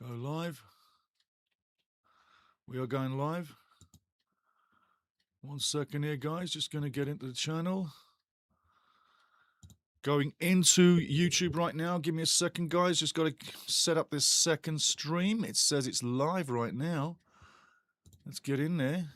Go live. We are going live. 1 second here, guys. Just going to get into the channel. Going into YouTube right now. Give me a second, guys. Just got to set up this second stream. It says it's live right now. Let's get in there.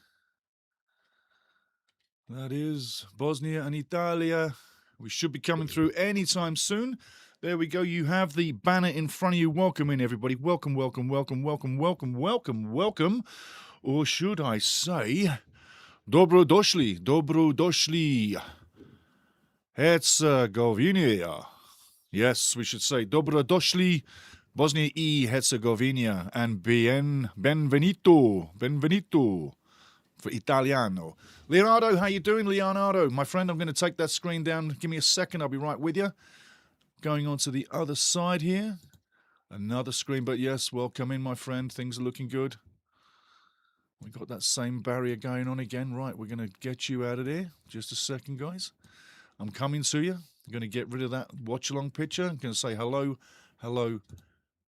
That is Bosnia and Italia. We should be coming through anytime soon. There we go. You have the banner in front of you. Welcome in, everybody. Welcome, welcome, welcome, welcome, welcome, welcome, welcome. Or should I say, Dobrodošli, Dobrodošli, Herzegovina. Yes, we should say Dobrodošli, Bosnia e Herzegovina, and benvenuto, benvenuto for Italiano. Leonardo, how you doing, Leonardo? My friend, I'm going to take that screen down. Give me a second. I'll be right with you. Going on to the other side here. Another screen, but yes, welcome in, my friend. Things are looking good. We got that same barrier going on again. Right, we're going to get you out of there. Just a second, guys. I'm coming to you. I'm going to get rid of that watch-along picture. I'm going to say hello, hello,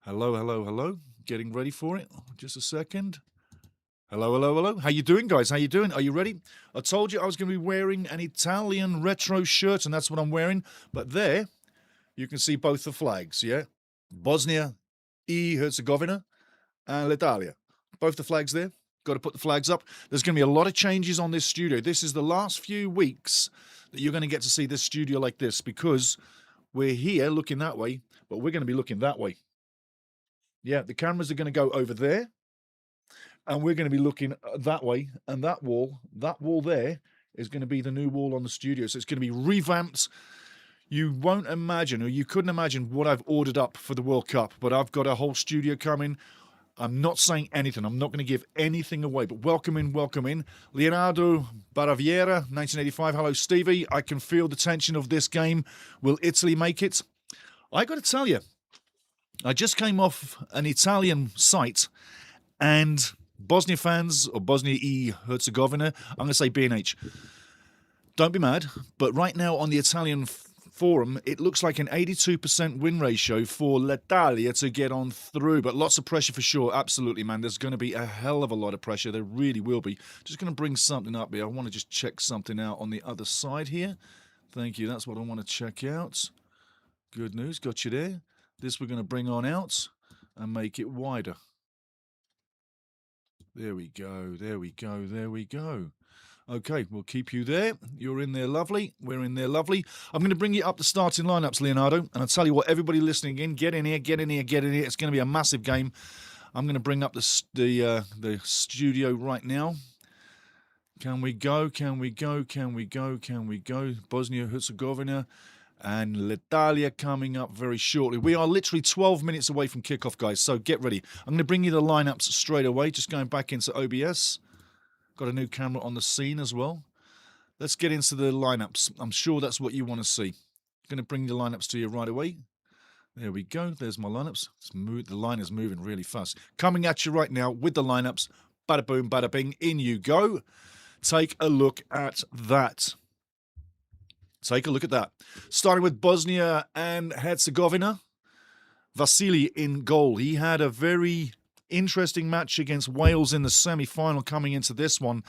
hello, hello, hello. Getting ready for it. Just a second. Hello, hello, hello. How you doing, guys? How you doing? Are you ready? I told you I was going to be wearing an Italian retro shirt, and that's what I'm wearing. But there, you can see both the flags, yeah? Bosnia e Herzegovina and Italia. Both the flags there. Got to put the flags up. There's going to be a lot of changes on this studio. This is the last few weeks that you're going to get to see this studio like this because we're here looking that way, but we're going to be looking that way. Yeah, the cameras are going to go over there, and we're going to be looking that way, and that wall there is going to be the new wall on the studio. So it's going to be revamped. You won't imagine, or you couldn't imagine what I've ordered up for the World Cup, but I've got a whole studio coming. I'm not saying anything. I'm not going to give anything away, but welcome in, welcome in. Leonardo Baraviera, 1985. Hello, Stevie. I can feel the tension of this game. Will Italy make it? I got to tell you, I just came off an Italian site, and Bosnia fans, or Bosnia e Herzegovina, I'm going to say B&H. Don't be mad, but right now on the Italian forum, it looks like an 82% win ratio for L'Italia to get on through, but lots of pressure for sure. Absolutely, man. There's going to be a hell of a lot of pressure. There really will be. Just going to bring something up here. I want to just check something out on the other side here. Thank you. That's what I want to check out. Good news. Got you there. This we're going to bring on out and make it wider. There we go. There we go. There we go. Okay, we'll keep you there. You're in there lovely. We're in there lovely. I'm going to bring you up the starting lineups, Leonardo. And I'll tell you what, everybody listening in, get in here, get in here, get in here. It's going to be a massive game. I'm going to bring up the studio right now. Can we go? Can we go? Can we go? Can we go? Bosnia Herzegovina and L'Italia coming up very shortly. We are literally 12 minutes away from kickoff, guys, so get ready. I'm going to bring you the lineups straight away. Just going back into OBS. Got a new camera on the scene as well. Let's get into the lineups. I'm sure that's what you want to see. Going to bring the lineups to you right away. There we go. There's my lineups. The line is moving really fast. Coming at you right now with the lineups. Bada boom, bada bing. In you go. Take a look at that. Take a look at that. Starting with Bosnia and Herzegovina. Vasily in goal. He had a very interesting match against Wales in the semi-final coming into this one.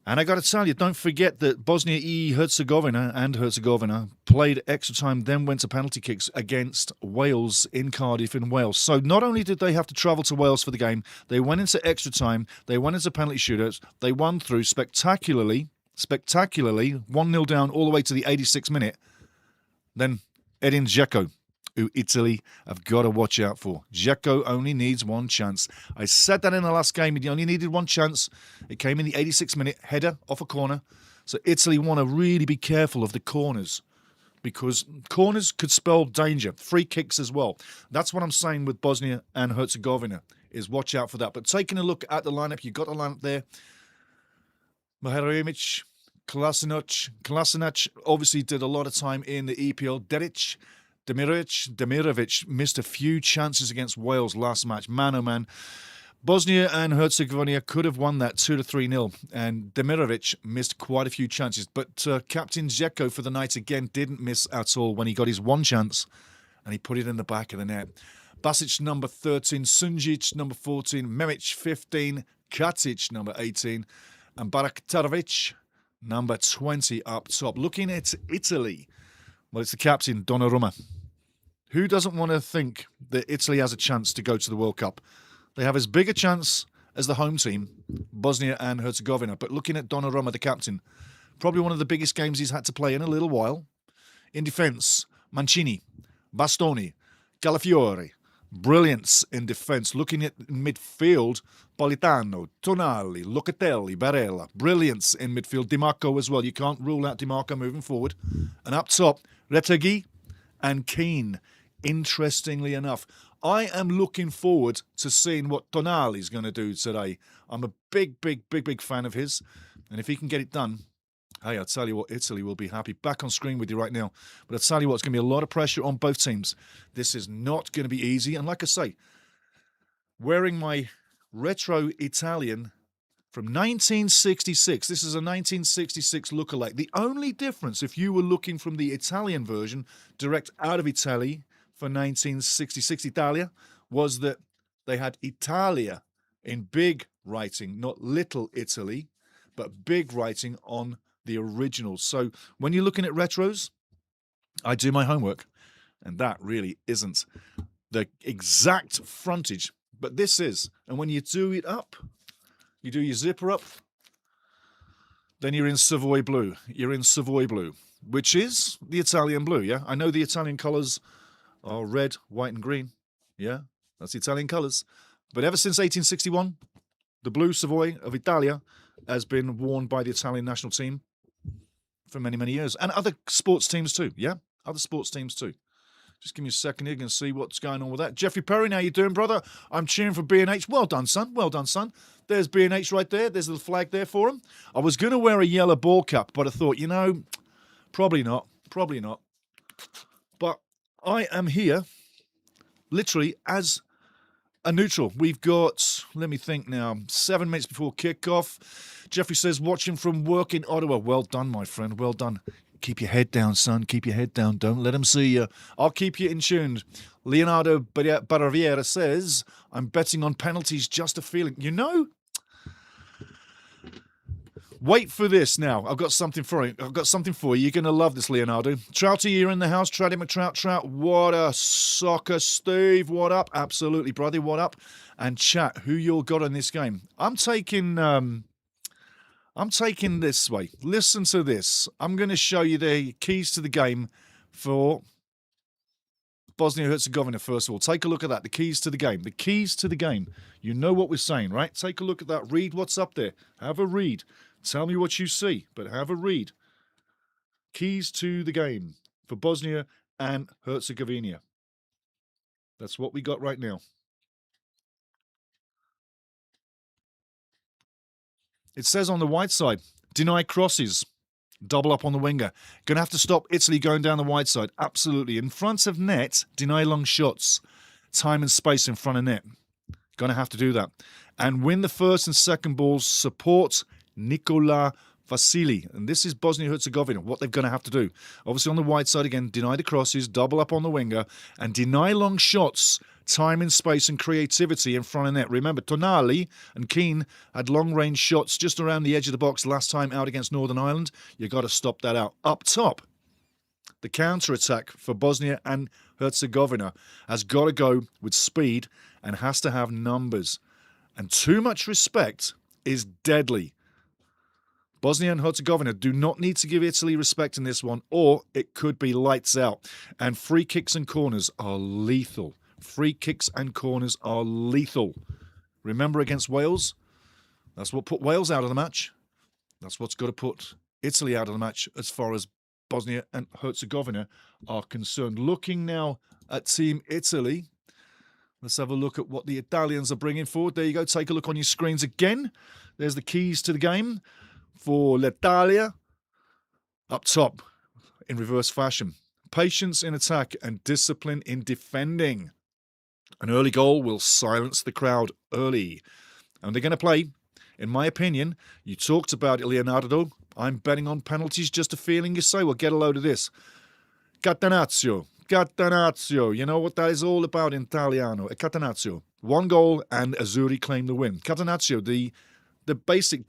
And I got to tell you, don't forget that Bosnia e Herzegovina played extra time, then went to penalty kicks against Wales in Cardiff in Wales. So not only did they have to travel to Wales for the game, they went into extra time, they went into penalty shootouts, they won through spectacularly, 1-0 down all the way to the 86th minute. Then Edin Dzeko, who Italy have got to watch out for. Dzeko only needs one chance. I said that in the last game. He only needed one chance. It came in the 86th minute, header off a corner. So Italy want to really be careful of the corners because corners could spell danger. Free kicks as well. That's what I'm saying with Bosnia and Herzegovina, is watch out for that. But taking a look at the lineup, you've got the lineup there. Maharemic, Kolasinac obviously did a lot of time in the EPL. Dedic, Demirovic missed a few chances against Wales last match. Man, oh man. Bosnia and Herzegovina could have won that 2-3-0, and Demirovic missed quite a few chances. But Captain Dzeko for the night again didn't miss at all when he got his one chance, and he put it in the back of the net. Basic, number 13. Sunjic, number 14. Memic, 15. Katic, number 18. And Baraktarovic, number 20 up top. Looking at Italy, well, it's the captain, Donnarumma. Who doesn't want to think that Italy has a chance to go to the World Cup? They have as big a chance as the home team, Bosnia and Herzegovina. But looking at Donnarumma, the captain, probably one of the biggest games he's had to play in a little while. In defence, Mancini, Bastoni, Calafiori. Brilliance in defence. Looking at midfield, Politano, Tonali, Locatelli, Barella. Brilliance in midfield. Di Marco as well. You can't rule out Di Marco moving forward. And up top, Retegui and Keane. Interestingly enough, I am looking forward to seeing what Tonali's going to do today. I'm a big fan of his. And if he can get it done, hey, I'll tell you what, Italy will be happy. Back on screen with you right now. But I'll tell you what, it's going to be a lot of pressure on both teams. This is not going to be easy. And like I say, wearing my retro Italian from 1966. This is a 1966 lookalike. The only difference, if you were looking from the Italian version, direct out of Italy for 1966 Italia, was that they had Italia in big writing, not Little Italy, but big writing on the originals. So when you're looking at retros, I do my homework, and that really isn't the exact frontage, but this is. And when you do it up, you do your zipper up, then you're in Savoy blue. You're in Savoy blue, which is the Italian blue, yeah? I know the Italian colours are red, white and green. Yeah, that's the Italian colours. But ever since 1861, the blue Savoy of Italia has been worn by the Italian national team for many years. And other sports teams too, yeah? Other sports teams too. Just give me a second here and see what's going on with that. Jeffrey Perry, how you doing, brother? I'm cheering for B&H. Well done, son. Well done, son. There's B&H right there. There's a little flag there for him. I was going to wear a yellow ball cap, but I thought, you know, probably not. Probably not. But I am here literally as a neutral. We've got, let me think now, 7 minutes before kickoff. Jeffrey says, watching from work in Ottawa. Well done, my friend. Well done. Keep your head down, son. Keep your head down. Don't let them see you. I'll keep you in tune. Leonardo Barraviera says, I'm betting on penalties, just a feeling. You know, wait for this now. I've got something for you. You're going to love this, Leonardo. Trouty, you're in the house. Trouty McTrout. What a soccer, Steve. What up? Absolutely, brother. What up? And chat, who you got in this game? I'm taking this way. Listen to this. I'm going to show you the keys to the game for Bosnia Herzegovina, first of all. Take a look at that. The keys to the game. The keys to the game. You know what we're saying, right? Take a look at that. Read what's up there. Have a read. Tell me what you see, but have a read. Keys to the game for Bosnia and Herzegovina. That's what we got right now. It says on the wide side, deny crosses, double up on the winger. Going to have to stop Italy going down the wide side. Absolutely. In front of net, deny long shots. Time and space in front of net. Going to have to do that. And win the first and second balls. Support Nikola Vasili. And this is Bosnia-Herzegovina, what they're going to have to do. Obviously on the wide side again, deny the crosses, double up on the winger, and deny long shots. Time and space and creativity in front of net. Remember, Tonali and Keane had long-range shots just around the edge of the box last time out against Northern Ireland. You've got to stop that out. Up top, the counter-attack for Bosnia and Herzegovina has got to go with speed and has to have numbers. And too much respect is deadly. Bosnia and Herzegovina do not need to give Italy respect in this one, or it could be lights out. And free kicks and corners are lethal. Free kicks and corners are lethal. Remember against Wales? That's what put Wales out of the match. That's what's got to put Italy out of the match as far as Bosnia and Herzegovina are concerned. Looking now at Team Italy. Let's have a look at what the Italians are bringing forward. There you go. Take a look on your screens again. There's the keys to the game for l'Italia. Up top, in reverse fashion. Patience in attack and discipline in defending. An early goal will silence the crowd early. And they're going to play, in my opinion, you talked about it, Leonardo. I'm betting on penalties, just a feeling you say. Well, get a load of this. Catenaccio, Catenaccio. You know what that is all about in Italiano. A Catenaccio. 1 goal and Azzurri claim the win. Catenaccio, the basic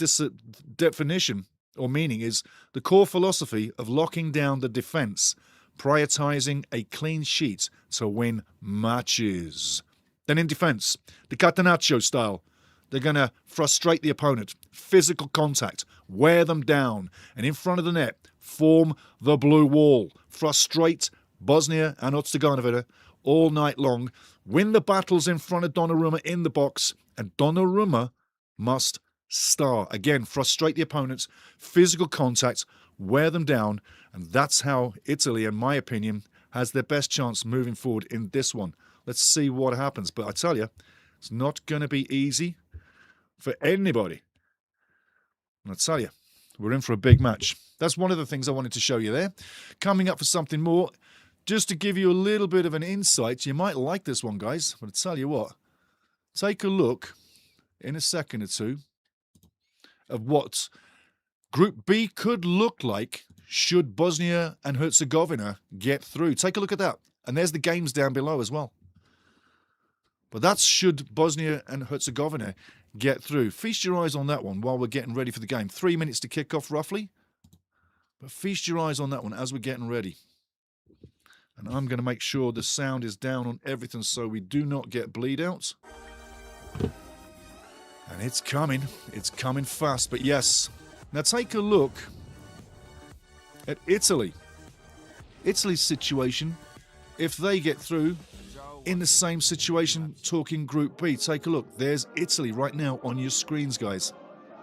definition or meaning is the core philosophy of locking down the defence, prioritizing a clean sheet to win matches. Then in defence, the Catenaccio style. They're going to frustrate the opponent, physical contact, wear them down, and in front of the net, form the blue wall. Frustrate Bosnia and Herzegovina all night long. Win the battles in front of Donnarumma in the box, and Donnarumma must star. Again, frustrate the opponents, physical contact, wear them down, and that's how Italy, in my opinion, has their best chance moving forward in this one. Let's see what happens. But I tell you, it's not going to be easy for anybody. And I tell you, we're in for a big match. That's one of the things I wanted to show you there. Coming up for something more, just to give you a little bit of an insight. You might like this one, guys. But I tell you what, take a look in a second or two of what Group B could look like should Bosnia and Herzegovina get through. Take a look at that. And there's the games down below as well. But that's should Bosnia and Herzegovina get through. Feast your eyes on that one while we're getting ready for the game. 3 minutes to kick off roughly. But feast your eyes on that one as we're getting ready. And I'm going to make sure the sound is down on everything so we do not get bleed out. And it's coming. It's coming fast. But yes, now take a look at Italy. Italy's situation, if they get through, in the same situation, talking Group B. Take a look. There's Italy right now on your screens, guys.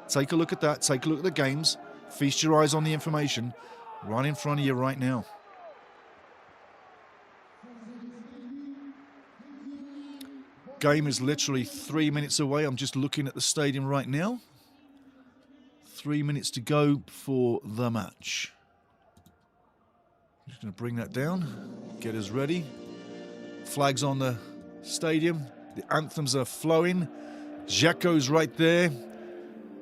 Take a look at that. Take a look at the games. Feast your eyes on the information right in front of you right now. Game is literally 3 minutes away. I'm just looking at the stadium right now. 3 minutes to go for the match. Just going to bring that down. Get us ready. Flags on the stadium. The anthems are flowing. Dzeko's right there.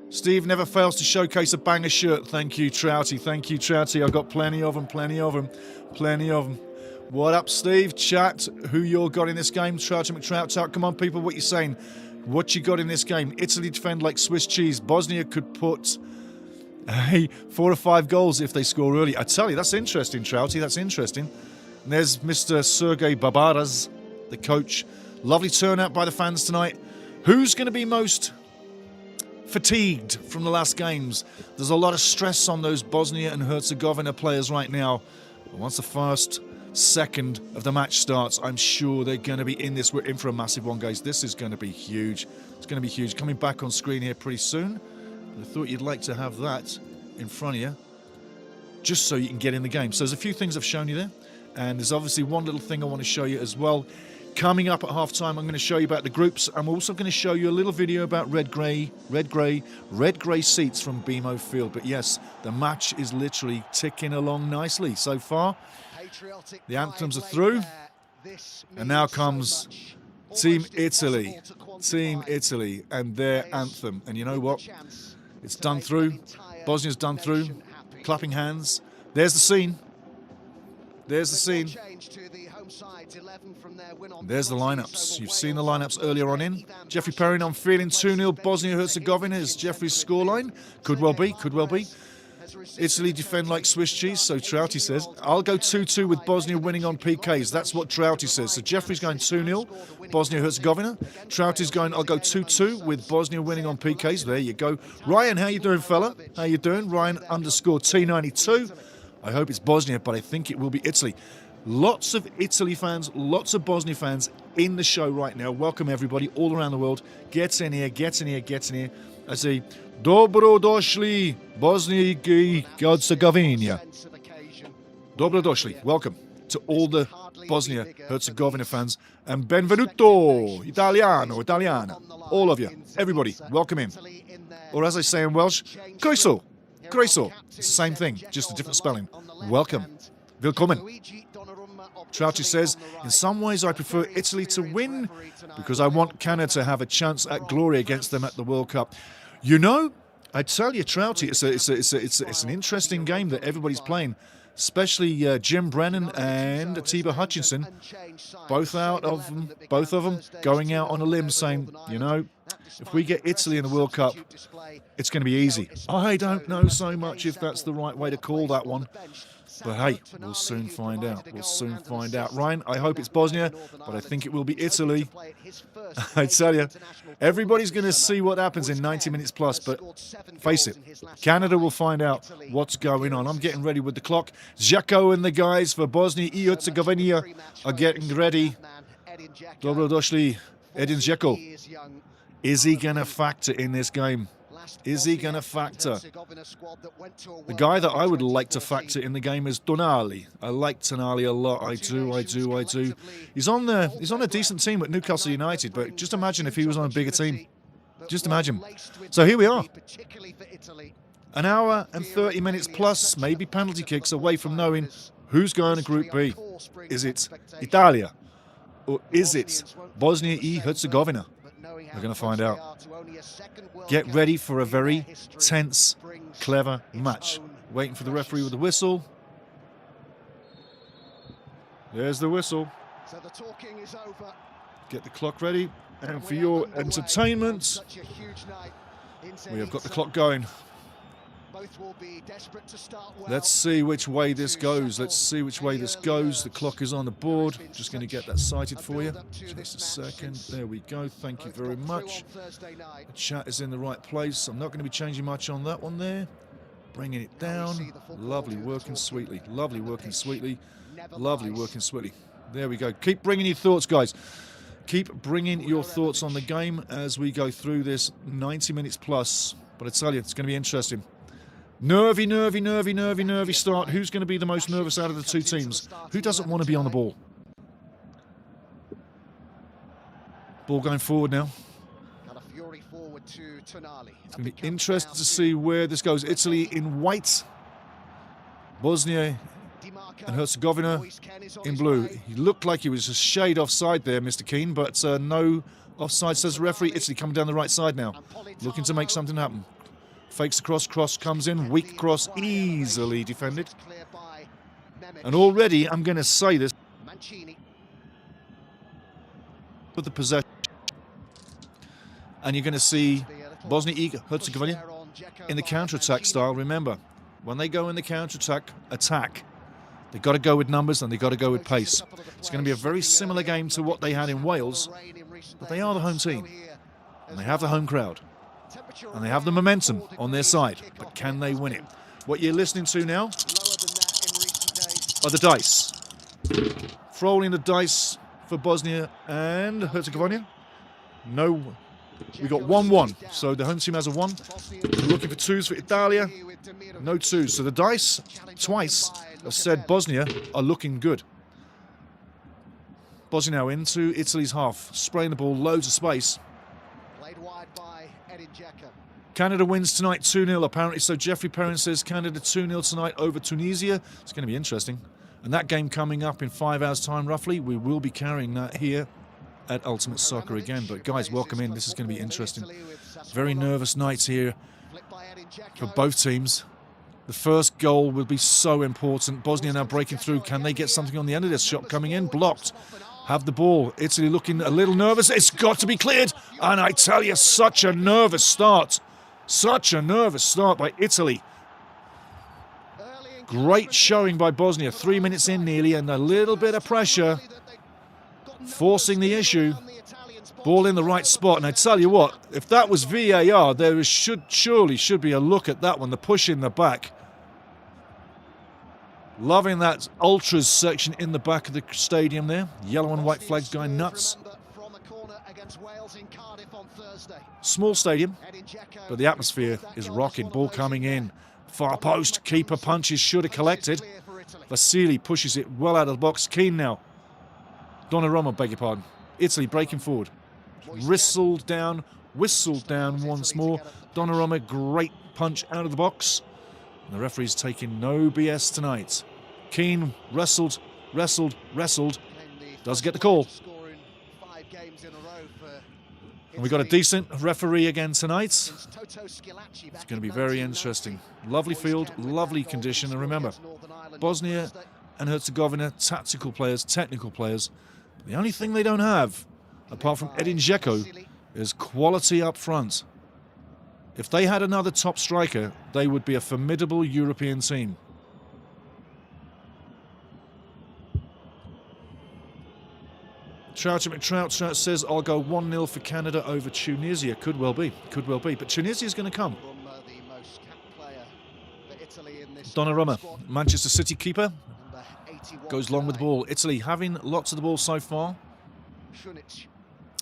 Steve never fails to showcase a banger shirt. Thank you, Trouty. Thank you, Trouty. I've got plenty of them, plenty of them, plenty of them. What up, Steve? Chat, who you got in this game? Trouty McTrout. Come on, people, what you saying? What you got in this game? Italy defend like Swiss cheese. Bosnia could put 4 or 5 goals if they score early. I tell you, that's interesting, Trouty. That's interesting. And there's Mr. Sergei Babaras, the coach. Lovely turnout by the fans tonight. Who's going to be most fatigued from the last games? There's a lot of stress on those Bosnia and Herzegovina players right now. But once the first second of the match starts, I'm sure they're going to be in this. We're in for a massive one, guys. This is going to be huge. It's going to be huge. Coming back on screen here pretty soon. I thought you'd like to have that in front of you just so you can get in the game. So there's a few things I've shown you there. And there's obviously one little thing I want to show you as well. Coming up at half-time, I'm going to show you about the groups. I'm also going to show you a little video about red-grey seats from BMO Field. But yes, the match is literally ticking along nicely so far. The anthems are through. And now comes Team Italy. Team Italy and their anthem. And you know what? It's done through. Bosnia's done through. Clapping hands. There's the scene. There's the scene. There's the lineups. You've seen the lineups earlier on in. Jeffrey Perrin, I'm feeling 2-0 Bosnia-Herzegovina is Jeffrey's scoreline. Could well be, could well be. Italy defend like Swiss cheese, so Trouty says. I'll go 2-2 with Bosnia winning on PKs. That's what Trouty says. So Jeffrey's going 2-0, Bosnia-Herzegovina. Trouty's going, I'll go 2-2 with Bosnia winning on PKs. There you go. Ryan, how you doing, fella? How you doing? Ryan _ T92. I hope it's Bosnia, but I think it will be Italy. Lots of Italy fans, lots of Bosnia fans in the show right now. Welcome everybody all around the world. Get in here, get in here, get in here. I say, Dobro došli, Bosnia i Herzegovina. Dobro došli. Welcome to all the Bosnia-Herzegovina fans. And benvenuto, Italiana. All of you, everybody, welcome in. Or as I say in Welsh, croeso. Croeso. It's the same thing, just a different spelling. Welcome. Willkommen. Trouty says, in some ways I prefer Italy to win because I want Canada to have a chance at glory against them at the World Cup. You know, I tell you, Trouty, it's an interesting game that everybody's playing. especially Jim Brennan and Atiba Hutchinson, both of them going out on a limb saying, you know, if we get Italy in the World Cup, it's going to be easy. I don't know so much if that's the right way to call that one. But hey, we'll soon find out. We'll soon find out. Ryan, I hope it's Bosnia, but I think it will be Italy. I tell you, everybody's going to see what happens in 90 minutes plus, but face it, Canada will find out what's going on. I'm getting ready with the clock. Žako and the guys for Bosnia and Herzegovina are getting ready. Dobrodošli, Edin Žako. Is he going to factor in this game? Is he going to factor? The guy that I would like to factor in the game is Tonali. I like Tonali a lot. I do. He's on a decent team at Newcastle United, but just imagine if he was on a bigger team. Just imagine. So here we are. An hour and 30 minutes plus, maybe penalty kicks away from knowing who's going to Group B. Is it Italia? Or is it Bosnia and Herzegovina? We're going to find out. Get ready for a very tense, clever match. Waiting for the referee with the whistle. There's the whistle. So the talking is over. Get the clock ready. And for your entertainment, we have got the clock going. Both will be desperate to start well. Let's see which way this goes. Let's see which way this goes. The clock is on the board. Just going to get that sighted for you. Just a second. There we go. Thank you very much. The chat is in the right place. I'm not going to be changing much on that one there. Bringing it down. Lovely working sweetly. Lovely working sweetly. Lovely working sweetly. There we go. Keep bringing your thoughts, guys. Keep bringing your thoughts on the game as we go through this 90 minutes plus. But I tell you, it's going to be interesting. Nervy start. Who's going to be the most nervous out of the two teams? Who doesn't want to be on the ball? Ball going forward now. It's going to be interesting to see where this goes. Italy in white. Bosnia and Herzegovina in blue. He looked like he was a shade offside there, Mr. Keane, but no offside, says the referee. Italy coming down the right side now. Looking to make something happen. Fakes the cross comes in, weak cross, easily defended. And already, I'm going to say this, with the possession. And you're going to see Bosnia and Herzegovina in the counter-attack style. Remember, when they go in the counter-attack, they've got to go with numbers and they've got to go with pace. It's going to be a very similar game to what they had in Wales, but they are the home team. And they have the home crowd. And they have the momentum on their side. But can they win it? What you're listening to now are the dice. Rolling the dice for Bosnia and Herzegovina. No, we got 1-1. So the home team has a 1. We're looking for 2s for Italia. No 2s. So the dice twice have said Bosnia are looking good. Bosnia now into Italy's half. Spraying the ball, loads of space. Canada wins tonight 2-0 apparently, so Jeffrey Perrin says Canada 2-0 tonight over Tunisia. It's going to be interesting. And that game coming up in 5 hours' time roughly. We will be carrying that here at Ultimate Soccer again. But guys, welcome in. This is going to be interesting. Very nervous nights here for both teams. The first goal will be so important. Bosnia now breaking through. Can they get something on the end of this shot coming in? Blocked. Have the ball. Italy looking a little nervous. It's got to be cleared. And I tell you, such a nervous start. Such a nervous start by Italy. Great showing by Bosnia. 3 minutes in nearly and a little bit of pressure. Forcing the issue. Ball in the right spot. And I tell you what, if that was VAR, there surely should be a look at that one. The push in the back. Loving that ultras section in the back of the stadium there. Yellow and white flags going nuts. Small stadium, but the atmosphere is rocking. Ball coming in. Far post. Keeper punches. Should have collected. Vasili pushes it well out of the box. Keane now. Donnarumma, beg your pardon. Italy breaking forward. Whistled down once more. Donnarumma, great punch out of the box. And the referee's taking no BS tonight. Keane wrestled. Does get the call. And we got a decent referee again tonight. It's going to be very interesting. Lovely field, lovely condition. And remember, Bosnia and Herzegovina, tactical players, technical players. The only thing they don't have, apart from Edin Dzeko, is quality up front. If they had another top striker, they would be a formidable European team. Trout says, I'll go 1-0 for Canada over Tunisia. Could well be. Could well be. But Tunisia's going to come. Donnarumma, Manchester City keeper, goes long with the ball. Italy having lots of the ball so far. And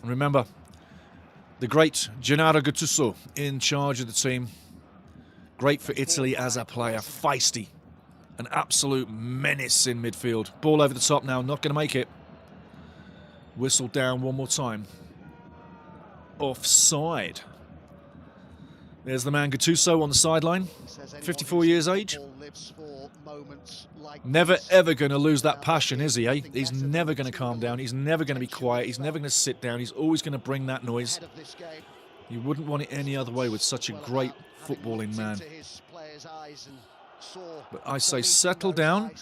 remember, the great Gennaro Gattuso in charge of the team. Great for Italy as a player. Feisty. An absolute menace in midfield. Ball over the top now. Not going to make it. Whistle down one more time. Offside. There's the man Gattuso on the sideline. 54 years age. Never ever going to lose that passion, is he, eh? He's never going to calm down. He's never going to be quiet. He's never going to sit down. He's always going to bring that noise. You wouldn't want it any other way with such a great footballing man. But I say settle down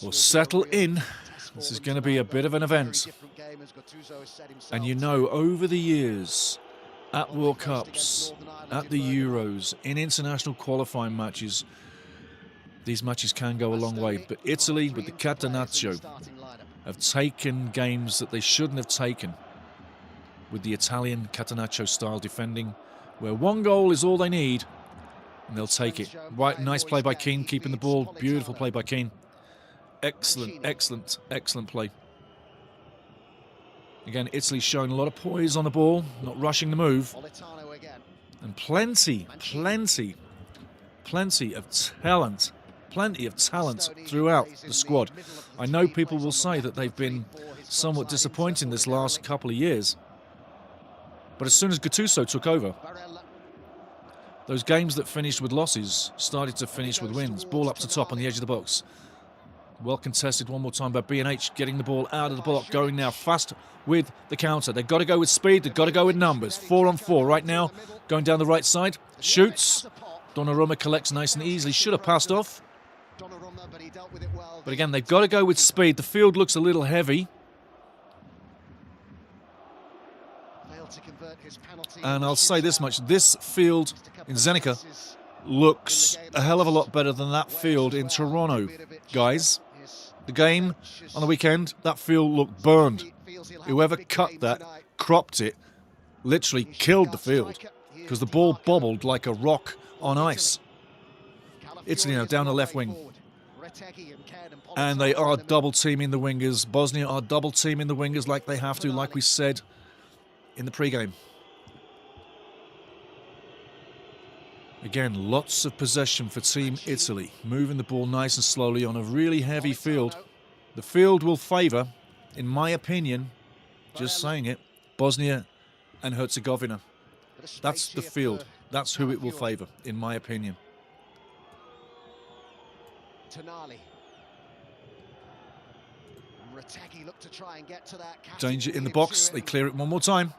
or settle in. This is going to be a bit of an event. And you know, over the years, at World Cups, at the Euros, in international qualifying matches, these matches can go a long way. But Italy, with the Catenaccio, have taken games that they shouldn't have taken with the Italian Catenaccio style defending, where one goal is all they need, and they'll take it. Right, nice play by Keane, keeping the ball. Beautiful play by Keane. Excellent, excellent, excellent play. Again, Italy's showing a lot of poise on the ball, not rushing the move. And plenty of talent. Plenty of talent throughout the squad. I know people will say that they've been somewhat disappointing this last couple of years. But as soon as Gattuso took over, those games that finished with losses started to finish with wins. Ball up to top on the edge of the box. Well contested one more time by B&H, getting the ball out of the block, going now fast with the counter. They've got to go with speed, they've got to go with numbers. 4 on 4 right now, going down the right side. Shoots. Donnarumma collects nice and easily. Should have passed off. But again, they've got to go with speed. The field looks a little heavy. And I'll say this much. This field in Zenica looks a hell of a lot better than that field in Toronto, guys. The game on the weekend, that field looked burned. Whoever cut that, cropped it, literally killed the field because the ball bobbled like a rock on ice. Italy now down the left wing. And they are double teaming the wingers. Bosnia are double teaming the wingers like they have to, like we said in the pre-game. Again, lots of possession for Team Italy, moving the ball nice and slowly on a really heavy field. The field will favour, in my opinion, just saying it, Bosnia and Herzegovina. That's the field. That's who it will favour, in my opinion. Danger in the box. They clear it one more time.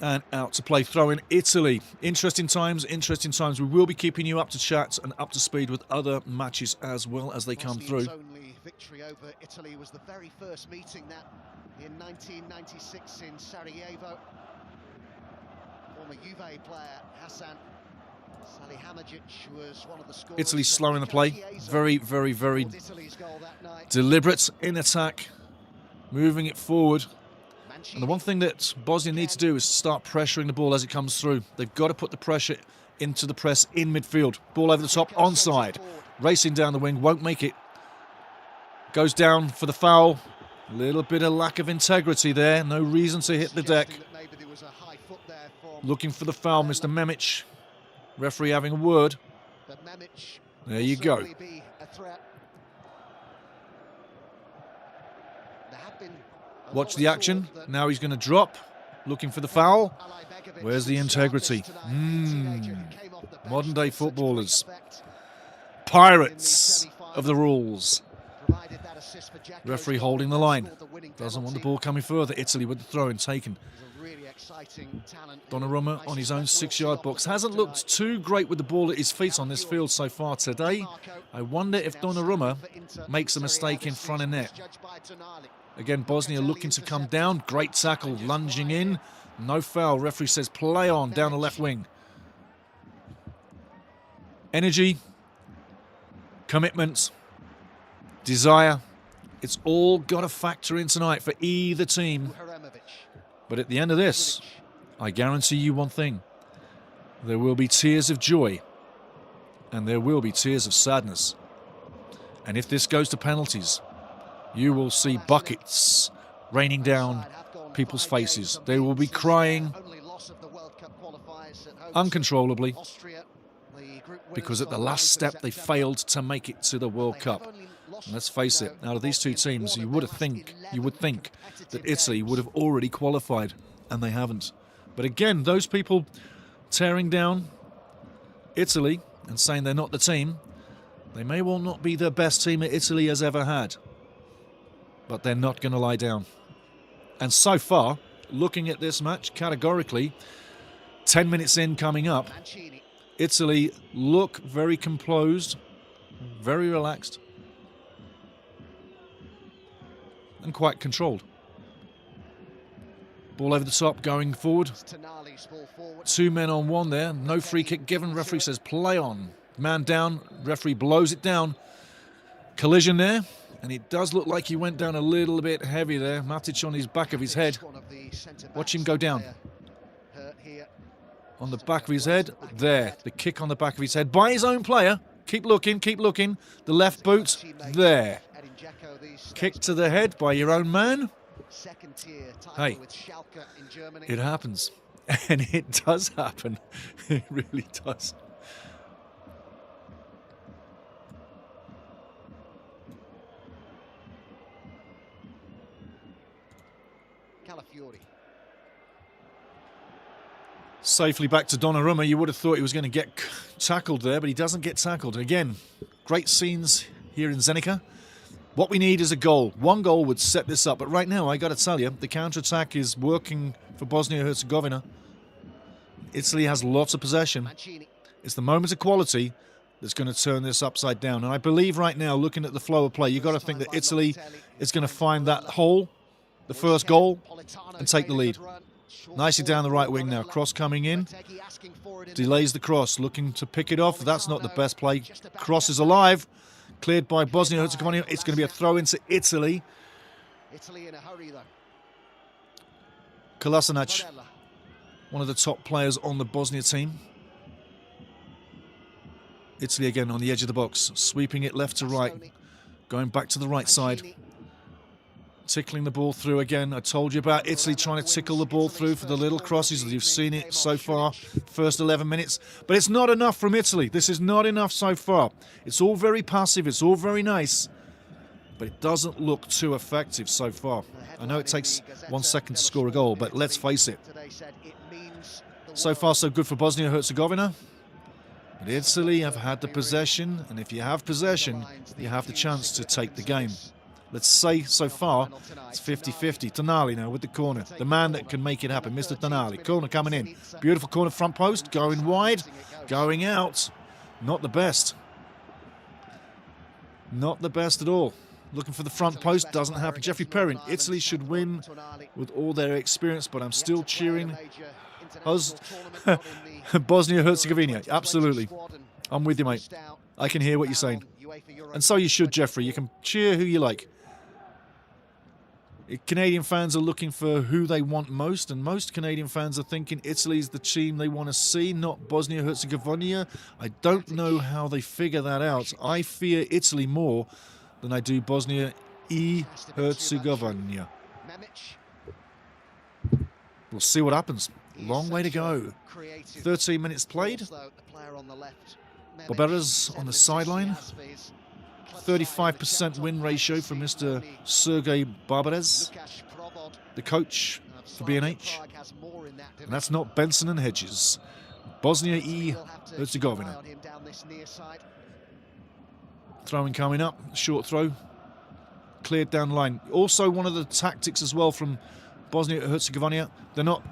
And out to play, throw in Italy. Interesting times, interesting times. We will be keeping you up to chat and up to speed with other matches as well as they come through. Only victory over Italy was the very first meeting that in 1996 in Sarajevo. Former Juve player Hasan Salihamidzic was one of the scorers. Italy slowing the play. Very, very, very deliberate in attack. Moving it forward. And the one thing that Bosnia need to do is start pressuring the ball as it comes through. They've got to put the pressure into the press in midfield. Ball over the top, onside. Racing down the wing, won't make it. Goes down for the foul. A little bit of lack of integrity there. No reason to hit the deck. Looking for the foul, Mr. Memic. Referee having a word. There you go. Watch the action. Now he's going to drop. Looking for the foul. Where's the integrity? Modern day footballers. Pirates of the rules. Referee holding the line. Doesn't want the ball coming further. Italy with the throw-in taken. Donnarumma on his own 6-yard box. Hasn't looked too great with the ball at his feet on this field so far today. I wonder if Donnarumma makes a mistake in front of net. Again, Bosnia looking to come down. Great tackle, lunging in. No foul. Referee says play on down the left wing. Energy, commitment, desire. It's all got to factor in tonight for either team. But at the end of this, I guarantee you one thing. There will be tears of joy and there will be tears of sadness. And if this goes to penalties, you will see buckets raining down people's faces. They will be crying uncontrollably because at the last step they failed to make it to the World Cup. And let's face it, out of these two teams, you would think that Italy would have already qualified, and they haven't. But again, those people tearing down Italy and saying they're not the team, they may well not be the best team that Italy has ever had, but they're not going to lie down. And so far, looking at this match categorically, 10 minutes in coming up, Italy look very composed, very relaxed, and quite controlled. Ball over the top, going forward. 2 men on 1 there. No free kick given. Referee says play on. Man down. Referee blows it down. Collision there. And it does look like he went down a little bit heavy there. Matic on his back of his head. Watch him go down. On the back of his head. There. The kick on the back of his head by his own player. Keep looking, keep looking. The left boot. There. Kick to the head by your own man. Hey, it happens. And it does happen. It really does. Safely back to Donnarumma. You would have thought he was going to get tackled there, but he doesn't get tackled. Again, great scenes here in Zenica. What we need is a goal. One goal would set this up. But right now, I got to tell you, the counter-attack is working for Bosnia Herzegovina. Italy has lots of possession. It's the moment of quality that's going to turn this upside down. And I believe right now, looking at the flow of play, you've got to think that Italy is going to find that hole, the first goal, and take the lead. Nicely down the right wing now. Cross coming in. Delays the cross. Looking to pick it off. That's not the best play. Cross is alive. Cleared by Bosnia Herzegovina. It's going to be a throw into Italy. Kolasinac, one of the top players on the Bosnia team. Italy again on the edge of the box. Sweeping it left to right. Going back to the right side. Tickling the ball through again. I told you about Italy trying to tickle the ball through for the little crosses. You've seen it so far, first 11 minutes. But it's not enough from Italy. This is not enough so far. It's all very passive. It's all very nice. But it doesn't look too effective so far. I know it takes 1 second to score a goal, but let's face it. So far, so good for Bosnia Herzegovina. But Italy have had the possession. And if you have possession, you have the chance to take the game. Let's say so far it's 50-50. Tonali now with the corner. The man that can make it happen, Mr. Tonali. Corner coming in. Beautiful corner front post. Going wide. Going out. Not the best. Not the best at all. Looking for the front post. Doesn't happen. Jeffrey Perrin. Italy should win with all their experience, but I'm still cheering Bosnia Herzegovina. Absolutely. I'm with you, mate. I can hear what you're saying. And so you should, Jeffrey. You can cheer who you like. Canadian fans are looking for who they want most, and most Canadian fans are thinking Italy's the team they want to see, not Bosnia-Herzegovina. I don't know how they figure that out. I fear Italy more than I do Bosnia-Herzegovina. We'll see what happens. Long way to go. 13 minutes played. Barbera's on the sideline. 35% win ratio for Mr. Sergei Barbares, the coach for B&H. And that's not Benson and Hedges. cleared down the line. Also, one of the tactics as well from Bosnia Herzegovina, they're not,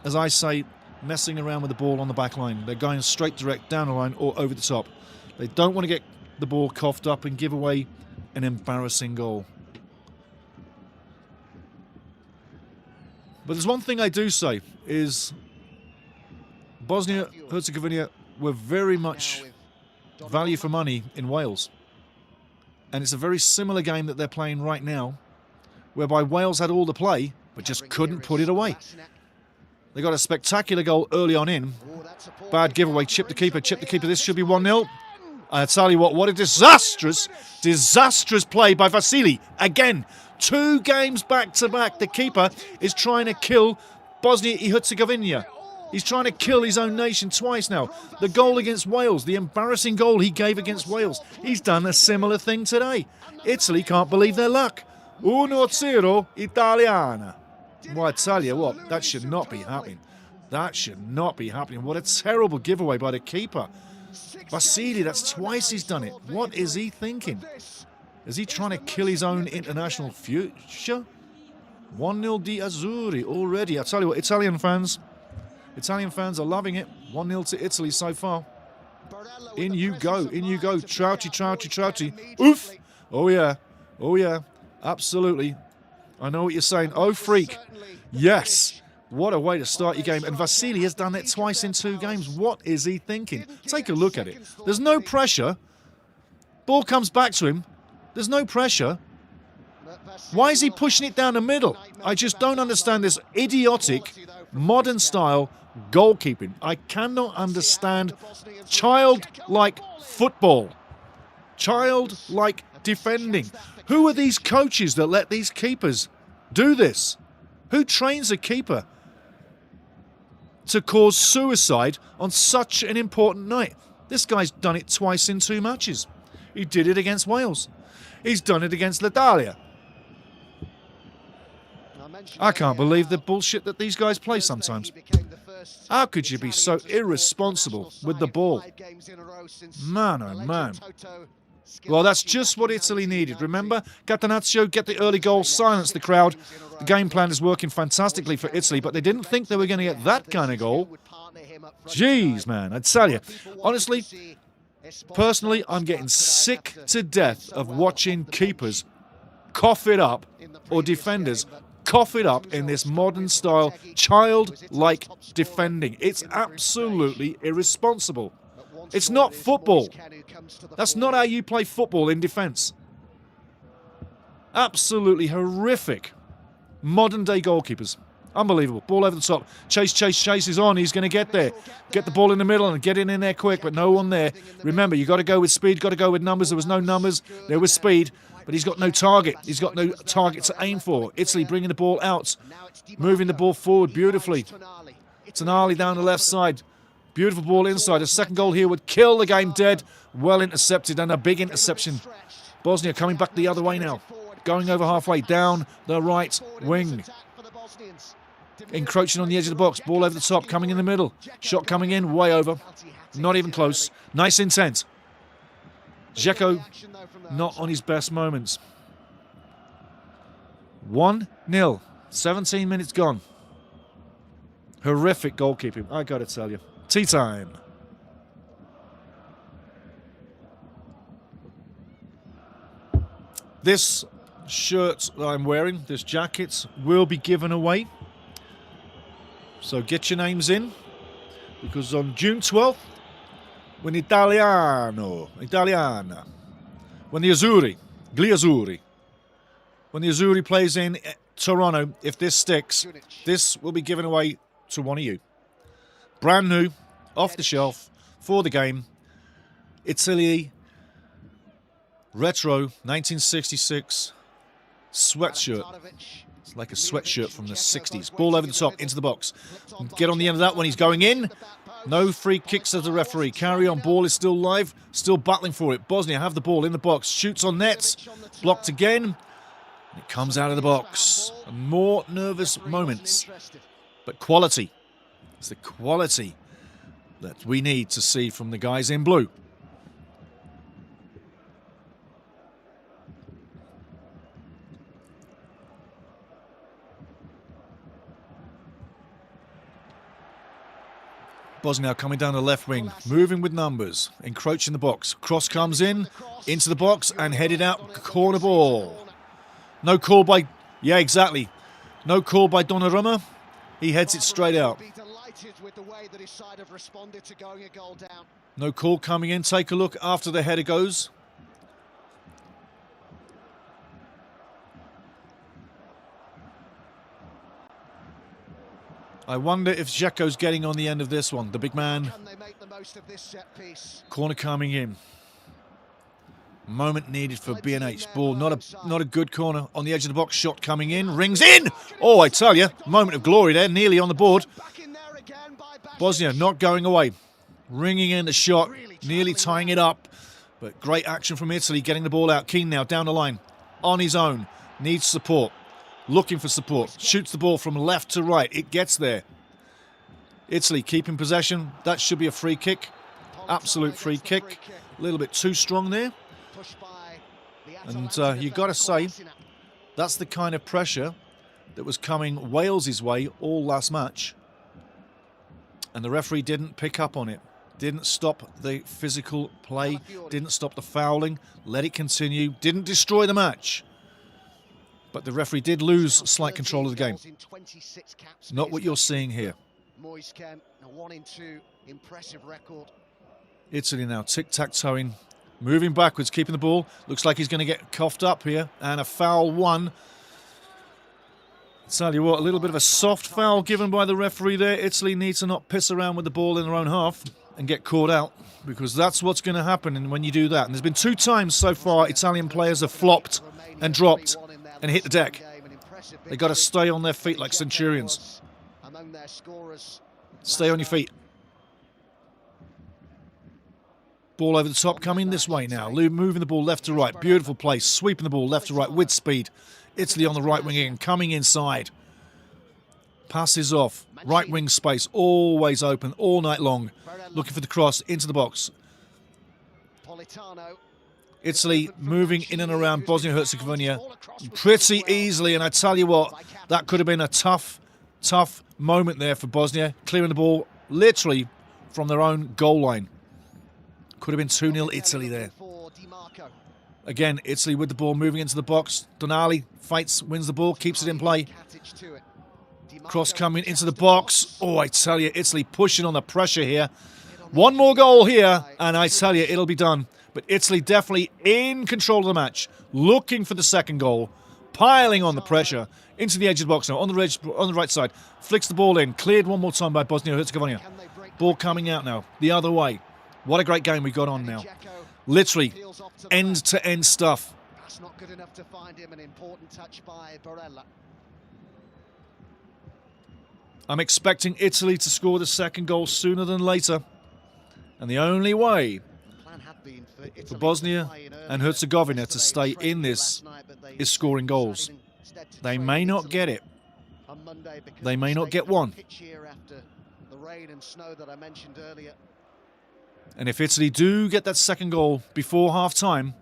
as I say, messing around with the ball on the back line. They're going straight direct down the line or over the top. They don't want to get the ball coughed up and give away an embarrassing goal. But there's one thing I do say is Bosnia Herzegovina were very much value for money in Wales. And it's a very similar game that they're playing right now, whereby Wales had all the play, but just couldn't put it away. They got a spectacular goal early on in. Bad giveaway, chip the keeper. This should be 1-0. I tell you what a disastrous play by Vasili. Again, 2 games back-to-back. The keeper is trying to kill Bosnia Herzegovina. He's trying to kill his own nation twice now. The goal against Wales, the embarrassing goal he gave against Wales. He's done a similar thing today. Italy can't believe their luck. 1-0 Italiana. Well, I tell you what, that should not be happening. That should not be happening. What a terrible giveaway by the keeper. Vasili, that's twice he's done it. What is he thinking? Is he trying to kill his own international future? 1-0 di Azzurri already. I tell you what, Italian fans are loving it. 1-0 to Italy so far. In you go. Trouty. Oof. Oh yeah. Absolutely. I know what you're saying. Oh, freak. Yes. What a way to start your game. And Vasili has done it twice in 2 games. What is he thinking? Take a look at it. There's no pressure. Ball comes back to him. There's no pressure. Why is he pushing it down the middle? I just don't understand this idiotic, modern-style goalkeeping. I cannot understand childlike football. Childlike defending. Who are these coaches that let these keepers do this? Who trains a keeper to cause suicide on such an important night? This guy's done it twice in 2 matches. He did it against Wales. He's done it against Italia. I can't believe the bullshit that these guys play sometimes. How could you be so irresponsible with the ball? Man, oh man. Well, that's just what Italy needed. Remember, Catanaccio get the early goal, silence the crowd. The game plan is working fantastically for Italy, but they didn't think they were going to get that kind of goal. Jeez, man, I tell you. Honestly, personally, I'm getting sick to death of watching keepers cough it up, or defenders cough it up in this modern-style, childlike defending. It's absolutely irresponsible. It's not football. That's not how you play football in defence. Absolutely horrific. Modern-day goalkeepers. Unbelievable. Ball over the top. Chase is on. He's going to get there. Get the ball in the middle and get it in there quick, but no one there. Remember, you've got to go with speed, got to go with numbers. There was no numbers. There was speed, but he's got no target. He's got no target to aim for. Italy bringing the ball out. Moving the ball forward beautifully. Tonali down the left side. Beautiful ball inside. A second goal here would kill the game dead. Well intercepted and a big interception. Bosnia coming back the other way now. Going over halfway down the right wing. Encroaching on the edge of the box. Ball over the top. Coming in the middle. Shot coming in. Way over. Not even close. Nice intent. Dzeko not on his best moments. 1-0. 17 minutes gone. Horrific goalkeeping, I got to tell you. Tea time. This shirt that I'm wearing, this jacket, will be given away. So get your names in, because on June 12th, when when the Azzurri, when the Azzurri plays in Toronto, if this sticks, this will be given away to one of you. Brand new, off the shelf, for the game. Italy retro 1966 sweatshirt. It's like a sweatshirt from the 60s. Ball over the top, into the box. Get on the end of that when he's going in. No free kicks as the referee. Carry on, ball is still live, still battling for it. Bosnia have the ball in the box, shoots on net, blocked again. It comes out of the box. More nervous moments, but quality. It's the quality that we need to see from the guys in blue. Bosnia coming down the left wing, moving with numbers, encroaching the box. Cross comes in, into the box and headed out, corner ball. No call by, yeah, exactly. No call by Donnarumma. He heads it straight out. No call coming in. Take a look after the header goes. I wonder if Dzeko's getting on the end of this one. The big man. Corner coming in. Moment needed for B&H. Ball, not a good corner on the edge of the box. Shot coming in, rings in. Oh, I tell you, moment of glory there, nearly on the board. Bosnia not going away, ringing in the shot, nearly tying it up. But great action from Italy, getting the ball out. Keane now down the line, on his own, needs support, looking for support. Shoots the ball from left to right. It gets there. Italy keeping possession. That should be a free kick. Absolute free kick. A little bit too strong there. And you've got to say, that's the kind of pressure that was coming Wales' way all last match. And the referee didn't pick up on it. Didn't stop the physical play. Didn't stop the fouling. Let it continue. Didn't destroy the match. But the referee did lose slight control of the game. Not what you're seeing here. Italy now tic-tac-toeing. Moving backwards, keeping the ball. Looks like he's going to get coughed up here. And a foul one. Tell you what, a little bit of a soft foul given by the referee there. Italy needs to not piss around with the ball in their own half and get caught out, because that's what's going to happen when you do that. And there's been 2 times so far Italian players have flopped and dropped and hit the deck. They've got to stay on their feet like centurions. Stay on your feet. Ball over the top, coming this way now. Moving the ball left to right. Beautiful play. Sweeping the ball left to right with speed. Italy on the right wing again, coming inside. Passes off. Right wing space, always open all night long. Looking for the cross into the box. Italy moving in and around Bosnia Herzegovina pretty easily. And I tell you what, that could have been a tough moment there for Bosnia. Clearing the ball literally from their own goal line. Could have been 2-0 Italy there. Again, Italy with the ball moving into the box. Donali fights, wins the ball, keeps it in play. Cross coming into the box. Oh, I tell you, Italy pushing on the pressure here. One more goal here, and I tell you, it'll be done. But Italy definitely in control of the match. Looking for the second goal. Piling on the pressure. Into the edge of the box now, on the right side. Flicks the ball in. Cleared one more time by Bosnia Herzegovina. Ball coming out now, the other way. What a great game we got on now. Literally, end-to-end stuff. That's not good enough to find him. An important touch by Barella. I'm expecting Italy to score the second goal sooner than later. And the only way for Bosnia and Herzegovina to stay in this is scoring goals. They may not get it. They may not get one. And if Italy do get that second goal before half-time,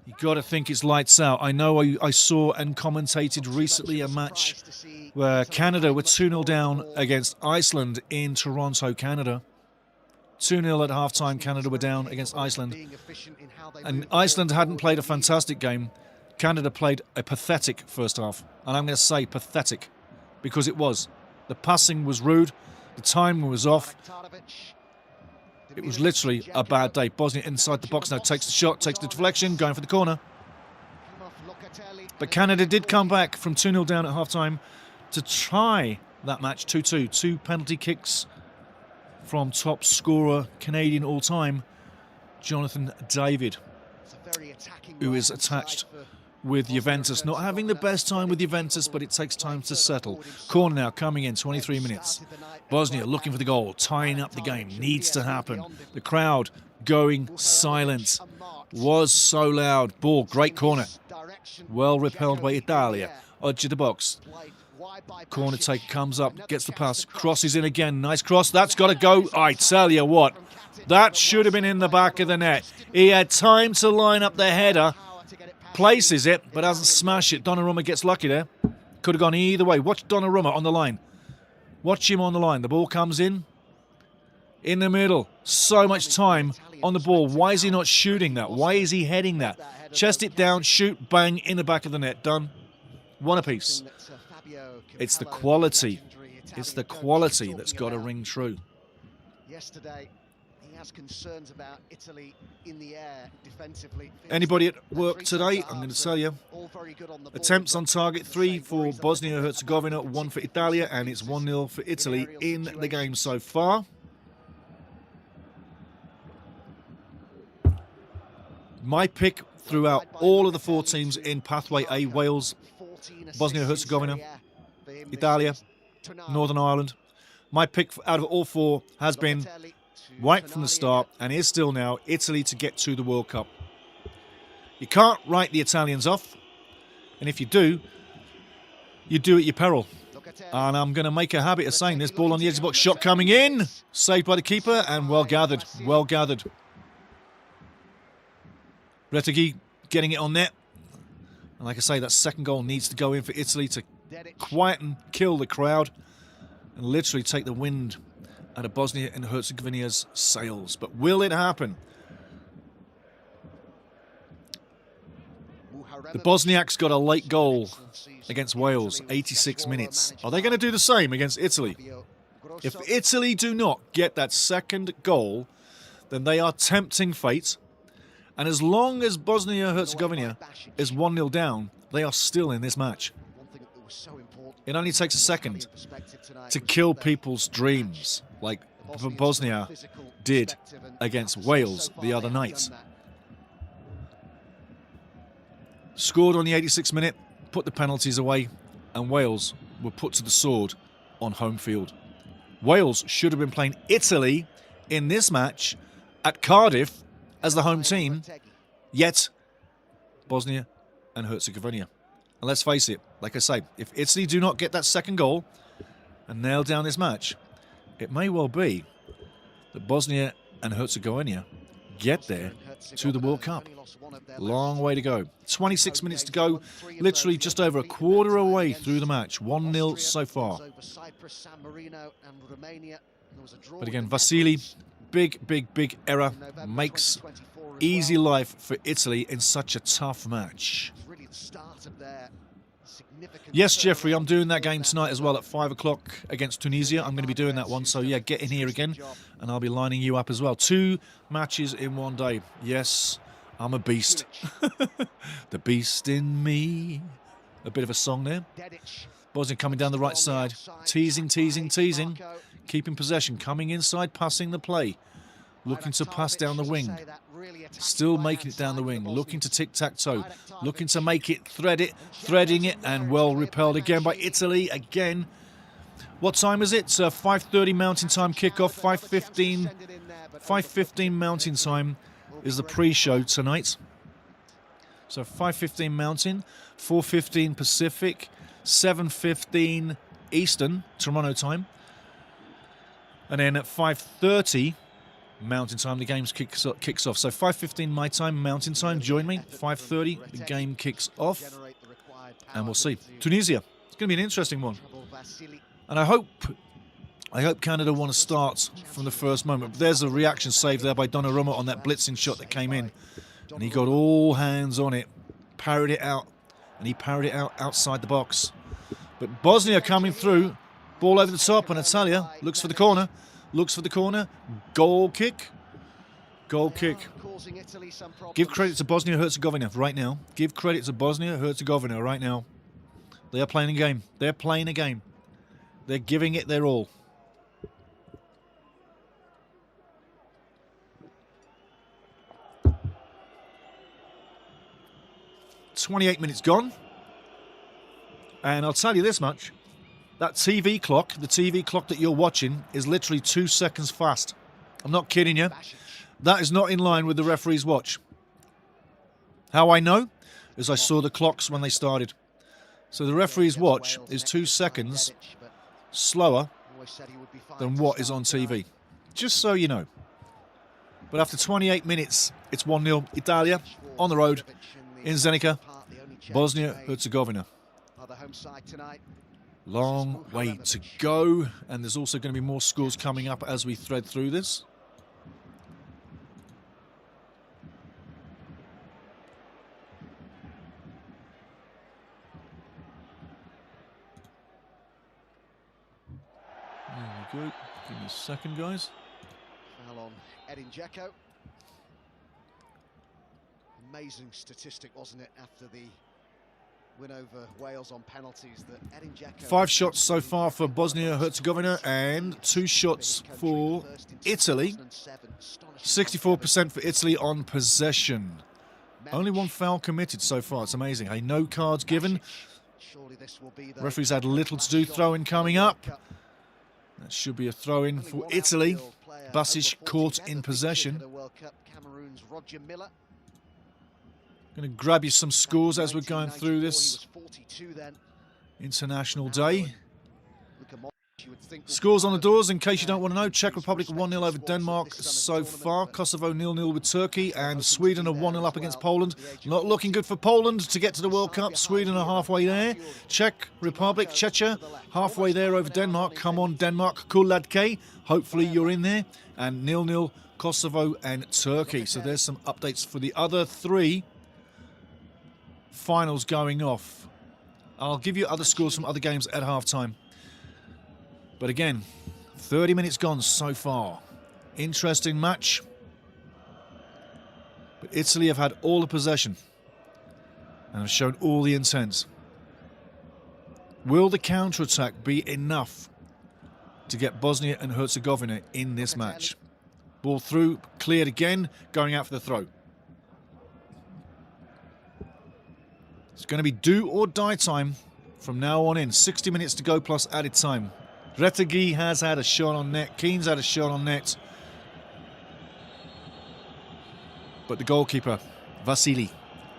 you've got to think it's lights out. I know I saw and commentated recently a match where Canada were 2-0 down against Iceland in Toronto, Canada. 2-0 at half-time, Canada were down against Iceland. And Iceland hadn't played a fantastic game. Canada played a pathetic first half. And I'm going to say pathetic, because it was. The passing was rude. The timing was off. It was literally a bad day. Bosnia inside the box now, takes the shot, takes the deflection, going for the corner. But Canada did come back from 2-0 down at half-time to try that match 2-2. 2 penalty kicks from top scorer Canadian all-time, Jonathan David, who is attached with Juventus. Not having the best time with Juventus, but it takes time to settle. Corner now coming in, 23 minutes. Bosnia looking for the goal, tying up the game. Needs to happen. The crowd going silent. Was so loud. Ball, great corner. Well repelled by Italia. Edge of the box. Corner take comes up, gets the pass, crosses in again. Nice cross. That's got to go. I tell you what, that should have been in the back of the net. He had time to line up the header. Places it, but doesn't smash it. Donnarumma gets lucky there. Could have gone either way. Watch Donnarumma on the line. Watch him on the line. The ball comes in. In the middle. So much time on the ball. Why is he not shooting that? Why is he heading that? Chest it down, shoot, bang, in the back of the net. Done. One apiece. It's the quality. It's the quality that's got to ring true. Yesterday, he has concerns about Italy in the air defensively. Anybody at work today? I'm going to tell you. Attempts on target, 3 for Bosnia Herzegovina, 1 for Italia, and it's 1-0 for Italy in the game so far. My pick throughout all of the 4 teams in Pathway A, Wales, Bosnia Herzegovina, Italia, Northern Ireland. My pick out of all 4 has been, right from the start, and is still now, Italy to get to the World Cup. You can't write the Italians off, and if you do, you do at your peril. And I'm going to make a habit of saying this. Ball on the edge of the box, shot coming in, saved by the keeper, and well gathered, well gathered. Retegui getting it on net. And like I say, that second goal needs to go in for Italy to quiet and kill the crowd and literally take the wind out of Bosnia and Herzegovina's sails. But will it happen? The Bosniaks got a late goal against Wales, 86 minutes. Are they going to do the same against Italy? If Italy do not get that second goal, then they are tempting fate. And as long as Bosnia Herzegovina is 1-0 down, they are still in this match. It only takes a second to kill people's dreams, like Bosnia did against Wales the other night. Scored on the 86th minute, put the penalties away, and Wales were put to the sword on home field. Wales should have been playing Italy in this match at Cardiff as the home team, yet Bosnia and Herzegovina. And let's face it, like I say, if Italy do not get that second goal and nail down this match, it may well be that Bosnia and Herzegovina get there to the World Cup. Long way to go. 26 minutes to go, literally just over a quarter away through the match. 1-0 so far. But again, Vasili, big error, makes easy life for Italy in such a tough match. Yes, Jeffrey, I'm doing that game tonight as well at 5 o'clock against Tunisia. I'm going to be doing that one, so yeah, get in here again, and I'll be lining you up as well. 2 matches in one day. Yes, I'm a beast. The beast in me. A bit of a song there. Bosnia coming down the right side. Teasing. Keeping possession. Coming inside, passing the play. Looking to pass down the wing. Still making it down the wing. Looking to tic-tac-toe. Looking to make it, threading it, and well repelled again by Italy. Again. What time is it? 5:30 Mountain Time kickoff. 5:15 Mountain Time is the pre-show tonight. So 5:15 Mountain, 4:15 Pacific, 7:15 Eastern, Toronto time. And then at 5:30 Mountain Time, the game kicks off. So 5:15 my time, Mountain Time, join me. 5:30, the game kicks off. And we'll see. Tunisia, it's going to be an interesting one. And I hope Canada want to start from the first moment. But there's a reaction save there by Donnarumma on that blitzing shot that came in. And he got all hands on it, parried it out, and he parried it out outside the box. But Bosnia coming through, ball over the top, and Italia looks for the corner, goal kick. Give credit to Bosnia-Herzegovina right now. Give credit to Bosnia-Herzegovina right now. They are playing a game. They're playing a game. They're giving it their all. "28 minutes gone. And I'll tell you this much. That TV clock, the TV clock that you're watching, is literally 2 seconds fast. I'm not kidding you. That is not in line with the referee's watch. How I know is I saw the clocks when they started. So the referee's watch is 2 seconds slower than what is on TV. Just so you know. But after 28 minutes, it's 1-0. Italia on the road in Zenica, Bosnia Herzegovina. Long way to go, and there's also going to be more scores coming up as we thread through this. There we go. Give me a second, guys. Foul on Edin Dzeko. Amazing statistic, wasn't it, after the win over Wales on penalties, that Edin Dzeko... 5 shots so far for Bosnia Herzegovina and 2 shots for Italy. 64% for Italy on possession. Only 1 foul committed so far. It's amazing. Hey, no cards given. Referees had little to do. Throw-in coming up. That should be a throw-in for Italy. Basic caught in possession. Going to grab you some scores as we're going through this international day. Scores on the doors, in case you don't want to know. Czech Republic 1-0 over Denmark so far. Kosovo 0-0 with Turkey. And Sweden are 1-0 up against Poland. Not looking good for Poland to get to the World Cup. Sweden are halfway there. Czech Republic, Czechia, halfway there over Denmark. Come on, Denmark. Kuladke. Hopefully you're in there. And 0-0 Kosovo and Turkey. So there's some updates for the other 3 finals going off. I'll give you other scores from other games at half-time. But again, 30 minutes gone so far. Interesting match. But Italy have had all the possession and have shown all the intent. Will the counter-attack be enough to get Bosnia and Herzegovina in this match? Ball through, cleared again, going out for the throw. It's going to be do or die time from now on in. 60 minutes to go plus added time. Retegi has had a shot on net. Keane's had a shot on net. But the goalkeeper, Vasily,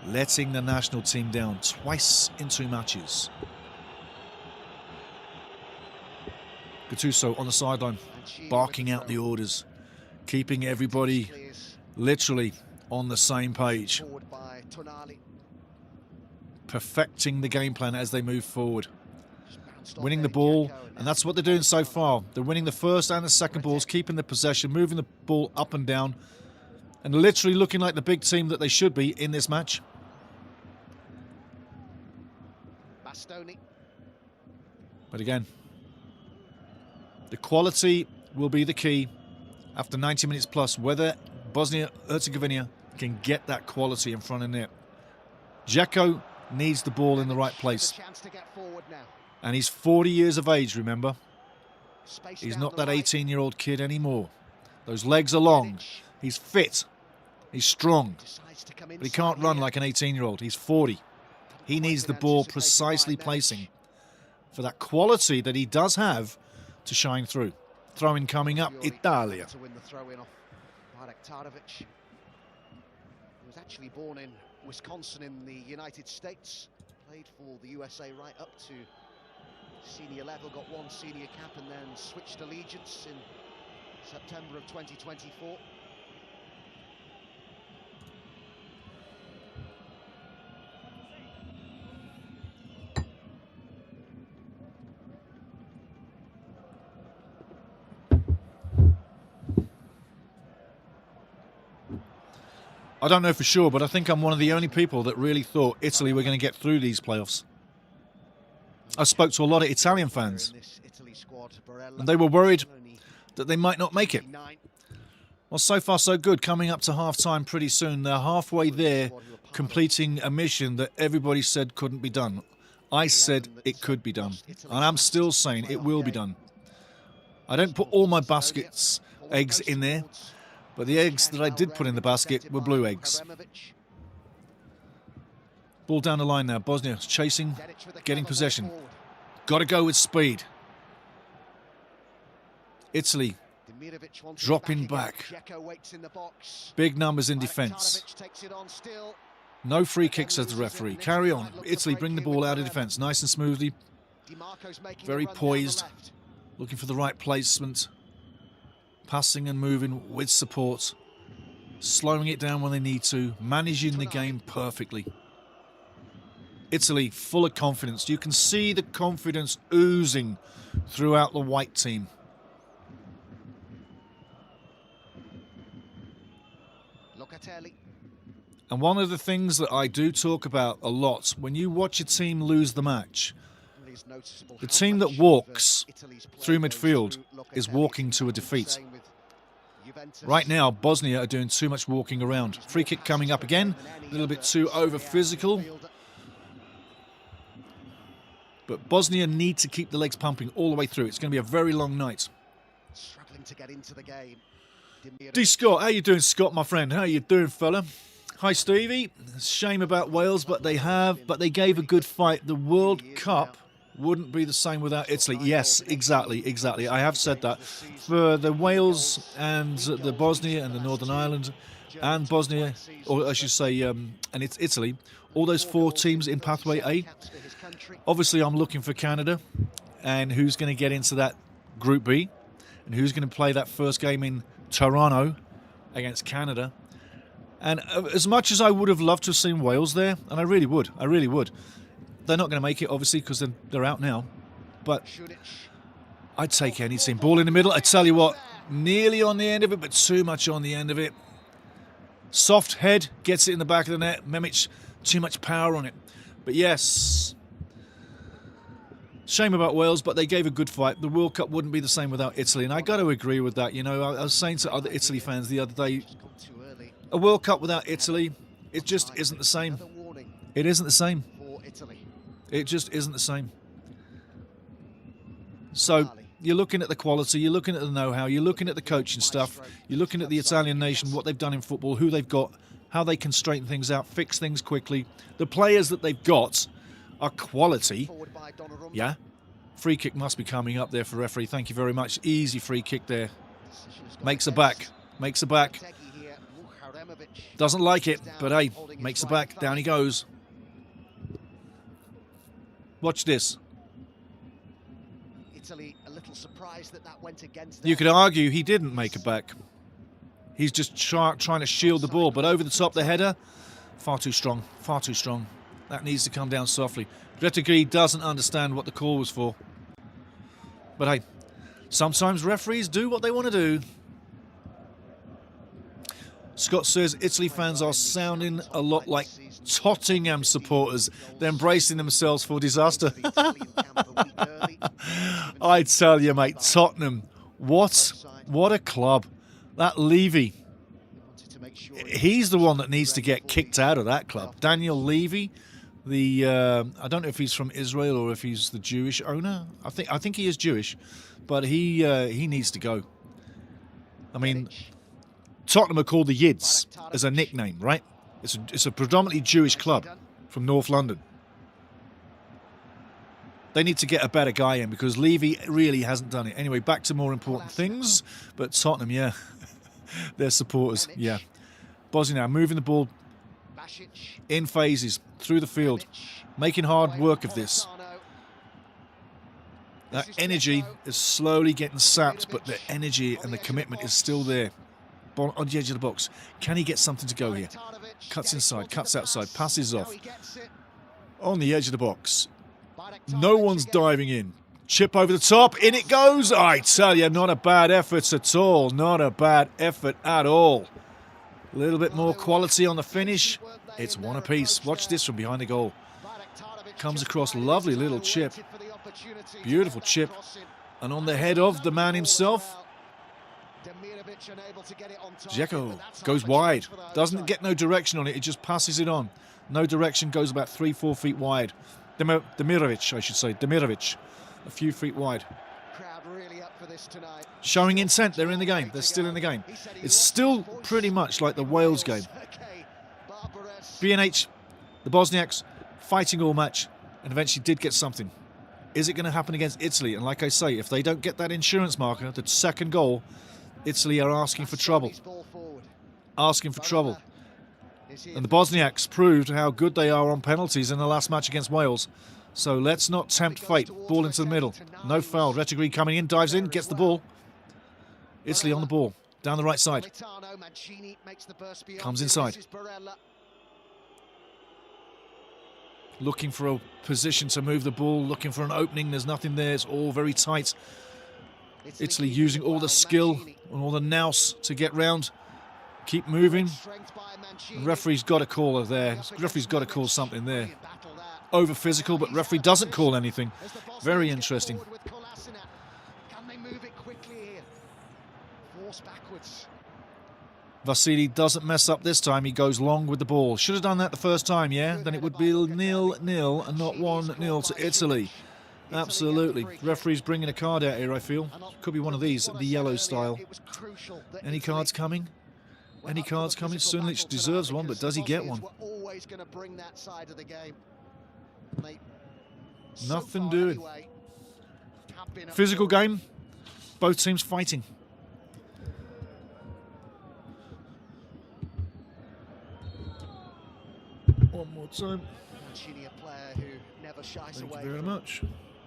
letting the national team down twice in 2 matches. Gattuso on the sideline, barking out the orders, keeping everybody literally on the same page. Perfecting the game plan as they move forward. Winning the ball, and that's what they're doing so far. They're winning the first and the second balls, keeping the possession, moving the ball up and down, and literally looking like the big team that they should be in this match. But again, the quality will be the key after 90 minutes plus, whether Bosnia-Herzegovina can get that quality in front of net. Dzeko needs the ball in the right place. And he's 40 years of age, remember. He's not that 18-year-old kid anymore. Those legs are long. He's fit. He's strong. But he can't run like an 18-year-old. He's 40. He needs the ball precisely placing for that quality that he does have to shine through. Throw-in coming up, Italia. He was actually born in Wisconsin in the United States. Played for the USA right up to senior level, got 1 senior cap and then switched allegiance in September of 2024. I don't know for sure, but I think I'm one of the only people that really thought Italy were going to get through these playoffs. I spoke to a lot of Italian fans, and they were worried that they might not make it. Well, so far so good. Coming up to half-time pretty soon. They're halfway there, completing a mission that everybody said couldn't be done. I said it could be done, and I'm still saying it will be done. I don't put all my basket's eggs in there, but the eggs that I did put in the basket were blue eggs. Ball down the line now. Bosnia chasing, getting possession. Got to go with speed. Italy dropping back. Big numbers in defence. No free kicks, says the referee. Carry on. Italy bring the ball out of defence. Nice and smoothly. Very poised. Looking for the right placement. Passing and moving with support. Slowing it down when they need to. Managing the game perfectly. Italy full of confidence. You can see the confidence oozing throughout the white team. Locatelli. And one of the things that I do talk about a lot, when you watch a team lose the match, the team that walks through midfield is walking to a defeat. Right now, Bosnia are doing too much walking around. Free kick coming up again, a little bit too over-physical. But Bosnia need to keep the legs pumping all the way through. It's going to be a very long night. Struggling to get into the game. D. Scott, how you doing, Scott, my friend? How you doing, fella? Hi, Stevie. Shame about Wales, but they gave a good fight. The World Cup wouldn't be the same without Italy. Yes, exactly. I have said that. For the Wales and the Bosnia and the Northern Ireland and Bosnia, or I should say, and it's Italy, all those 4 teams in Pathway A. Obviously, I'm looking for Canada and who's going to get into that Group B and who's going to play that first game in Toronto against Canada. And as much as I would have loved to have seen Wales there, and I really would, they're not going to make it, obviously, because they're out now. But I'd take any team. Ball in the middle. I tell you what, nearly on the end of it, but too much on the end of it. Soft head, gets it in the back of the net. Memic, too much power on it. But yes, shame about Wales, but they gave a good fight. The World Cup wouldn't be the same without Italy, and I got to agree with that. You know, I was saying to other Italy fans the other day, a World Cup without Italy, it just isn't the same. It isn't the same. It just isn't the same. So you're looking at the quality, you're looking at the know-how, you're looking at the coaching stuff, you're looking at the Italian nation, what they've done in football, who they've got, how they can straighten things out, fix things quickly. The players that they've got are quality. Yeah. Free kick must be coming up there for referee. Thank you very much. Easy free kick there. Makes a back. Makes a back. Doesn't like it, but hey, makes a back. Down he goes. Watch this. Italy a little surprised that went against. You could argue he didn't make a back. He's just trying to shield the ball, but over the top, the header, far too strong, far too strong. That needs to come down softly. Retegui doesn't understand what the call was for. But hey, sometimes referees do what they want to do. Scott says Italy fans are sounding a lot like Tottenham supporters. They're embracing themselves for disaster. I tell you, mate, Tottenham, what a club. That Levy, he's the one that needs to get kicked out of that club. Daniel Levy, I don't know if he's from Israel or if he's the Jewish owner. I think he is Jewish, but he needs to go. I mean, Tottenham are called the Yids as a nickname, right? It's a predominantly Jewish club from North London. They need to get a better guy in because Levy really hasn't done it. Anyway, back to more important things. But Tottenham, yeah, their supporters, yeah. Bosnia now moving the ball in phases through the field, making hard work of this. That energy is slowly getting sapped, but the energy and the commitment is still there. Ball on the edge of the box. Can he get something to go here? Cuts inside, cuts outside, passes off. On the edge of the box. No one's diving in. Chip over the top. In it goes. I tell you, not a bad effort at all. Not a bad effort at all. A little bit more quality on the finish. It's one apiece. Watch this from behind the goal. Comes across. Lovely little chip. Beautiful chip. And on the head of the man himself. Dzeko goes wide. Doesn't get no direction on it. It just passes it on. No direction. Goes about 3-4 feet wide. Demirovic, I should say. Demirovic. A few feet wide. Showing intent. They're in the game. They're still in the game. It's still pretty much like the Wales game. BNH, the Bosniaks, fighting all match, and eventually did get something. Is it going to happen against Italy? And like I say, if they don't get that insurance marker, the second goal, Italy are asking for trouble. Asking for trouble. And the Bosniaks proved how good they are on penalties in the last match against Wales. So let's not tempt fate. Ball into the middle. No foul. Retegui coming in, dives in, gets the ball. Italy on the ball. Down the right side. Comes inside. looking for a position to move the ball, looking for an opening. There's nothing there. It's all very tight. Italy using all the skill and all the nous to get round. Keep moving. The referee's got a call there. The referee's got to call something there. Over physical, but referee doesn't call anything. Very interesting. Vasily doesn't mess up this time. He goes long with the ball. Should have done that the first time, yeah? Then it would be 0-0 and not 1-0 to Italy. Absolutely. Referee's bringing a card out here, I feel. Could be one of these, the yellow style. Any cards coming? Any cards coming? Sunlic deserves one, but does he get one? Nothing doing. Physical game. Both teams fighting. One more time. Thank you very much.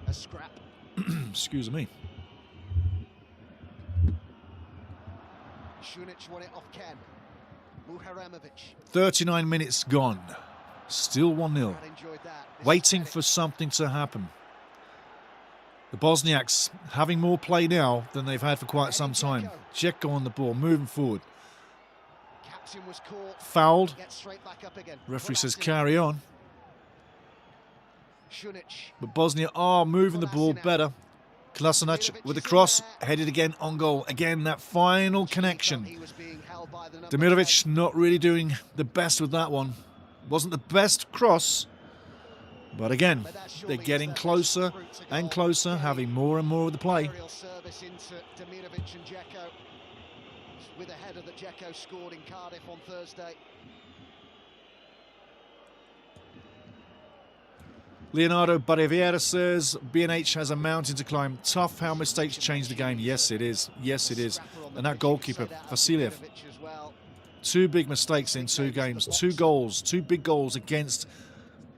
A scrap. Excuse me. Šunić won it off Ken. Muharemovic. 39 minutes gone. Still 1-0. Waiting for something to happen. The Bosniaks having more play now than they've had for quite some time. Dzeko on the ball, moving forward. Fouled. Referee says carry on. But Bosnia are moving the ball better. Kolasinac with the cross, headed again on goal. Again, that final connection. Demirovic not really doing the best with that one. Wasn't the best cross, but again, they're getting closer and closer, having more and more of the play. With a header that Dzeko scored in Cardiff on Thursday. Leonardo Barriviera says, B&H has a mountain to climb. Tough how mistakes change the game. Yes, it is. Yes, it is. And that goalkeeper, Vasiliev, 2 big mistakes in 2 games. 2 goals, 2 big goals against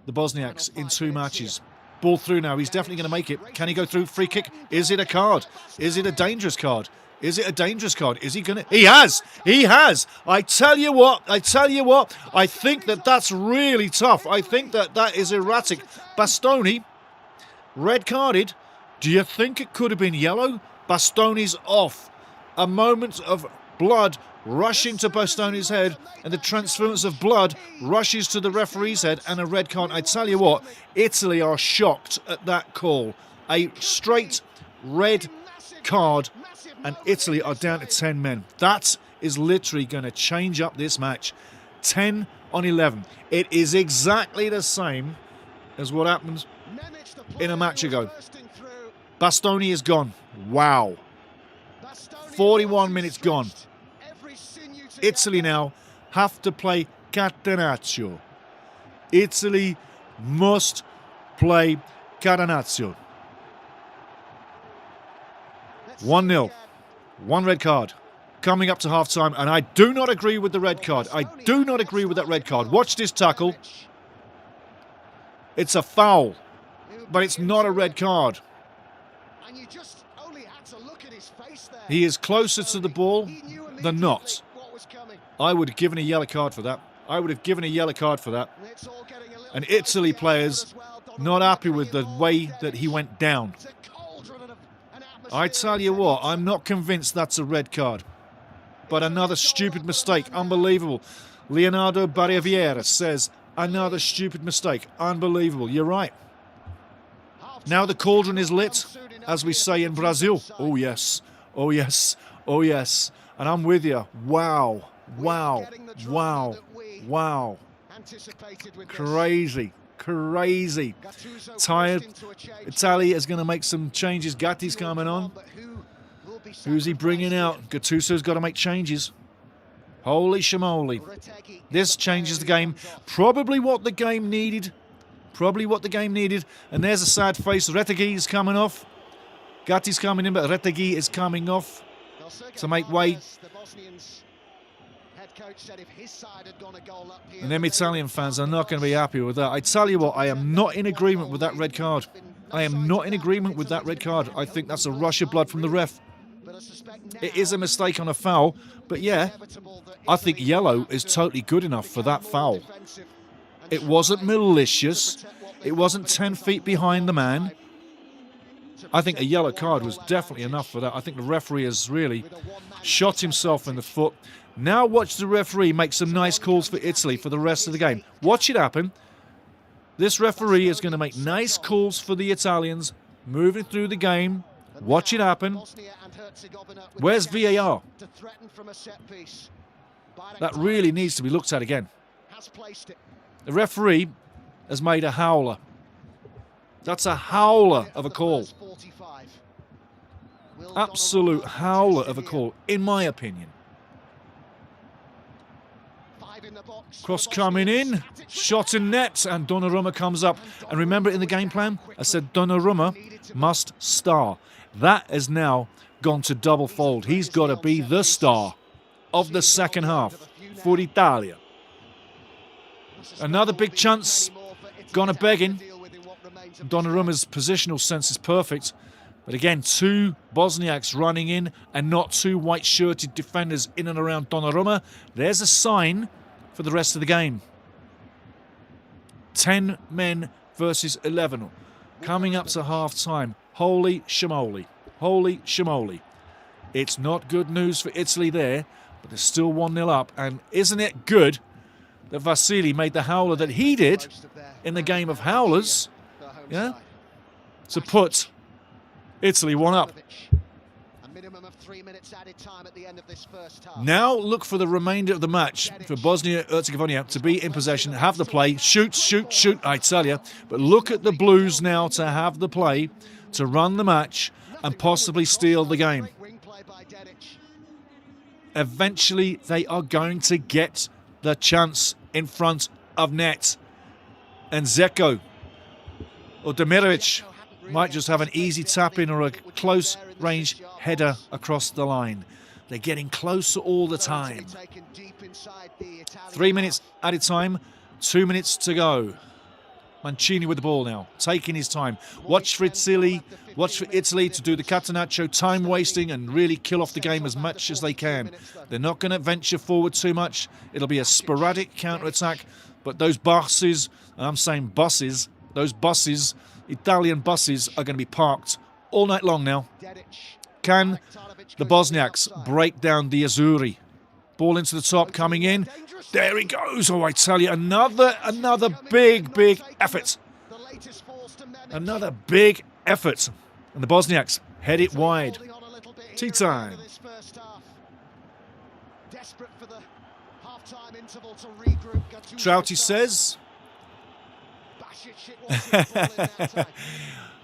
the Bosniaks in 2 matches. Ball through now. He's definitely going to make it. Can he go through? Free kick. Is it a card? Is it a dangerous card? Is it a dangerous card? Is he going to? He has. He has. I tell you what. I think that that's really tough. I think that that is erratic. Bastoni, red carded. Do you think it could have been yellow? Bastoni's off. A moment of blood rushing to Bastoni's head, and the transference of blood rushes to the referee's head, and a red card. I tell you what, Italy are shocked at that call. A straight red card. And Italy are down to 10 men. That is literally going to change up this match. 10-11. It is exactly the same as what happened in a match ago. Bastoni is gone. Wow. 41 minutes gone. Italy now have to play Catenaccio. Italy must play Catenaccio. 1-0. 1 red card coming up to half-time, and I do not agree with the red card. I do not agree with that red card. Watch this tackle. It's a foul, but it's not a red card. He is closer to the ball than not. I would have given a yellow card for that. I would have given a yellow card for that. And Italy players not happy with the way that he went down. I tell you what, I'm not convinced that's a red card. But another stupid mistake. Unbelievable. Leonardo Barriviera says, another stupid mistake. Unbelievable. You're right. Now the cauldron is lit, as we say in Brazil. Oh, yes. Oh, yes. Oh, yes. And I'm with you. Wow. Wow. Wow. Wow. Crazy. Crazy. Tired. Italia is going to make some changes. Gatti's coming on. Who's he bringing out? Gattuso's got to make changes. Holy shamoly. This changes the game. Probably what the game needed. Probably what the game needed. And there's a sad face. Retegui is coming off. Gatti's coming in, but Retegui is coming off to make way. And them Italian fans are not going to be happy with that. I tell you what, I am not in agreement with that red card. I am not in agreement with that red card. I think that's a rush of blood from the ref. It is a mistake on a foul, but yeah, I think yellow is totally good enough for that foul. It wasn't malicious. It wasn't 10 feet behind the man. I think a yellow card was definitely enough for that. I think the referee has really shot himself in the foot. Now watch the referee make some nice calls for Italy for the rest of the game. Watch it happen. This referee is going to make nice calls for the Italians moving through the game. Watch it happen. Where's VAR? That really needs to be looked at again. The referee has made a howler. That's a howler of a call. Absolute howler of a call, in my opinion. Cross coming in, shot in net, and Donnarumma comes up. And remember in the game plan, I said Donnarumma must star. That has now gone to double fold. He's got to be the star of the second half for Italia. Another big chance, gonna begging. Donnarumma's positional sense is perfect. But again, two Bosniaks running in and not two white-shirted defenders in and around Donnarumma. There's a sign for the rest of the game. 10 men versus 11. Coming up to half-time. Holy shamoly. Holy shamoly. It's not good news for Italy there, but they're still 1-0 up. And isn't it good that Vasili made the howler that he did in the game of howlers, yeah, to put Italy 1 up. Now look for the remainder of the match for Bosnia Herzegovina to be in possession, have the play, shoot, shoot, shoot, I tell you. But look at the Blues now to have the play, to run the match and possibly steal the game. Eventually they are going to get the chance in front of net. And Zeko or Demirovic might just have an easy tap-in or a close-range header across the line. They're getting closer all the time. 3 minutes added time, 2 minutes to go. Mancini with the ball now, taking his time. Watch for Italy to do the catenaccio, time wasting and really kill off the game as much as they can. They're not going to venture forward too much. It'll be a sporadic counter-attack, but those buses, and I'm saying buses, those buses, Italian buses, are going to be parked all night long now. Can the Bosniaks break down the Azzurri? Ball into the top, coming in. There he goes. Oh, I tell you, another big effort. Another big effort. And the Bosniaks head it wide. Tea time. Trouty says,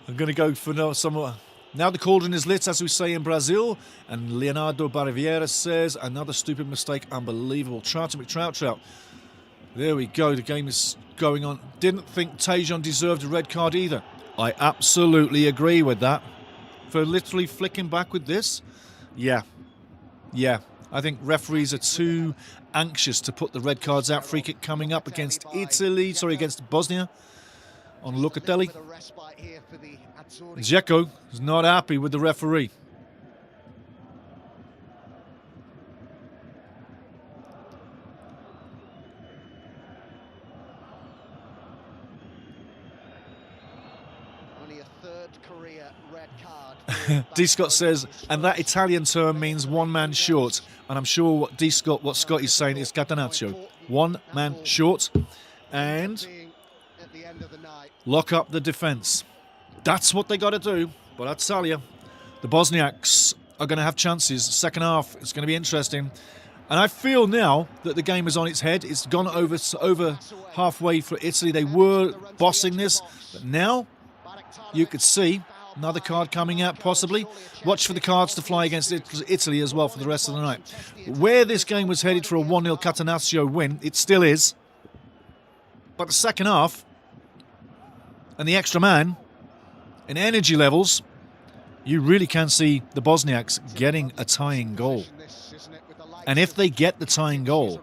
I'm going to go for some. Now the cauldron is lit, as we say in Brazil. And Leonardo Barriviera says, another stupid mistake, unbelievable. Trout. There we go, the game is going on. Didn't think Tejan deserved a red card either. I absolutely agree with that. For literally flicking back with this, yeah. I think referees are too anxious to put the red cards out. Free kick coming up against against Bosnia on Locatelli. Dzeko is not happy with the referee. Only a third career red card. D. Scott says, and that Italian term means one man short. And I'm sure what Scott is saying is catenaccio. One man short and lock up the defence. That's what they got to do. But I tell you, the Bosniaks are going to have chances. Second half, it's going to be interesting. And I feel now that the game is on its head. It's gone over halfway for Italy. They were bossing this. But now, you could see another card coming out, possibly. Watch for the cards to fly against Italy as well for the rest of the night. Where this game was headed for a 1-0 Catenaccio win, it still is. But the second half, and the extra man, in energy levels, you really can see the Bosniaks getting a tying goal. And if they get the tying goal,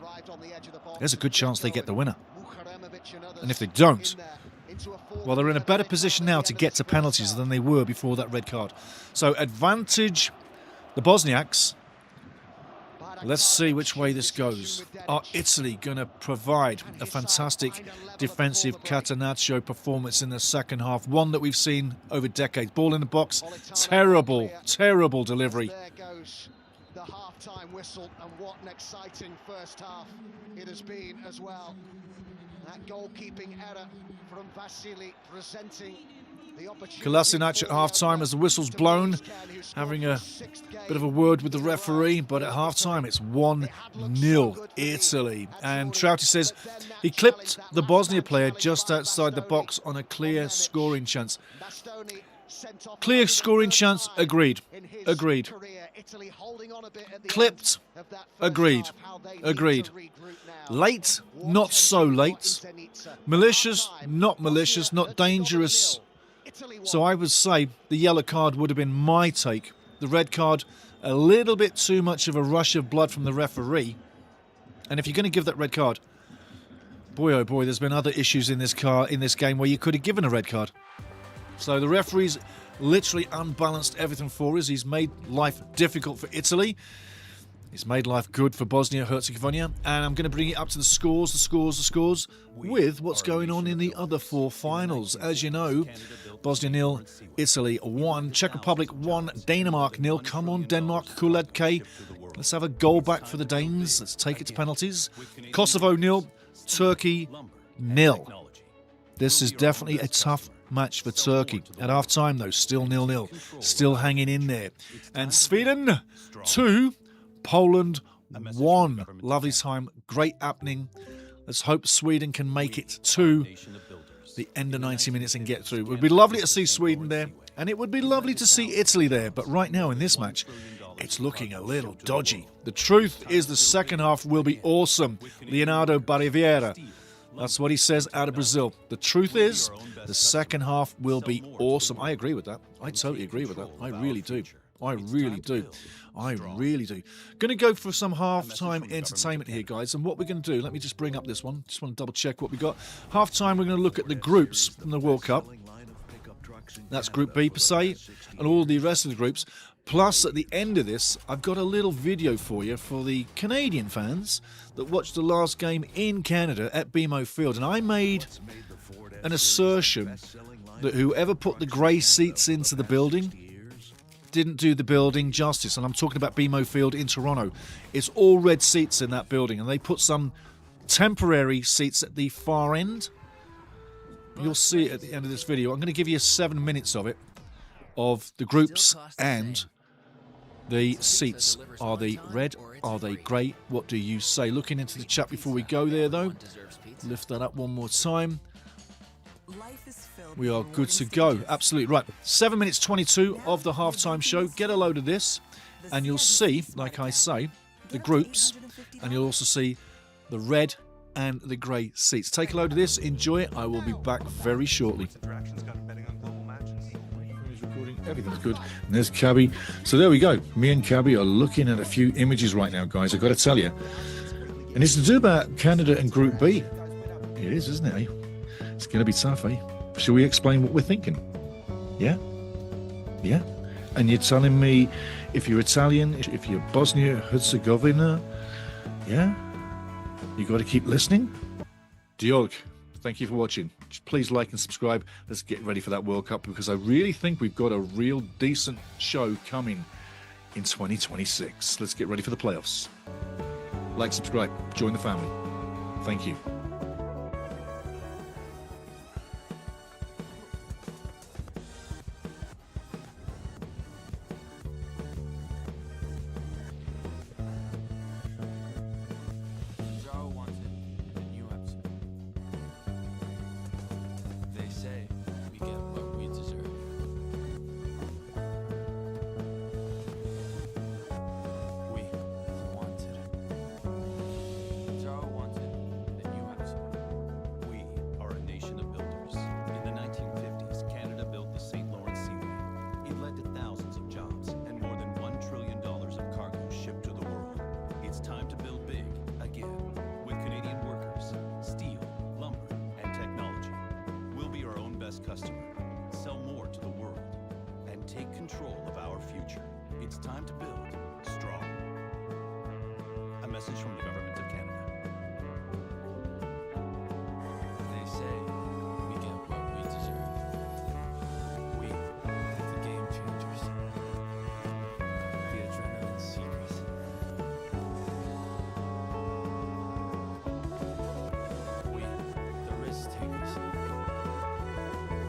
there's a good chance they get the winner. And if they don't, well, they're in a better position now to get to penalties than they were before that red card. So advantage the Bosniaks. Let's see which way this goes. Are Italy going to provide a fantastic defensive catenaccio performance in the second half? One that we've seen over decades. Ball in the box. Terrible, terrible delivery. There goes the half-time whistle, and what an exciting first half it has been as well. That goalkeeping error from Vasili presenting the opportunity. Kolasinac at half-time as the whistle's blown, having a bit of a word with the referee, but at half-time it's 1-0 Italy. And Trouty says he clipped the Bosnia player just outside the box on a clear scoring chance. Clear scoring chance, agreed. Agreed. Clipped, agreed. Agreed. Late, not so late. Malicious, not malicious, not dangerous. So I would say the yellow card would have been my take. The red card, a little bit too much of a rush of blood from the referee. And if you're going to give that red card, boy oh boy, there's been other issues in this game where you could have given a red card. So the referee's literally unbalanced everything for us. He's made life difficult for Italy. He's made life good for Bosnia Herzegovina. And I'm going to bring it up to the scores, with what's going on in the other four finals. As you know, Bosnia 0, Italy 1, Czech Republic 1, Denmark 0. Come on, Denmark, Kuladke. Let's have a goal back for the Danes. Let's take it to penalties. Kosovo 0, Turkey 0. This is definitely a tough match for Turkey. At half-time, though, still 0-0. Still hanging in there. And Sweden 2, Poland 1. Lovely time, great happening. Let's hope Sweden can make it to the end of 90 minutes and get through. It would be lovely to see Sweden there, and it would be lovely to see Italy there. But right now in this match, it's looking a little dodgy. The truth is the second half will be awesome. Leonardo Barriviera. That's what he says out of Brazil. The truth is, the second half will be awesome. I agree with that. I totally agree with that. I really do. I really do. I really do. Going to go for some half-time entertainment here, guys. And what we're going to do, let me just bring up this one. Just want to double-check what we got. Half-time, we're going to look at the groups from the World Cup. That's Group B, per se, and all the rest of the groups. Plus, at the end of this, I've got a little video for you for the Canadian fans that watched the last game in Canada at BMO Field. And I made an assertion that whoever put the grey seats into the building didn't do the building justice. And I'm talking about BMO Field in Toronto. It's all red seats in that building, and they put some temporary seats at the far end. You'll see it at the end of this video. I'm going to give you 7 minutes of it, of the groups and the seats. Are they red? Are they grey? What do you say? Looking into the chat before we go there, though. Lift that up one more time. We are good to go. Absolutely right. 7 minutes 22 of the halftime show. Get a load of this, and you'll see, like I say, the groups, and you'll also see the red and the grey seats. Take a load of this. Enjoy it. I will be back very shortly. Everything's good. And there's Cabby. So there we go. Me and Cabby are looking at a few images right now, guys. I've got to tell you. And it's to do about Canada and Group B. It is, isn't it, eh? It's going to be tough, eh? Shall we explain what we're thinking? Yeah? Yeah? And you're telling me if you're Italian, if you're Bosnia Herzegovina, yeah? You got to keep listening? Diolch. Thank you for watching. Please like and subscribe. Let's get ready for that World Cup, because I really think we've got a real decent show coming in 2026. Let's get ready for the playoffs. Like, subscribe, join the family. Thank you. Customer, sell more to the world, and take control of our future. It's time to build strong. message from the government of Canada. They say we get what we deserve. We, the game changers. The adrenaline seekers. We, the risk takers.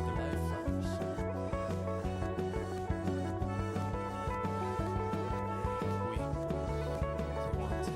The life fighters. We, the wanted.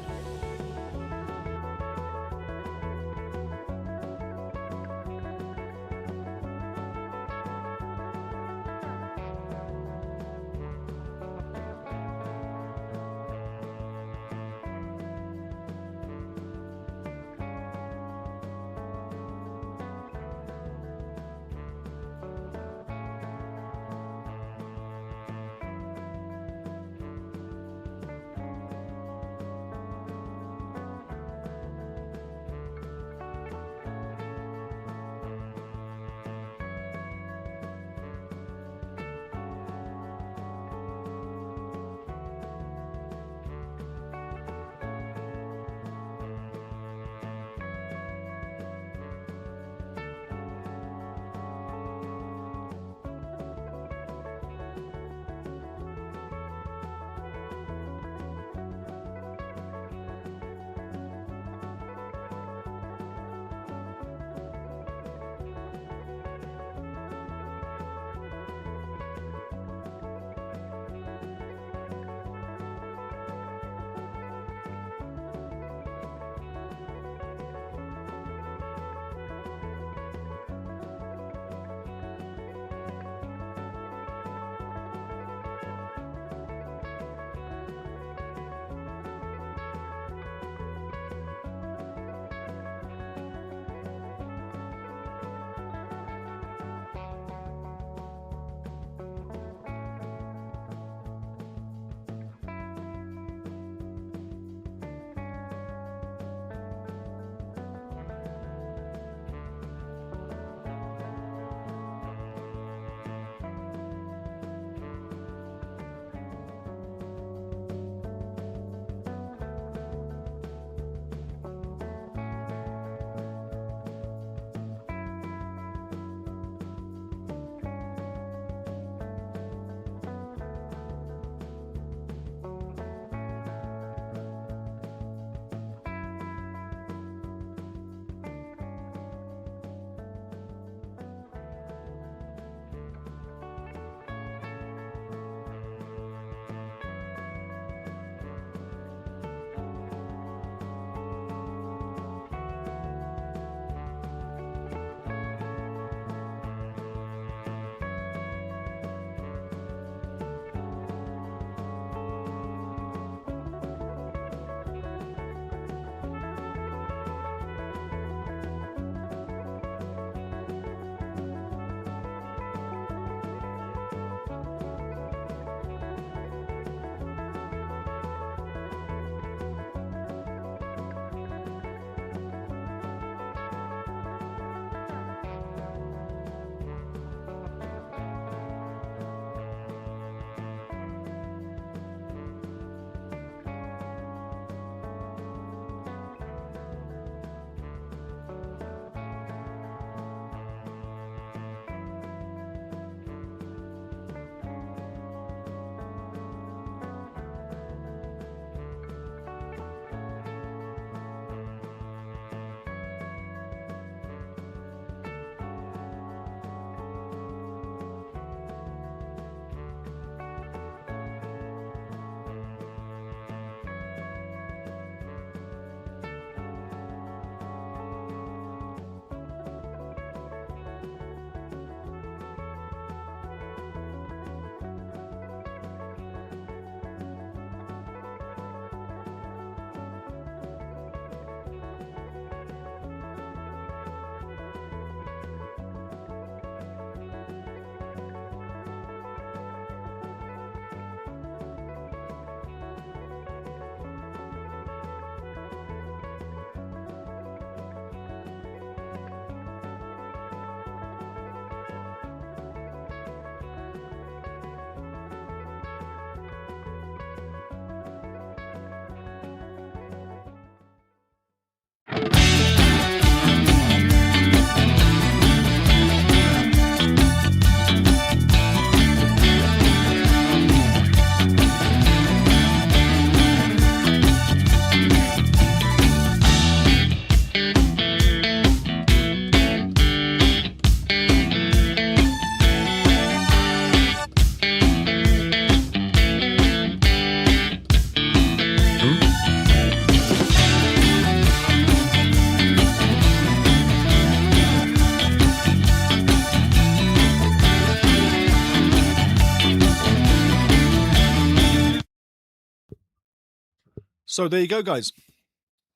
So there you go, guys.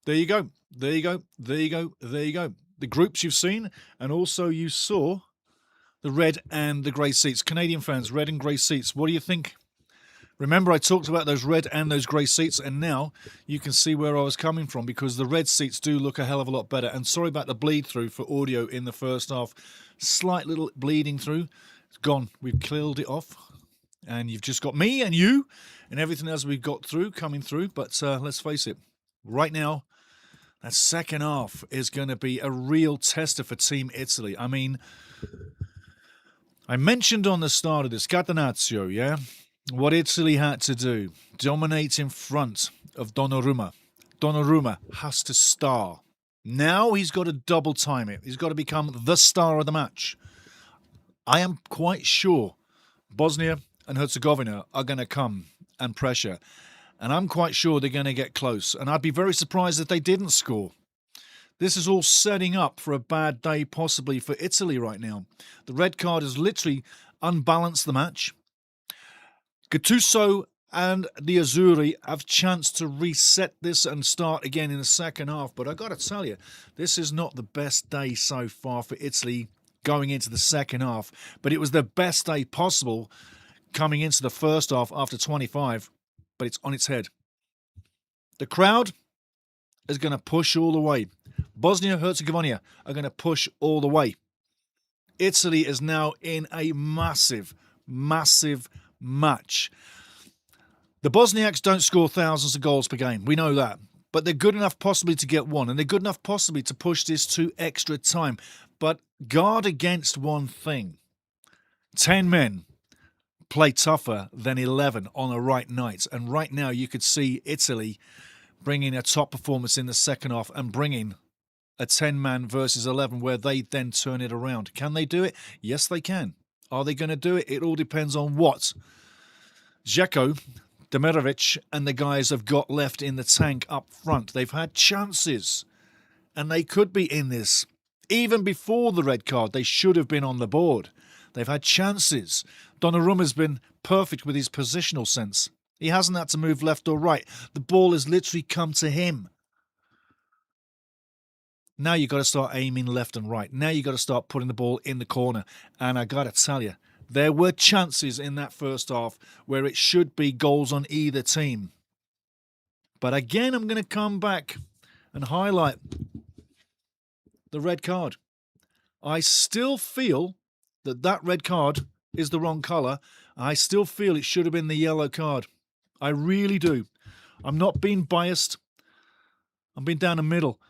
There you go. There you go. There you go. There you go. The groups you've seen, and also you saw the red and the grey seats. Canadian fans, red and grey seats. What do you think? Remember, I talked about those red and those grey seats, and now you can see where I was coming from, because the red seats do look a hell of a lot better. And sorry about the bleed through for audio in the first half. Slight little bleeding through. It's gone. We've cleared it off. And you've just got me and you and everything else we've got through, coming through. But let's face it, right now, that second half is going to be a real tester for Team Italy. I mean, I mentioned on the start of this, Catenaccio, yeah? What Italy had to do, dominate in front of Donnarumma. Donnarumma has to star. Now he's got to double time it. He's got to become the star of the match. I am quite sure Bosnia and Herzegovina are going to come and pressure. And I'm quite sure they're going to get close. And I'd be very surprised if they didn't score. This is all setting up for a bad day possibly for Italy right now. The red card has literally unbalanced the match. Gattuso and the Azzurri have chance to reset this and start again in the second half. But I got to tell you, this is not the best day so far for Italy going into the second half. But it was the best day possible coming into the first half after 25. But it's on its head. The crowd is going to push all the way. Bosnia Herzegovina are going to push all the way. Italy is now in a massive, massive match. The Bosniaks don't score thousands of goals per game. We know that. But they're good enough possibly to get one. And they're good enough possibly to push this to extra time. But guard against one thing. 10 men play tougher than 11 on a right night. And right now you could see Italy bringing a top performance in the second half and bringing a 10-man versus 11 where they then turn it around. Can they do it? Yes, they can. Are they going to do it? It all depends on what Dzeko, Demirovic and the guys have got left in the tank up front. They've had chances and they could be in this. Even before the red card, they should have been on the board. They've had chances. Donnarumma's been perfect with his positional sense. He hasn't had to move left or right. The ball has literally come to him. Now you've got to start aiming left and right. Now you've got to start putting the ball in the corner. And I got to tell you, there were chances in that first half where it should be goals on either team. But again, I'm going to come back and highlight the red card. I still feel that that red card is the wrong colour. I still feel it should have been the yellow card. I really do. I'm not being biased. I'm being down the middle.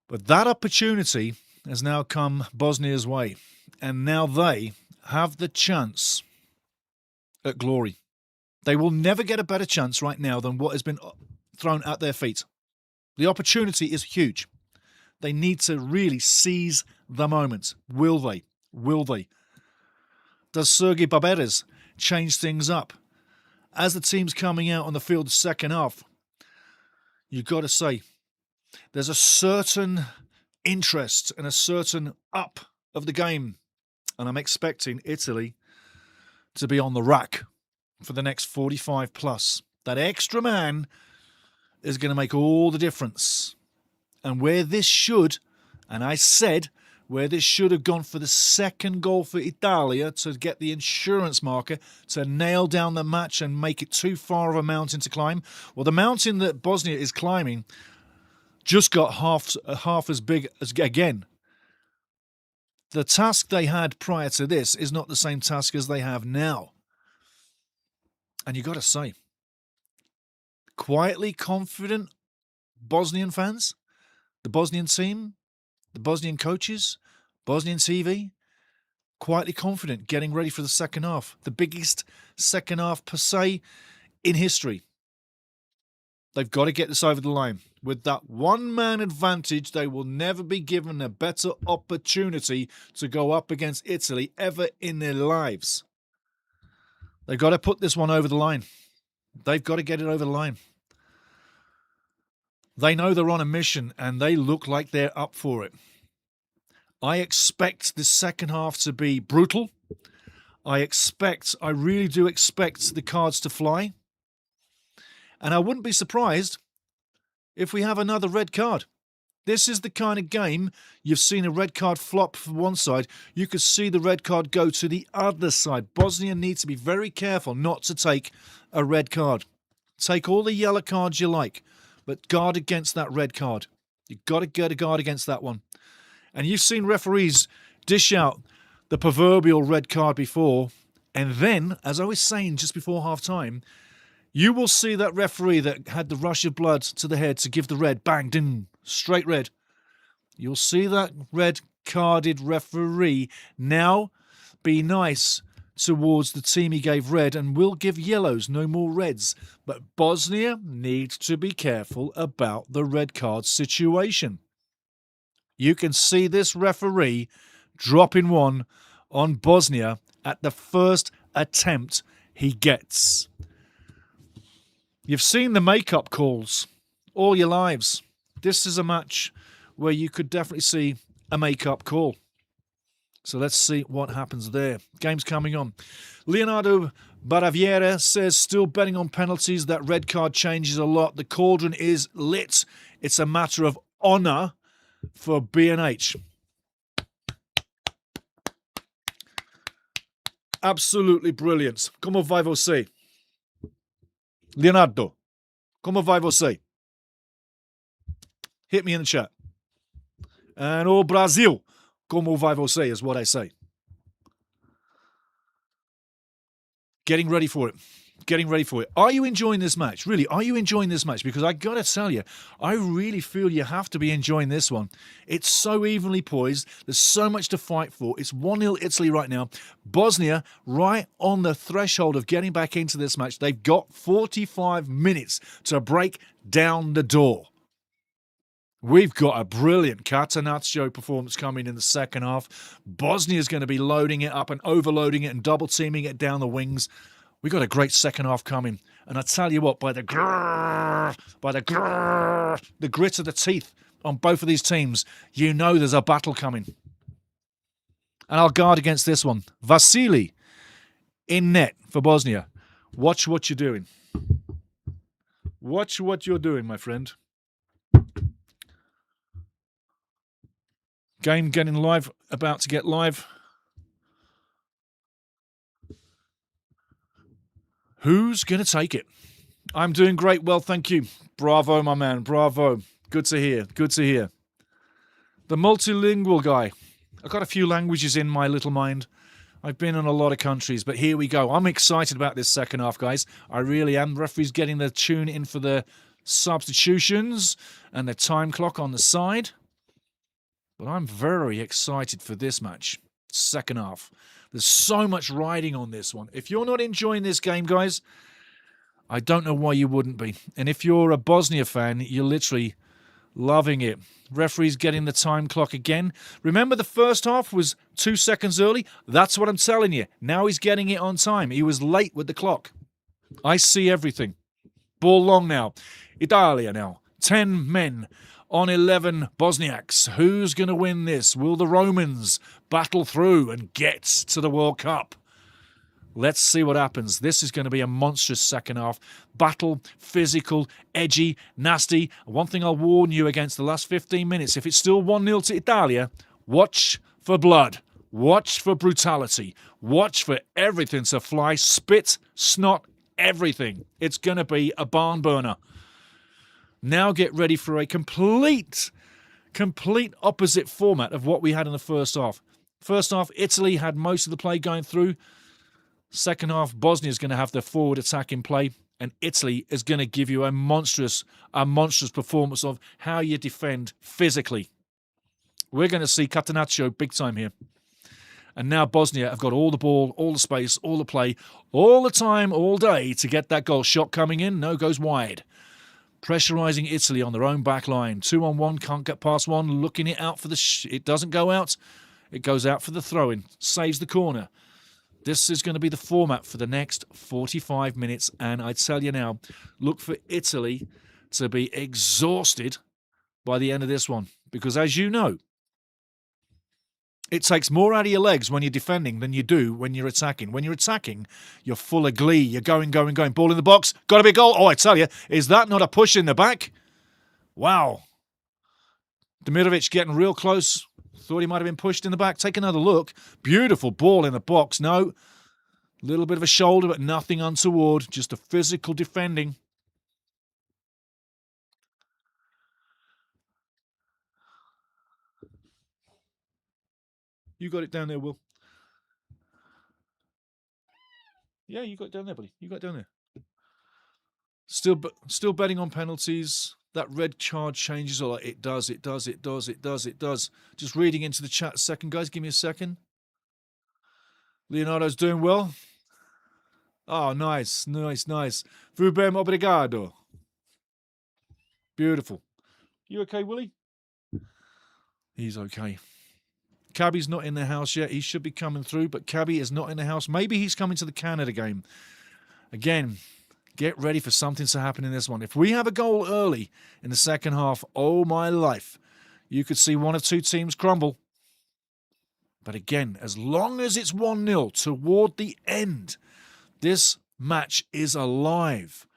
But that opportunity has now come Bosnia's way. And now they have the chance at glory. They will never get a better chance right now than what has been thrown at their feet. The opportunity is huge. They need to really seize the moment. Will they? Will they? Does Sergi Barberes change things up? As the team's coming out on the field the second half, you've got to say, there's a certain interest and a certain up of the game. And I'm expecting Italy to be on the rack for the next 45 plus. That extra man is going to make all the difference. And where this should, and I said, where this should have gone for the second goal for Italia to get the insurance marker, to nail down the match and make it too far of a mountain to climb. Well, the mountain that Bosnia is climbing just got half as big as again. The task they had prior to this is not the same task as they have now. And you got to say, quietly confident Bosnian fans, the Bosnian team, the Bosnian coaches, Bosnian TV, quietly confident, getting ready for the second half. The biggest second half per se in history. They've got to get this over the line. With that one-man advantage, they will never be given a better opportunity to go up against Italy ever in their lives. They've got to put this one over the line. They've got to get it over the line. They know they're on a mission and they look like they're up for it. I expect the second half to be brutal. I really do expect the cards to fly. And I wouldn't be surprised if we have another red card. This is the kind of game you've seen a red card flop from one side. You could see the red card go to the other side. Bosnia needs to be very careful not to take a red card. Take all the yellow cards you like, but guard against that red card. You've got to get a guard against that one. And you've seen referees dish out the proverbial red card before. And then, as I was saying just before half-time, you will see that referee that had the rush of blood to the head to give the red, bang, ding, straight red. You'll see that red-carded referee now be nice towards the team he gave red and will give yellows, no more reds. But Bosnia needs to be careful about the red card situation. You can see this referee dropping one on Bosnia at the first attempt he gets. You've seen the make-up calls all your lives. This is a match where you could definitely see a make-up call. So let's see what happens there. Game's coming on. Leonardo Baraviera says, still betting on penalties. That red card changes a lot. The cauldron is lit. It's a matter of honour for B&H. Absolutely brilliant. Como vai você? Leonardo, como vai você? Hit me in the chat. And oh, Brazil, como vai você is what I say. Getting ready for it. Getting ready for it. Are you enjoying this match? Really, are you enjoying this match? Because I got to tell you, I really feel you have to be enjoying this one. It's so evenly poised. There's so much to fight for. It's 1-0 Italy right now. Bosnia right on the threshold of getting back into this match. They've got 45 minutes to break down the door. We've got a brilliant Catenaccio performance coming in the second half. Bosnia's going to be loading it up and overloading it and double-teaming it down the wings. We got a great second half coming. And I tell you what, by the grit of the teeth on both of these teams, you know there's a battle coming. And I'll guard against this one. Vasili in net for Bosnia. Watch what you're doing. Watch what you're doing, my friend. Game getting live, about to get live. Who's going to take it? I'm doing great. Well, thank you. Bravo, my man. Bravo. Good to hear. Good to hear. The multilingual guy. I've got a few languages in my little mind. I've been in a lot of countries, but here we go. I'm excited about this second half, guys. I really am. The referee's getting the tune in for the substitutions and the time clock on the side. But I'm very excited for this match. Second half. There's so much riding on this one. If you're not enjoying this game, guys, I don't know why you wouldn't be. And if you're a Bosnia fan, you're literally loving it. Referee's getting the time clock again. Remember the first half was 2 seconds early? That's what I'm telling you. Now he's getting it on time. He was late with the clock. I see everything. Ball long now. Italia now. 10 men on 11 Bosniaks. Who's going to win this? Will the Romans battle through and get to the World Cup? Let's see what happens. This is going to be a monstrous second half. Battle, physical, edgy, nasty. One thing I'll warn you against the last 15 minutes, if it's still 1-0 to Italia, watch for blood. Watch for brutality. Watch for everything to fly. Spit, snot, everything. It's going to be a barn burner. Now get ready for a complete opposite format of what we had in the first half. First half, Italy had most of the play going through. Second half, Bosnia is going to have their forward attack in play, and Italy is going to give you a monstrous performance of how you defend physically. We're going to see Catenaccio big time here. And now Bosnia have got all the ball, all the space, all the play, all the time, all day to get that goal. Shot coming in, no, goes wide. Pressurising Italy on their own back line. 2-on-1, can't get past one, looking it out for the... it doesn't go out. It goes out for the throw-in. Saves the corner. This is going to be the format for the next 45 minutes. And I tell you now, look for Italy to be exhausted by the end of this one. Because as you know, It takes more out of your legs when you're defending than you do when you're attacking. When you're attacking, you're full of glee. You're going. Ball in the box. Got to be a goal. Oh, I tell you, is that not a push in the back? Wow. Demirovic getting real close. Thought he might have been pushed in the back. Take another look. Beautiful ball in the box. No. Little bit of a shoulder, but nothing untoward. Just a physical defending. You got it down there, Will. Yeah, you got it down there, buddy. You got it down there. Still betting on penalties. That red card changes. Or it does. Just reading into the chat a second, guys. Give me a second. Leonardo's doing well. Oh, nice. Vubem obrigado. Beautiful. You okay, Willie? He's okay. Cabby's not in the house yet. He should be coming through, but Cabby is not in the house. Maybe he's coming to the Canada game. Again, get ready for something to happen in this one. If we have a goal early in the second half, oh my life, you could see one of two teams crumble. But again, as long as it's 1-0 toward the end, this match is alive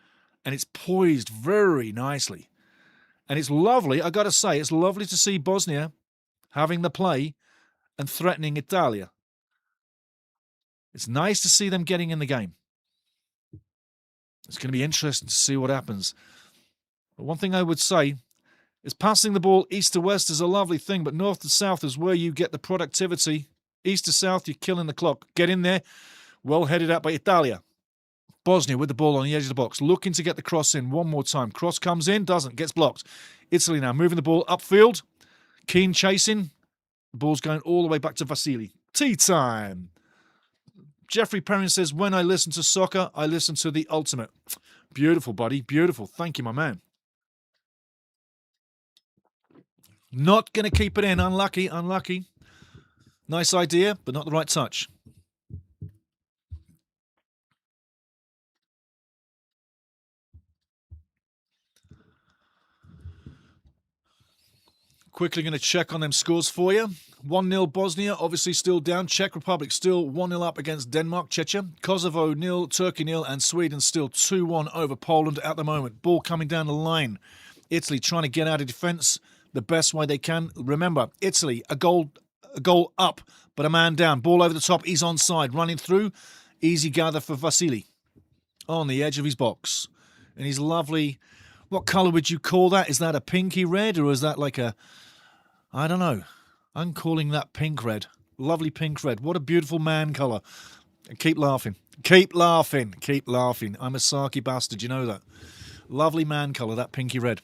and it's poised very nicely. And it's lovely, I got to say, it's lovely to see Bosnia having the play and threatening Italia. It's nice to see them getting in the game. It's going to be interesting to see what happens. But one thing I would say is passing the ball east to west is a lovely thing, but north to south is where you get the productivity. East to south, you're killing the clock. Get in there. Well headed out by Italia. Bosnia with the ball on the edge of the box, looking to get the cross in one more time. Cross comes in, doesn't, gets blocked. Italy now moving the ball upfield. Keane chasing. The ball's going all the way back to Vasily. Tea time. Jeffrey Perrin says, when I listen to soccer, I listen to the ultimate. Beautiful, buddy. Beautiful. Thank you, my man. Not going to keep it in. Unlucky. Nice idea, but not the right touch. Quickly going to check on them scores for you. 1-0 Bosnia, obviously still down. Czech Republic still 1-0 up against Denmark, Czechia. Kosovo 0, Turkey 0, and Sweden still 2-1 over Poland at the moment. Ball coming down the line. Italy trying to get out of defence the best way they can. Remember, Italy, a goal up, but a man down. Ball over the top, he's onside, running through. Easy gather for Vasily on the edge of his box. And he's lovely. What colour would you call that? Is that a pinky red or is that like a... I don't know. I'm calling that pink red. Lovely pink red. What a beautiful man colour. Keep laughing. Keep laughing. I'm a sarky bastard, you know that. Lovely man colour, that pinky red.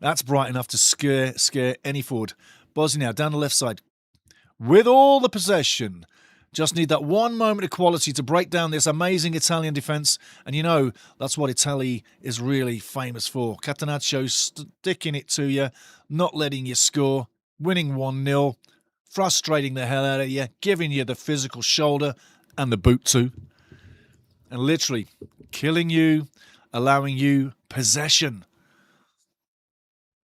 That's bright enough to scare any forward. Bosnia now down the left side. With all the possession. Just need that one moment of quality to break down this amazing Italian defence. And you know, that's what Italy is really famous for. Catenaccio sticking it to you, not letting you score, winning 1-0, frustrating the hell out of you, giving you the physical shoulder and the boot too. And literally killing you, allowing you possession.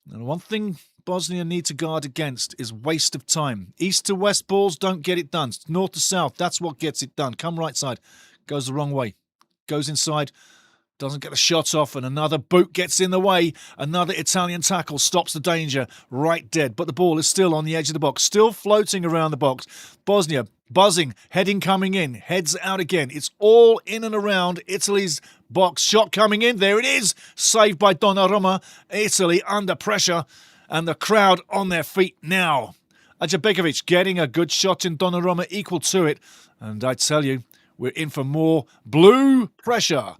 And one thing Bosnia need to guard against is waste of time. East to west balls don't get it done. North to south, that's what gets it done. Come right side, goes the wrong way. Goes inside, doesn't get a shot off, and another boot gets in the way. Another Italian tackle stops the danger right dead. But the ball is still on the edge of the box, still floating around the box. Bosnia buzzing, heading coming in, heads out again. It's all in and around Italy's box. Shot coming in, there it is. Saved by Donnarumma. Italy under pressure. And the crowd on their feet now. Ajabegovic getting a good shot in Donnarumma, equal to it. And I tell you, we're in for more blue pressure.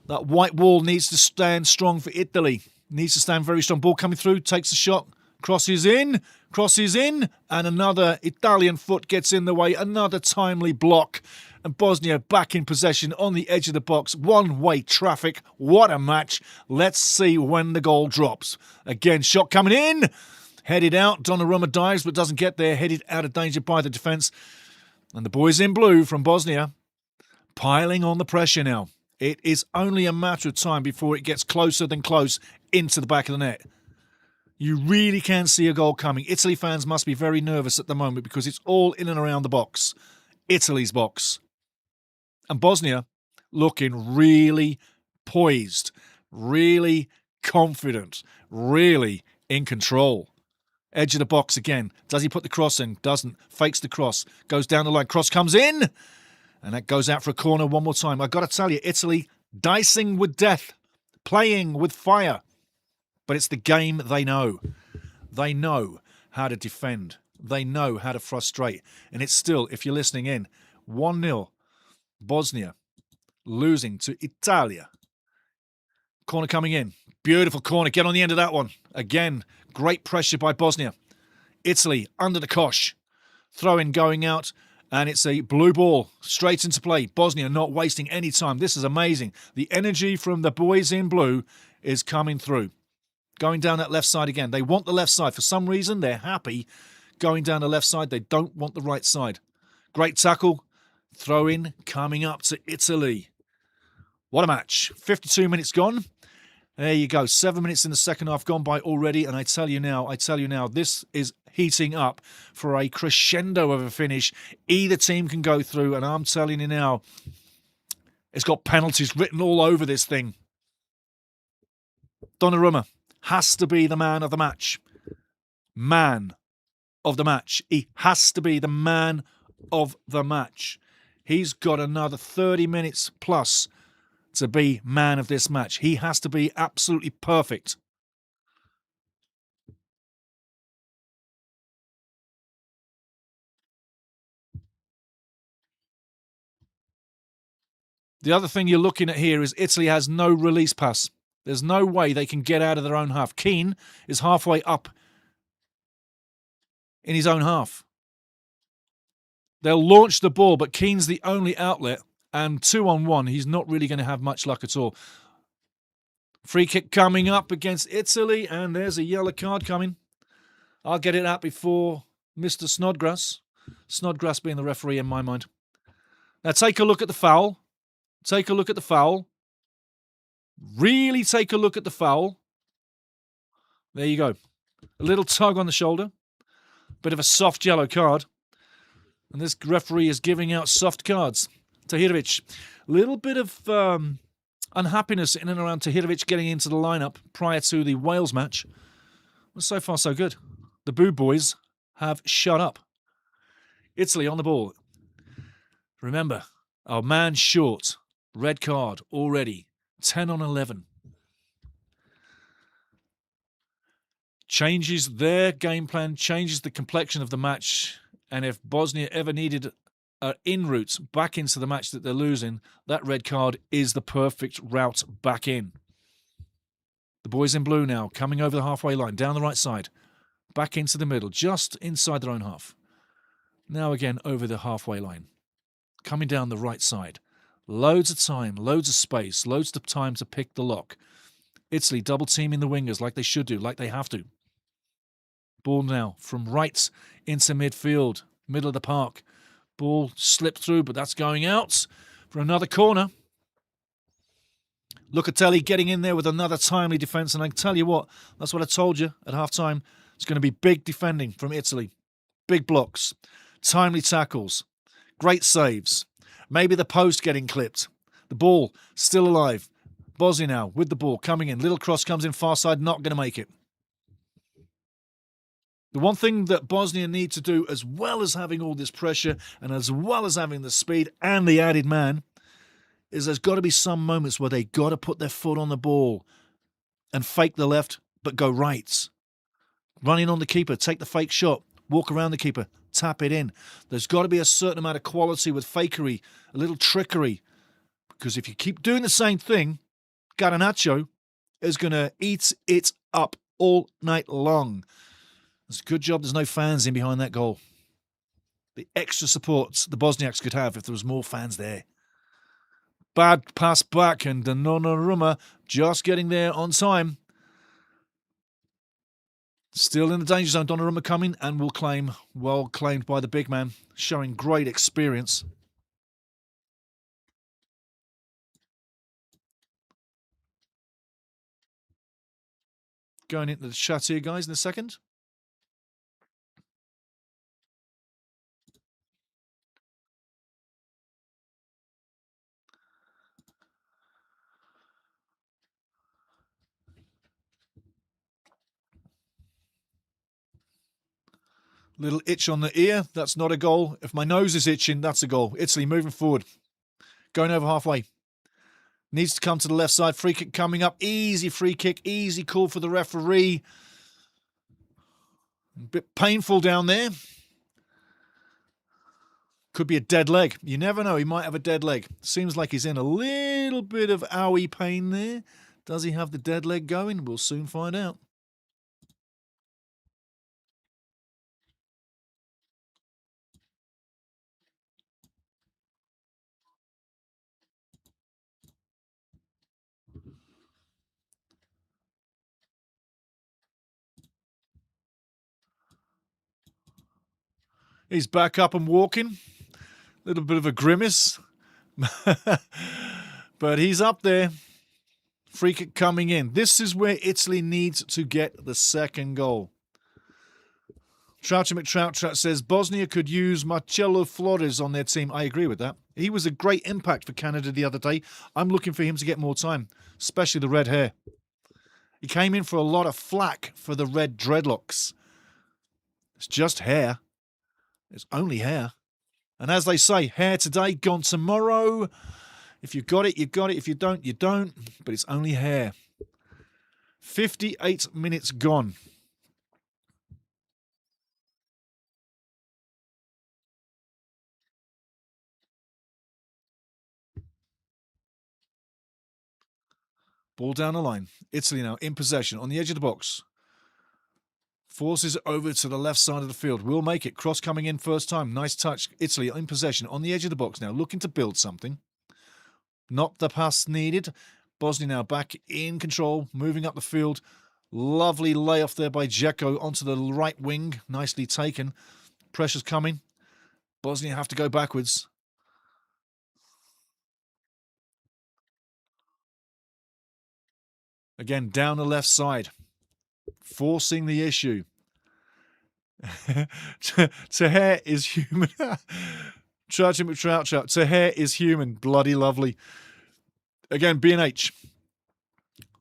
That white wall needs to stand strong for Italy. Needs to stand very strong. Ball coming through, takes a shot, crosses in, and another Italian foot gets in the way. Another timely block. And Bosnia back in possession on the edge of the box. One-way traffic. What a match. Let's see when the goal drops. Again, shot coming in. Headed out. Donnarumma dives but doesn't get there. Headed out of danger by the defence. And the boys in blue from Bosnia piling on the pressure now. It is only a matter of time before it gets closer than close into the back of the net. You really can see a goal coming. Italy fans must be very nervous at the moment because it's all in and around the box. Italy's box. And Bosnia looking really poised, really confident, really in control. Edge of the box again. Does he put the cross in? Doesn't. Fakes the cross. Goes down the line. Cross comes in. And that goes out for a corner one more time. I've got to tell you, Italy dicing with death, playing with fire. But it's the game they know. They know how to defend. They know how to frustrate. And it's still, if you're listening in, 1-0. Bosnia losing to Italia. Corner coming in. Beautiful corner. Get on the end of that one. Again, great pressure by Bosnia. Italy under the cosh. Throw-in going out. And it's a blue ball straight into play. Bosnia not wasting any time. This is amazing. The energy from the boys in blue is coming through. Going down that left side again. They want the left side. For some reason, they're happy going down the left side. They don't want the right side. Great tackle. Throw in coming up to Italy. What a match. 52 minutes gone. There you go. 7 minutes in the second half gone by already. And I tell you now, this is heating up for a crescendo of a finish. Either team can go through. And I'm telling you now, it's got penalties written all over this thing. Donnarumma has to be the man of the match. Man of the match. He has to be the man of the match. He's got another 30 minutes plus to be man of this match. He has to be absolutely perfect. The other thing you're looking at here is Italy has no release pass. There's no way they can get out of their own half. Keane is halfway up in his own half. They'll launch the ball, but Keane's the only outlet. And 2-on-1, he's not really going to have much luck at all. Free kick coming up against Italy, and there's a yellow card coming. I'll get it out before Mr. Snodgrass. Snodgrass being the referee in my mind. Now take a look at the foul. Take a look at the foul. Really take a look at the foul. There you go. A little tug on the shoulder. Bit of a soft yellow card. And this referee is giving out soft cards. Tahirovic. A little bit of unhappiness in and around Tahirovic getting into the lineup prior to the Wales match. Well, so far, so good. The Boo Boys have shut up. Italy on the ball. Remember, our man short. Red card already. 10-on-11. Changes their game plan, changes the complexion of the match. And if Bosnia ever needed an in route back into the match that they're losing, that red card is the perfect route back in. The boys in blue now coming over the halfway line, down the right side, back into the middle, just inside their own half. Now again over the halfway line, coming down the right side. Loads of time, loads of space, loads of time to pick the lock. Italy double teaming the wingers like they should do, like they have to. Ball now from right into midfield, middle of the park. Ball slipped through, but that's going out for another corner. Locatelli getting in there with another timely defence. And I can tell you what, that's what I told you at half-time. It's going to be big defending from Italy. Big blocks, timely tackles, great saves. Maybe the post getting clipped. The ball still alive. Bosnia now with the ball coming in. Little cross comes in far side, not going to make it. The one thing that Bosnia need to do, as well as having all this pressure and as well as having the speed and the added man, is there's got to be some moments where they got to put their foot on the ball and fake the left but go right. Running on the keeper, take the fake shot, walk around the keeper, tap it in. There's got to be a certain amount of quality with fakery, a little trickery. Because if you keep doing the same thing, Garnacho is going to eat it up all night long. It's a good job there's no fans in behind that goal. The extra support the Bosniaks could have if there was more fans there. Bad pass back, and Donnarumma just getting there on time. Still in the danger zone, Donnarumma coming and will claim. Well claimed by the big man, showing great experience. going into the chat here, guys, in a second. Little itch on the ear. That's not a goal. If my nose is itching, that's a goal. Italy moving forward. Going over halfway. Needs to come to the left side. Free kick coming up. Easy free kick. Easy call for the referee. A bit painful down there. Could be a dead leg. You never know. He might have a dead leg. Seems like he's in a little bit of owie pain there. Does he have the dead leg going? We'll soon find out. He's back up and walking. Little bit of a grimace. But he's up there. Free kick coming in. This is where Italy needs to get the second goal. Trouty McTrout says Bosnia could use Marcelo Flores on their team. I agree with that. He was a great impact for Canada the other day. I'm looking for him to get more time, especially the red hair. He came in for a lot of flack for the red dreadlocks. It's just hair. It's only hair. And as they say, hair today, gone tomorrow. If you got it, you got it. If you don't, you don't. But it's only hair. 58 minutes gone. Ball down the line. Italy now in possession on the edge of the box. Forces it over to the left side of the field. Will make it. Cross coming in first time. Nice touch. Italy in possession on the edge of the box now. Looking to build something. Not the pass needed. Bosnia now back in control. Moving up the field. Lovely layoff there by Dzeko onto the right wing. Nicely taken. Pressure's coming. Bosnia have to go backwards. Again, down the left side. Forcing the issue. Taher is human. Taher is human. Bloody lovely. Again, B&H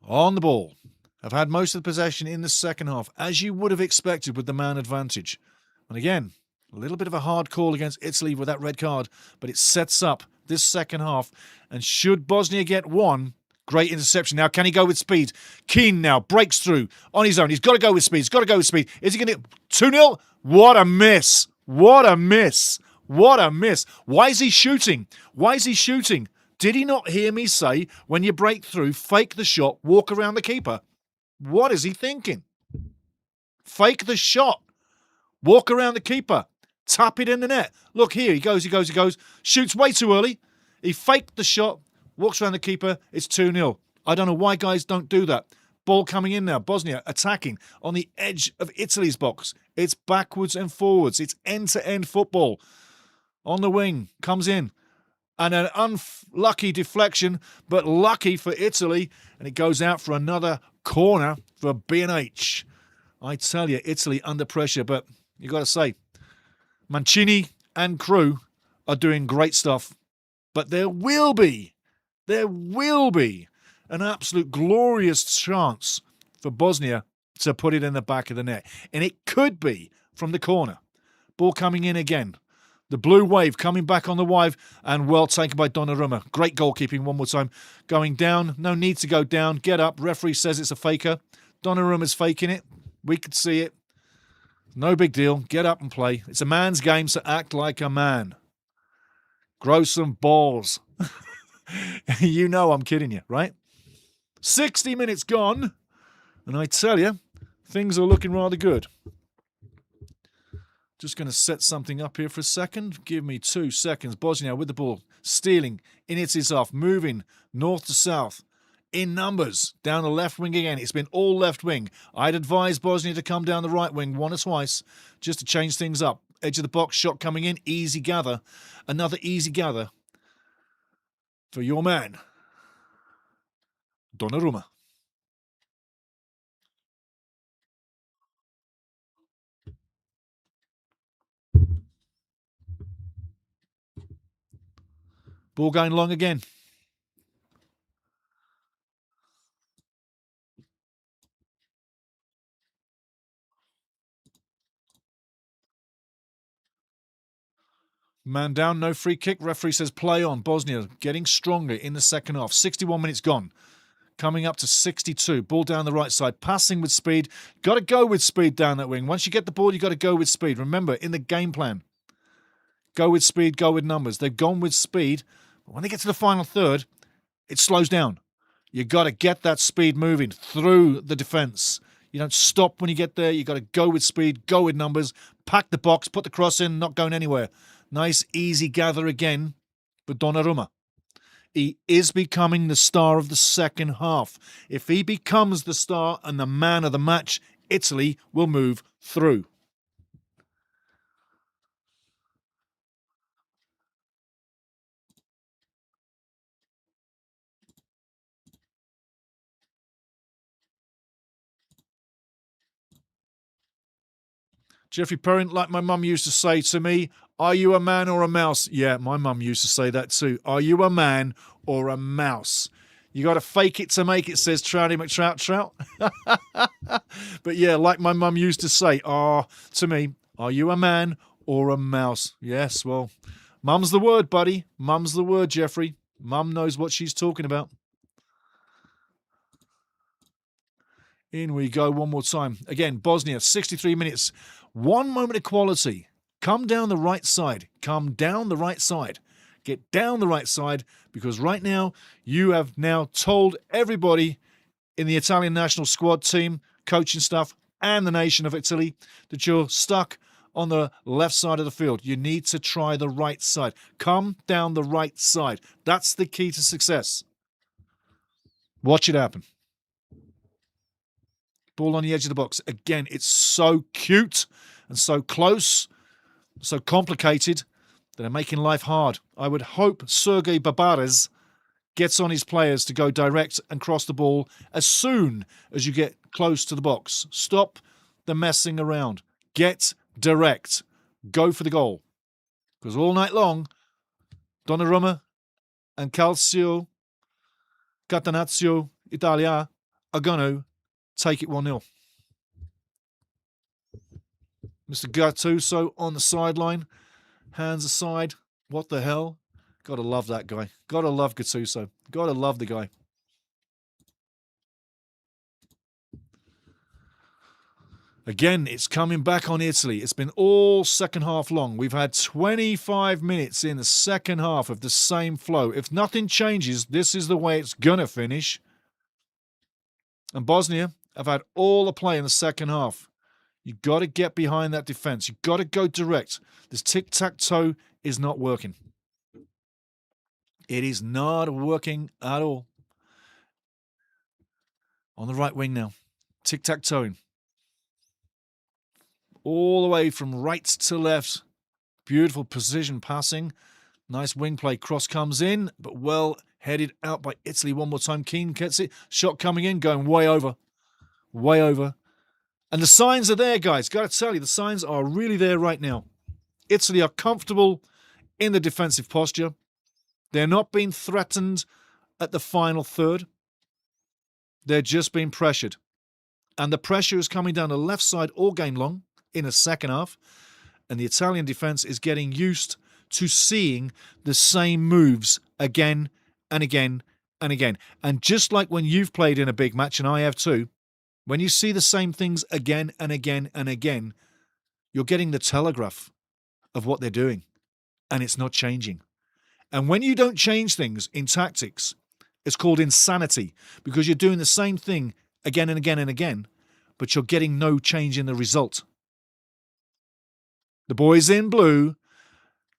on the ball. Have had most of the possession in the second half, as you would have expected with the man advantage. And again, a little bit of a hard call against Italy with that red card, but it sets up this second half. And should Bosnia get one, great interception. Now, can he go with speed? Keane now breaks through on his own. He's got to go with speed. He's got to go with speed. Is he going to 2-0? What a miss. What a miss. What a miss. Why is he shooting? Why is he shooting? Did he not hear me say, when you break through, fake the shot, walk around the keeper? What is he thinking? Fake the shot. Walk around the keeper. Tap it in the net. Look here. He goes. Shoots way too early. He faked the shot. Walks around the keeper. It's 2-0. I don't know why guys don't do that. Ball coming in now. Bosnia attacking on the edge of Italy's box. It's backwards and forwards. It's end-to-end football. On the wing. Comes in. And an unlucky deflection, but lucky for Italy. And it goes out for another corner for B&H. I tell you, Italy under pressure. But you got to say, Mancini and crew are doing great stuff. But there will be an absolute glorious chance for Bosnia to put it in the back of the net. And it could be from the corner. Ball coming in again. The blue wave coming back on the wave and well taken by Donnarumma. Great goalkeeping one more time. Going down. No need to go down. Get up. Referee says it's a faker. Donnarumma's faking it. We could see it. No big deal. Get up and play. It's a man's game, so act like a man. Grow some balls. You know I'm kidding you, right? 60 minutes gone. And I tell you, things are looking rather good. Just going to set something up here for a second. Give me 2 seconds. Bosnia with the ball. Stealing in Italy's half. Moving north to south. In numbers. Down the left wing again. It's been all left wing. I'd advise Bosnia to come down the right wing one or twice just to change things up. Edge of the box. Shot coming in. Easy gather. Another easy gather for your man, Donnarumma. Ball going long again. Man down, no free kick. Referee says play on. Bosnia getting stronger in the second half. 61 minutes gone. Coming up to 62. Ball down the right side. Passing with speed. Got to go with speed down that wing. Once you get the ball, you got to go with speed. Remember, in the game plan, go with speed, go with numbers. They've gone with speed. But when they get to the final third, it slows down. You got to get that speed moving through the defence. You don't stop when you get there. You got to go with speed, go with numbers, pack the box, put the cross in, not going anywhere. Nice, easy gather again for Donnarumma. He is becoming the star of the second half. If he becomes the star and the man of the match, Italy will move through. Jeffrey Perrin, like my mum used to say to me, are you a man or a mouse? Yeah, my mum used to say that too. Are you a man or a mouse? You got to fake it to make it, says Trouty McTrout Trout. But yeah, like my mum used to say, to me, are you a man or a mouse? Yes, well, mum's the word, buddy. Mum's the word, Jeffrey. Mum knows what she's talking about. In we go one more time. Again, Bosnia, 63 minutes. One moment of quality. Come down the right side. Come down the right side. Get down the right side, because right now you have now told everybody in the Italian national squad team, coaching staff, and the nation of Italy that you're stuck on the left side of the field. You need to try the right side. Come down the right side. That's the key to success. Watch it happen. Ball on the edge of the box. Again, it's so cute and so close, so complicated, that are making life hard. I would hope Sergei Barbares gets on his players to go direct and cross the ball as soon as you get close to the box. Stop the messing around. Get direct. Go for the goal. Because all night long, Donnarumma and Catenaccio Italia are going to take it 1-0. Mr. Gattuso on the sideline. Hands aside. What the hell? Gotta love that guy. Gotta love Gattuso. Gotta love the guy. Again, it's coming back on Italy. It's been all second half long. We've had 25 minutes in the second half of the same flow. If nothing changes, this is the way it's gonna finish. And Bosnia have had all the play in the second half. You've got to get behind that defence. You've got to go direct. This tic-tac-toe is not working. It is not working at all. On the right wing now. Tic-tac-toeing. All the way from right to left. Beautiful precision passing. Nice wing play. Cross comes in, but well headed out by Italy one more time. Keane gets it. Shot coming in, going way over. Way over. And the signs are there, guys. Got to tell you, the signs are really there right now. Italy are comfortable in the defensive posture. They're not being threatened at the final third. They're just being pressured. And the pressure is coming down the left side all game long in the second half. And the Italian defence is getting used to seeing the same moves again and again and again. And just like when you've played in a big match, and I have too, when you see the same things again and again and again, you're getting the telegraph of what they're doing, and it's not changing. And when you don't change things in tactics, it's called insanity, because you're doing the same thing again and again and again, but you're getting no change in the result. The boys in blue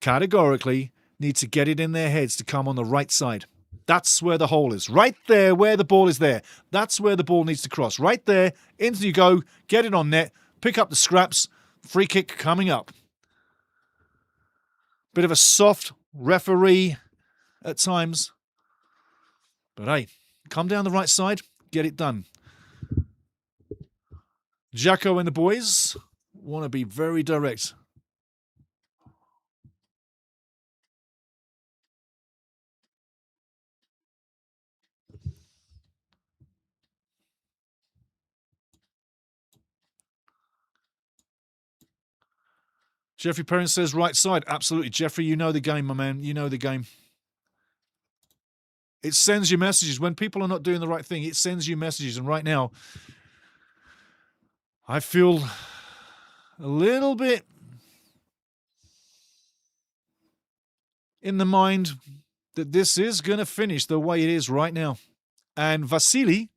categorically need to get it in their heads to come on the right side. That's where the hole is. Right there where the ball is there. That's where the ball needs to cross. Right there. Into you go. Get it on net. Pick up the scraps. Free kick coming up. Bit of a soft referee at times. But hey, come down the right side. Get it done. Jacko and the boys want to be very direct. Jeffrey Perrin says right side. Absolutely. Jeffrey, you know the game, my man. You know the game. It sends you messages. When people are not doing the right thing, it sends you messages. And right now, I feel a little bit in the mind that this is going to finish the way it is right now. And Vasily,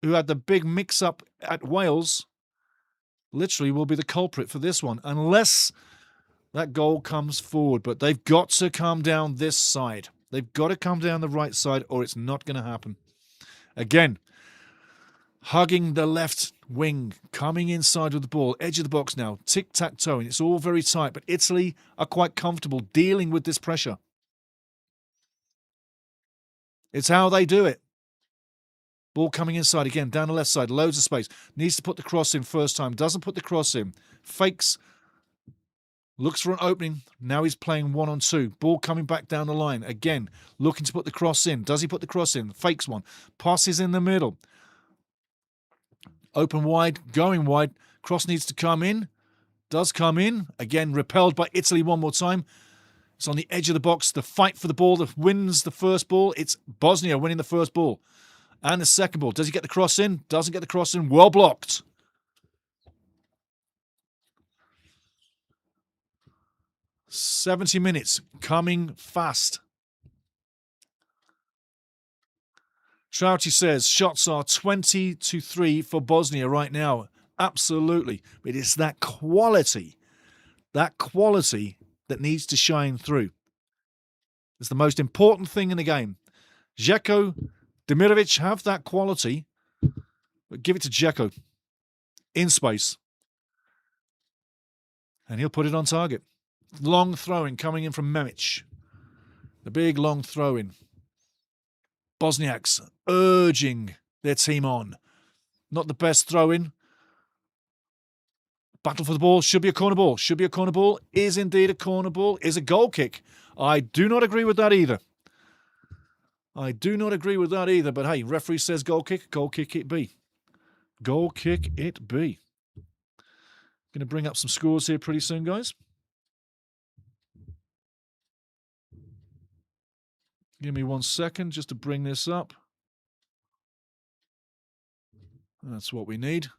who had the big mix-up at Wales, literally will be the culprit for this one, unless that goal comes forward. But they've got to come down this side. They've got to come down the right side, or it's not going to happen. Again, hugging the left wing, coming inside with the ball, edge of the box now, tic-tac-toeing. It's all very tight, but Italy are quite comfortable dealing with this pressure. It's how they do it. Ball coming inside again, down the left side, loads of space. Needs to put the cross in first time, doesn't put the cross in. Fakes, looks for an opening. Now he's playing 1-on-2. Ball coming back down the line. Again, looking to put the cross in. Does he put the cross in? Fakes one. Passes in the middle. Open wide, going wide. Cross needs to come in. Does come in. Again, repelled by Italy one more time. It's on the edge of the box. The fight for the ball that wins the first ball. It's Bosnia winning the first ball. And the second ball. Does he get the cross in? Doesn't get the cross in. Well blocked. "70 minutes. Coming fast." Trouty says shots are 20-3 for Bosnia right now. Absolutely. But it's that quality that needs to shine through. It's the most important thing in the game. Dzeko, Demirovic have that quality, but give it to Dzeko in space. And he'll put it on target. Long throw-in coming in from Memic. The big long throw-in. Bosniaks urging their team on. Not the best throw-in. Battle for the ball. Should be a corner ball. Should be a corner ball. Is indeed a corner ball. Is a goal kick. I do not agree with that either. I do not agree with that either. But hey, referee says goal kick. Goal kick it be. Goal kick it be. Going to bring up some scores here pretty soon, guys. Give me 1 second just to bring this up. That's what we need.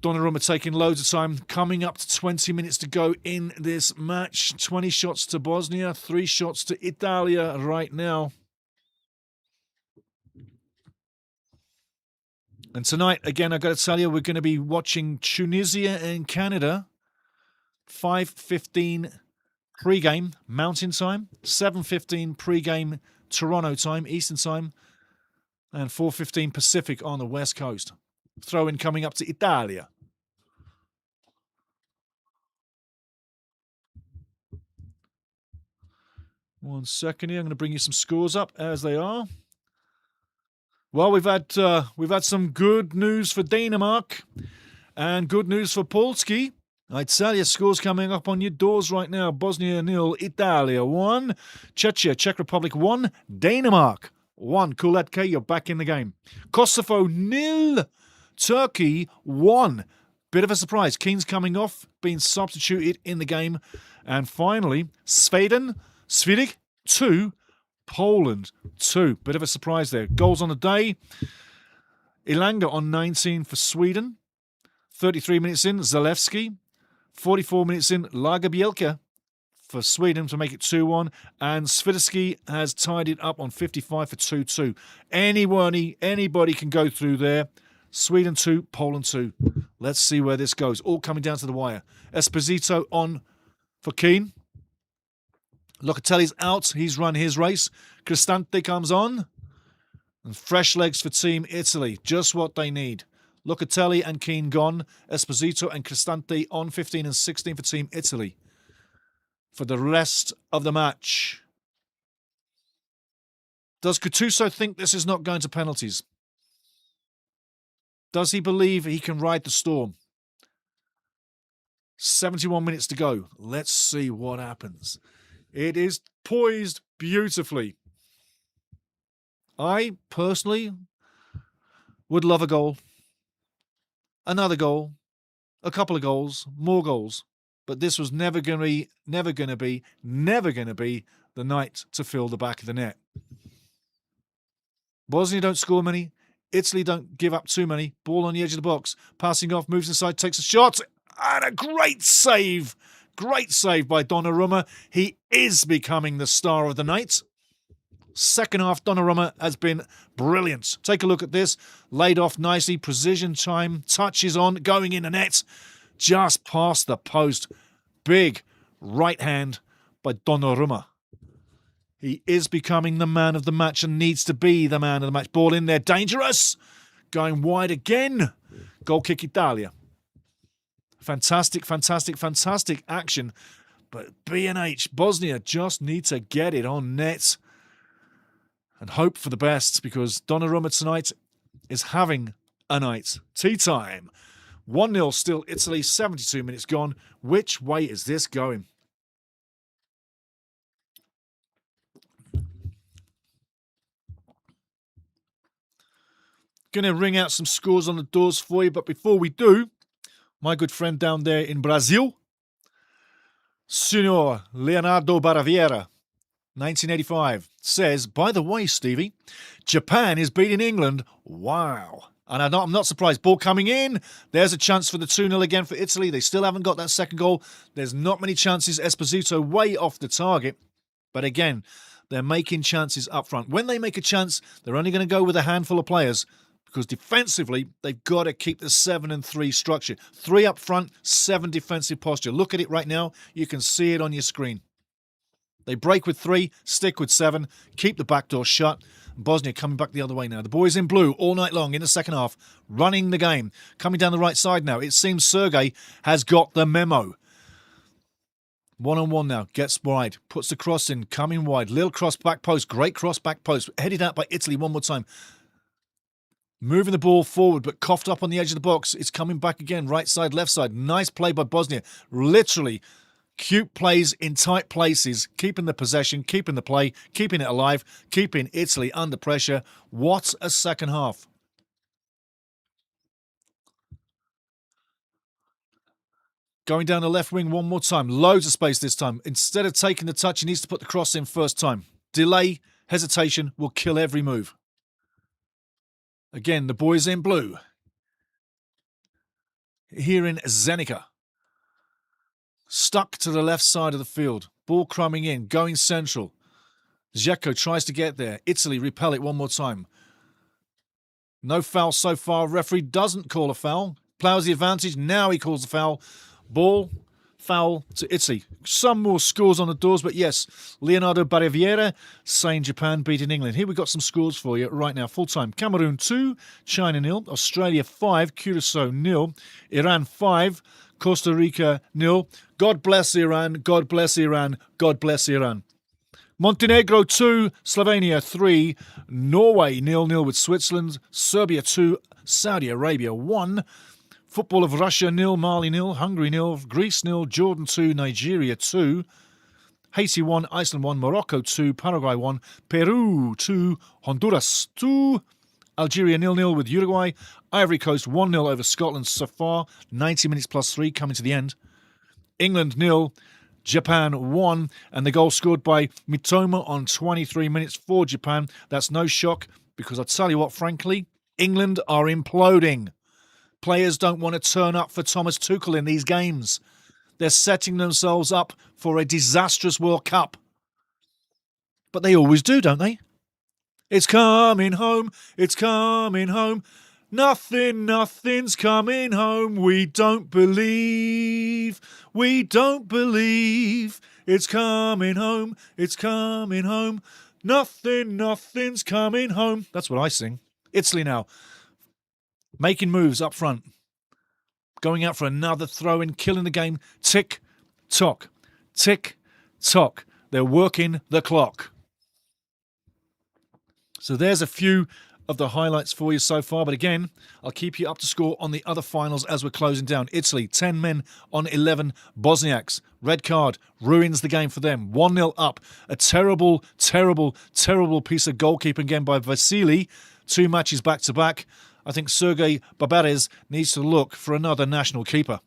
Donnarumma taking loads of time. Coming up to 20 minutes to go in this match. 20 shots to Bosnia, 3 shots to Italia right now. And tonight, again, I've got to tell you, we're going to be watching Tunisia and Canada. 5:15 pre-game Mountain Time. 7:15 pre-game Toronto time, Eastern Time. And 4:15 Pacific on the West Coast. Throw-in coming up to Italia. One second here. I'm going to bring you some scores up as they are. Well, we've had some good news for Denmark and good news for Polski. I tell you, scores coming up on your doors right now. Bosnia 0, Italia 1, Czechia, Czech Republic 1, Denmark 1. Kuletke, you're back in the game. Kosovo 0, Turkey 1. Bit of a surprise. Keane's coming off, being substituted in the game. And finally, Sweden 2, Poland 2. Bit of a surprise there. Goals on the day. Ilanga on 19 for Sweden. 33 minutes in, Zalewski. 44 minutes in, Lagerbielke for Sweden to make it 2-1. And Swiderski has tied it up on 55 for 2-2. Anybody can go through there. Sweden 2, Poland 2. Let's see where this goes. All coming down to the wire. Esposito on for Keane. Locatelli's out. He's run his race. Cristante comes on. And fresh legs for Team Italy. Just what they need. Locatelli and Keane gone. Esposito and Cristante on 15 and 16 for Team Italy. For the rest of the match. Does Gattuso think this is not going to penalties? Does he believe he can ride the storm? 71 minutes to go. Let's see what happens. It is poised beautifully. I personally would love a goal. Another goal. a couple of goals, more goals. But this was never going to be the night to fill the back of the net. Bosnia don't score many. Italy don't give up too many. Ball on the edge of the box. Passing off, moves inside, takes a shot. And a great save. Great save by Donnarumma. He is becoming the star of the night. Second half, Donnarumma has been brilliant. Take a look at this. Laid off nicely. Precision time. Touches on. Going in the net. Just past the post. Big right hand by Donnarumma. He is becoming the man of the match and needs to be the man of the match. Ball in there. Dangerous. Going wide again. Goal kick Italia. Fantastic, fantastic, fantastic action. But B&H, Bosnia just need to get it on net and hope for the best, because Donnarumma tonight is having a night. Tea time. 1-0 still Italy, 72 minutes gone. Which way is this going? Going to ring out some scores on the doors for you, but before we do, my good friend down there in Brazil, Senor Leonardo Baraviera, 1985, says, by the way, Stevie, Japan is beating England. Wow. And I'm not surprised. Ball coming in. There's a chance for the 2-0 again for Italy. They still haven't got that second goal. There's not many chances. Esposito way off the target. But again, they're making chances up front. When they make a chance, they're only going to go with a handful of players, because defensively, they've got to keep the 7-3 structure. 3 up front, 7 defensive posture. Look at it right now. You can see it on your screen. They break with 3, stick with 7, keep the back door shut. Bosnia coming back the other way now. The boys in blue all night long in the second half, running the game. Coming down the right side now. It seems Sergei has got the memo. 1-on-1 now. Gets wide. Puts the cross in. Coming wide. Little cross back post. Great cross back post. Headed out by Italy one more time. Moving the ball forward, but coughed up on the edge of the box. It's coming back again. Right side, left side. Nice play by Bosnia. Literally cute plays in tight places. Keeping the possession, keeping the play, keeping it alive, keeping Italy under pressure. What a second half. Going down the left wing one more time. Loads of space this time. Instead of taking the touch, he needs to put the cross in first time. Delay, hesitation will kill every move. Again, the boys in blue. Here in Zenica. Stuck to the left side of the field. Ball crumbing in, going central. Dzeko tries to get there. Italy repel it one more time. No foul so far. Referee doesn't call a foul. Plows the advantage. Now he calls the foul. Ball, foul to Italy. Some more scores on the doors, but yes, Leonardo Baraviera saying Japan beating England. Here we've got some scores for you right now. Full time. Cameroon 2, China 0, Australia 5, Curacao 0, Iran 5, Costa Rica 0. God bless Iran, God bless Iran, God bless Iran. Montenegro 2, Slovenia 3, Norway 0-0 with Switzerland, Serbia 2, Saudi Arabia 1, Football of Russia 0, Mali 0, Hungary 0, Greece 0, Jordan 2, Nigeria 2, Haiti 1, Iceland 1, Morocco 2, Paraguay 1, Peru 2, Honduras 2, Algeria 0-0 with Uruguay, Ivory Coast 1-0 over Scotland so far, 90 minutes plus 3 coming to the end. England 0, Japan 1, and the goal scored by Mitoma on 23 minutes for Japan. That's no shock, because I tell you what, frankly, England are imploding. Players don't want to turn up for Thomas Tuchel in these games. They're setting themselves up for a disastrous World Cup. But they always do, don't they? It's coming home, it's coming home. Nothing's coming home. We don't believe, it's coming home, it's coming home. Nothing's coming home. That's what I sing. Italy now, making moves up front. Going out for another throw-in, killing the game. Tick-tock, tick-tock. They're working the clock. So there's a few of the highlights for you so far. But again, I'll keep you up to score on the other finals as we're closing down. Italy, 10 men on 11 Bosniaks. Red card ruins the game for them. 1-0 up. A terrible, terrible, terrible piece of goalkeeping again by Vasili. 2 matches back-to-back. I think Sergei Babarez needs to look for another national keeper.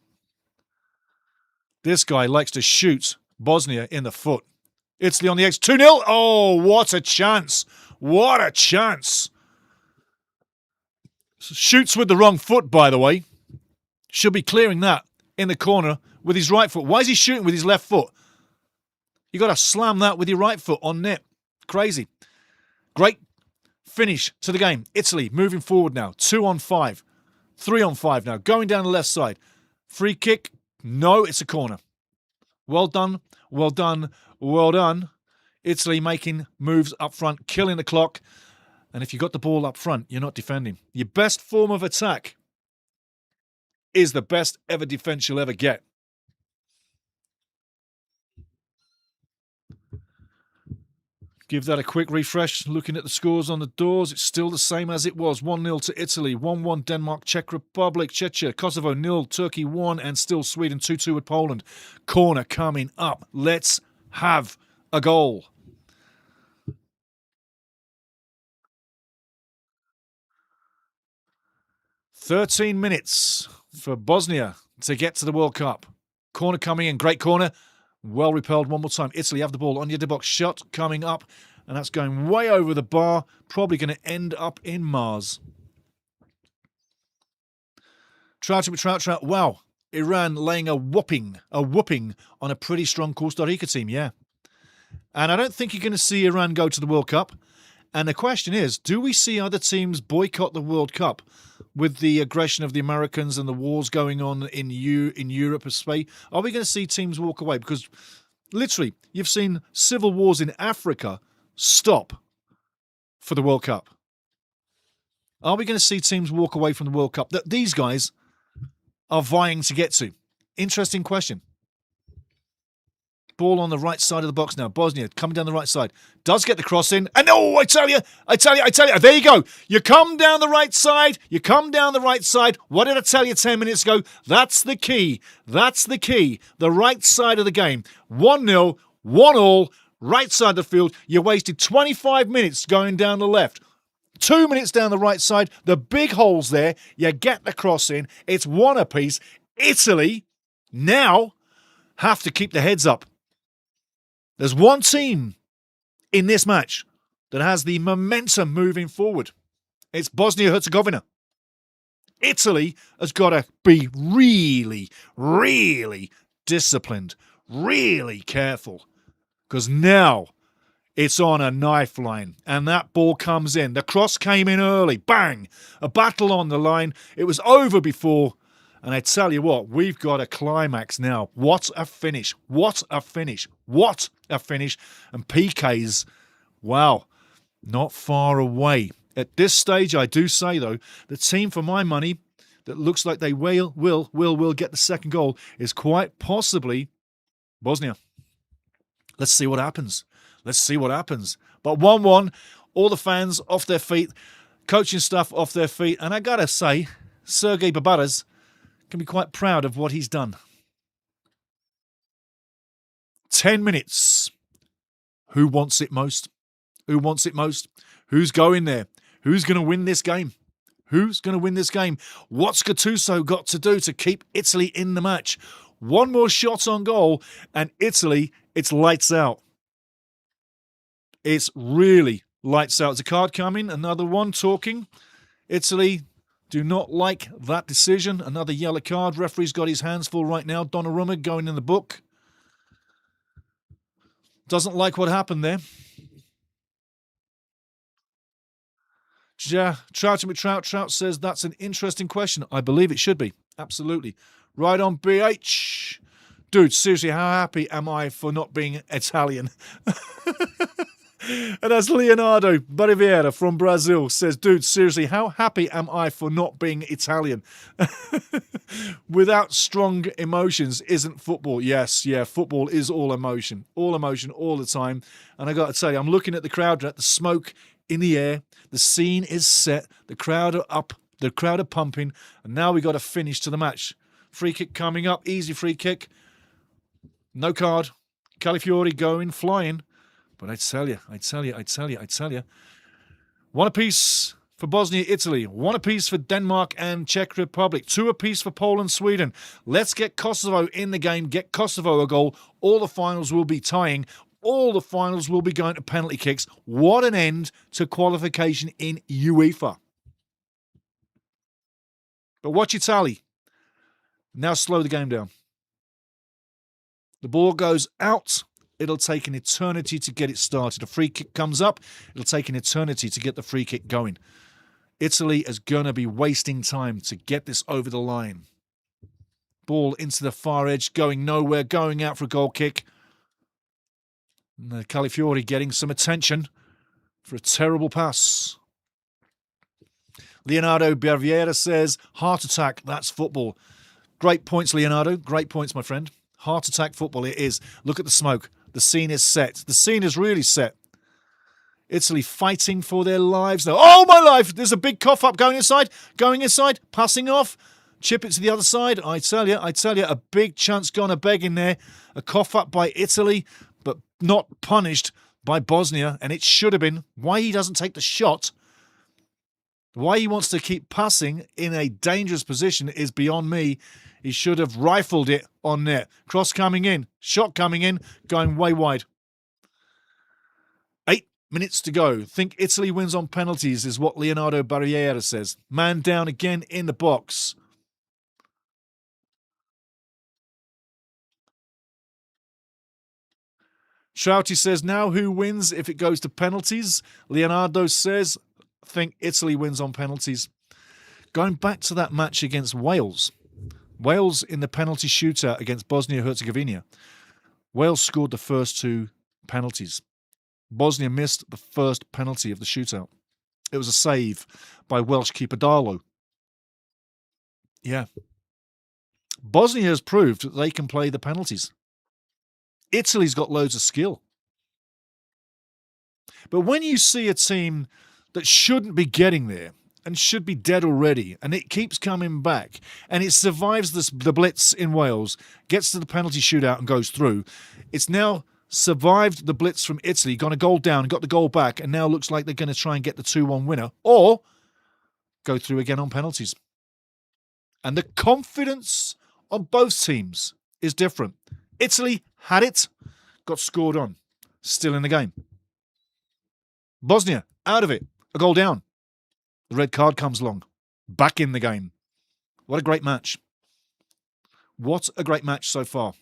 This guy likes to shoot Bosnia in the foot. Italy on the edge. 2-0. Oh, what a chance. What a chance. Shoots with the wrong foot, by the way. Should be clearing that in the corner with his right foot. Why is he shooting with his left foot? You got to slam that with your right foot on net. Crazy. Great finish to the game. Italy moving forward now. 2-on-5. 3-on-5 now. Going down the left side. Free kick. No, it's a corner. Well done. Well done. Well done. Italy making moves up front, killing the clock. And if you got the ball up front, you're not defending. Your best form of attack is the best ever defense you'll ever get. Give that a quick refresh. Looking at the scores on the doors, it's still the same as it was. 1-0 to Italy, 1-1 Denmark, Czech Republic, Czechia, Kosovo 0, Turkey 1, and still Sweden 2-2 with Poland. Corner coming up. Let's have a goal. "13 minutes for Bosnia to get to the World Cup. Corner coming in, great corner. Well repelled one more time. Italy have the ball on the box. Shot coming up, and that's going way over the bar. Probably going to end up in Mars. Trout. Wow. Iran laying a whooping on a pretty strong Costa Rica team, yeah. And I don't think you're going to see Iran go to the World Cup. And the question is, do we see other teams boycott the World Cup with the aggression of the Americans and the wars going on in Europe or Spain? Are we going to see teams walk away? Because literally, you've seen civil wars in Africa stop for the World Cup. Are we going to see teams walk away from the World Cup that these guys are vying to get to? Interesting question. Ball on the right side of the box now. Bosnia coming down the right side. Does get the cross in. And oh, I tell you. There you go. You come down the right side. What did I tell you 10 minutes ago? That's the key. The right side of the game. 1-0, 1-1, right side of the field. You wasted 25 minutes going down the left. 2 minutes down the right side. The big holes there. You get the cross in. It's one apiece. Italy now have to keep their heads up. There's one team in this match that has the momentum moving forward. It's Bosnia Herzegovina. Italy has got to be really, really disciplined, really careful, because now it's on a knife line, and that ball comes in. The cross came in early. Bang! A battle on the line. It was over before. And I tell you what, we've got a climax now. What a finish. And PK's, wow, not far away. At this stage, I do say, though, the team for my money that looks like they will get the second goal is quite possibly Bosnia. Let's see what happens. But 1-1, all the fans off their feet, coaching staff off their feet. And I got to say, Sergei Babaras can be quite proud of what he's done. 10 minutes. Who wants it most? Who's going there? Who's going to win this game? What's Gattuso got to do to keep Italy in the match? One more shot on goal, and Italy, it's lights out. It's really lights out. There's a card coming, another one talking. Italy do not like that decision. Another yellow card. Referee's got his hands full right now. Donnarumma going in the book. Doesn't like what happened there. Trout says that's an interesting question. I believe it should be. Absolutely. Right on BH. Dude, seriously, how happy am I for not being Italian? And that's Leonardo Bariviera from Brazil says, dude, seriously, how happy am I for not being Italian? Without strong emotions isn't football. Yes, football is all emotion all the time. And I got to tell you, I'm looking at the crowd, at the smoke in the air. The scene is set. The crowd are up. The crowd are pumping. And now we got to finish to the match. Free kick coming up. Easy free kick. No card. Calafiori going, flying. But I tell you. One apiece for Bosnia, Italy. 1 apiece for Denmark and Czech Republic. 2 apiece for Poland, Sweden. Let's get Kosovo in the game. Get Kosovo a goal. All the finals will be tying. All the finals will be going to penalty kicks. What an end to qualification in UEFA. But watch Italy. Now slow the game down. The ball goes out. It'll take an eternity to get it started. A free kick comes up. It'll take an eternity to get the free kick going. Italy is going to be wasting time to get this over the line. Ball into the far edge, going nowhere, going out for a goal kick. And Calafiori getting some attention for a terrible pass. Leonardo Berviera says, heart attack, that's football. Great points, Leonardo. Great points, my friend. Heart attack football, it is. Look at the smoke. The scene is set. The scene is really set. Italy fighting for their lives now. Oh, my life! There's a big cough up going inside, passing off. Chip it to the other side. I tell you, a big chance gone a begging there. A cough up by Italy, but not punished by Bosnia, and it should have been. Why he doesn't take the shot, why he wants to keep passing in a dangerous position is beyond me. He should have rifled it on net. Cross coming in, shot coming in, going way wide. 8 minutes to go. Think Italy wins on penalties is what Leonardo Barriera says. Man down again in the box. Shrouty says, now who wins if it goes to penalties? Leonardo says, think Italy wins on penalties. Going back to that match against Wales. Wales in the penalty shootout against Bosnia Herzegovina. Wales scored the first 2 penalties. Bosnia missed the first penalty of the shootout. It was a save by Welsh keeper Darlow. Yeah. Bosnia has proved that they can play the penalties. Italy's got loads of skill. But when you see a team that shouldn't be getting there and should be dead already, and it keeps coming back, and it survives the blitz in Wales, gets to the penalty shootout and goes through, it's now survived the blitz from Italy, gone a goal down, got the goal back, and now looks like they're going to try and get the 2-1 winner, or go through again on penalties. And the confidence on both teams is different. Italy had it, got scored on, still in the game. Bosnia, out of it, a goal down. The red card comes along, back in the game. What a great match. What a great match so far.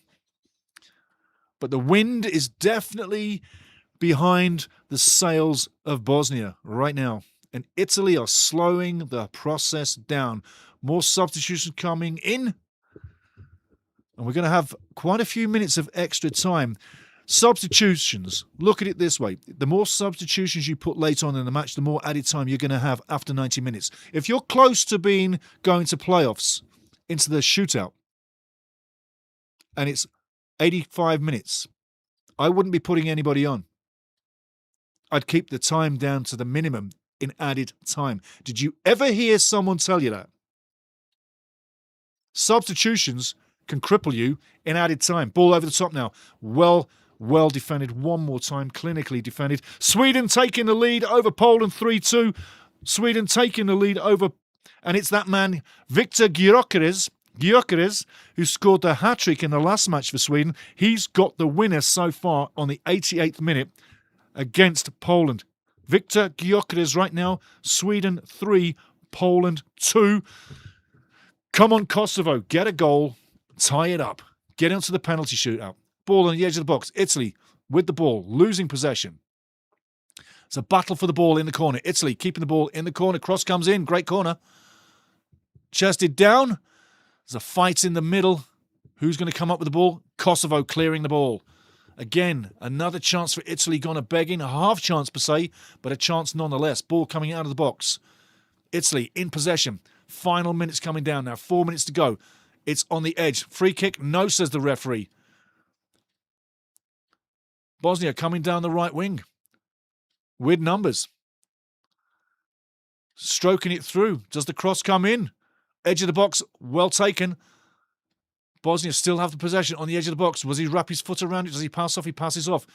But the wind is definitely behind the sails of Bosnia right now. And Italy are slowing the process down. More substitutions coming in. And we're going to have quite a few minutes of extra time. Substitutions, look at it this way. The more substitutions you put late on in the match, the more added time you're going to have after 90 minutes. If you're close to going to playoffs, into the shootout, and it's 85 minutes, I wouldn't be putting anybody on. I'd keep the time down to the minimum in added time. Did you ever hear someone tell you that? Substitutions can cripple you in added time. Ball over the top now. Well defended. One more time. Clinically defended. Sweden taking the lead over Poland 3-2. Sweden taking the lead over, and it's that man, Victor Gyökeres, who scored the hat-trick in the last match for Sweden. He's got the winner so far on the 88th minute against Poland. Victor Gyökeres right now. Sweden 3, Poland 2. Come on, Kosovo. Get a goal. Tie it up. Get into the penalty shootout. Ball on the edge of the box. Italy with the ball, losing possession. It's a battle for the ball in the corner. Italy keeping the ball in the corner. Cross comes in. Great corner. Chested down. There's a fight in the middle. Who's going to come up with the ball? Kosovo clearing the ball. Again, another chance for Italy gone a begging. A half chance per se, but a chance nonetheless. Ball coming out of the box. Italy in possession. Final minutes coming down now. 4 minutes to go. It's on the edge. Free kick. No, says the referee. Bosnia coming down the right wing. With numbers. Stroking it through. Does the cross come in? Edge of the box. Well taken. Bosnia still have the possession on the edge of the box. Does he wrap his foot around it? Does he pass off? He passes off.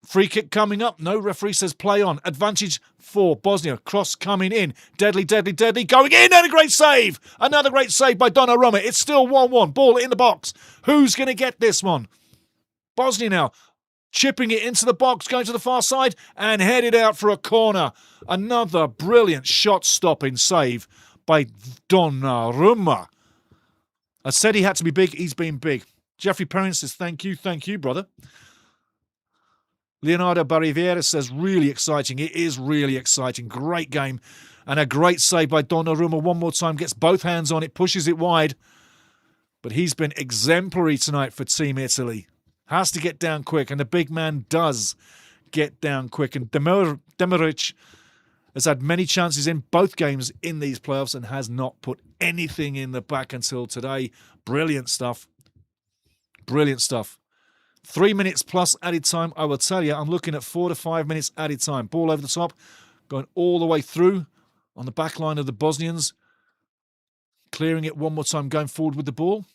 Free kick coming up. No, referee says play on. Advantage for Bosnia. Cross coming in. Deadly, deadly, deadly. Going in and a great save. Another great save by Donnarumma. It's still 1-1. Ball in the box. Who's going to get this one? Bosnia now. Chipping it into the box, going to the far side and headed out for a corner. Another brilliant shot-stopping save by Donnarumma. I said he had to be big. He's been big. Jeffrey Perrin says, thank you, brother. Leonardo Barriviera says, really exciting. It is really exciting. Great game. And a great save by Donnarumma one more time. Gets both hands on it, pushes it wide. But he's been exemplary tonight for Team Italy. Has to get down quick, and the big man does get down quick. And Demiric has had many chances in both games in these playoffs and has not put anything in the back until today. Brilliant stuff. Brilliant stuff. 3 minutes plus added time. I will tell you, I'm looking at 4 to 5 minutes added time. Ball over the top, going all the way through on the back line of the Bosnians. Clearing it one more time, going forward with the ball.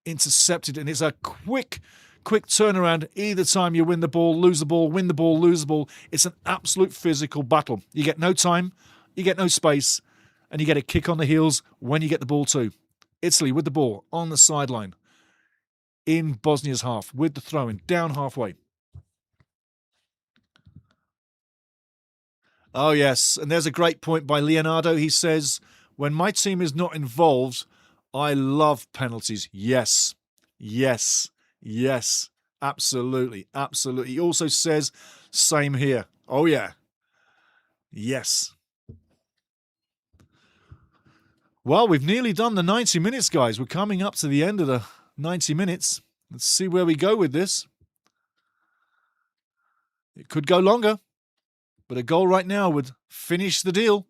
Intercepted, and it's a quick turnaround. Either time you win the ball, lose the ball, win the ball, lose the ball. It's an absolute physical battle. You get no time, you get no space, and you get a kick on the heels when you get the ball too. Italy with the ball on the sideline. In Bosnia's half, with the throw-in, down halfway. Oh, yes, and there's a great point by Leonardo. He says, when my team is not involved, I love penalties. Yes, absolutely. He also says, same here. Oh, yeah. Yes. Well, we've nearly done the 90 minutes, guys. We're coming up to the end of the 90 minutes. Let's see where we go with this. It could go longer, but a goal right now would finish the deal.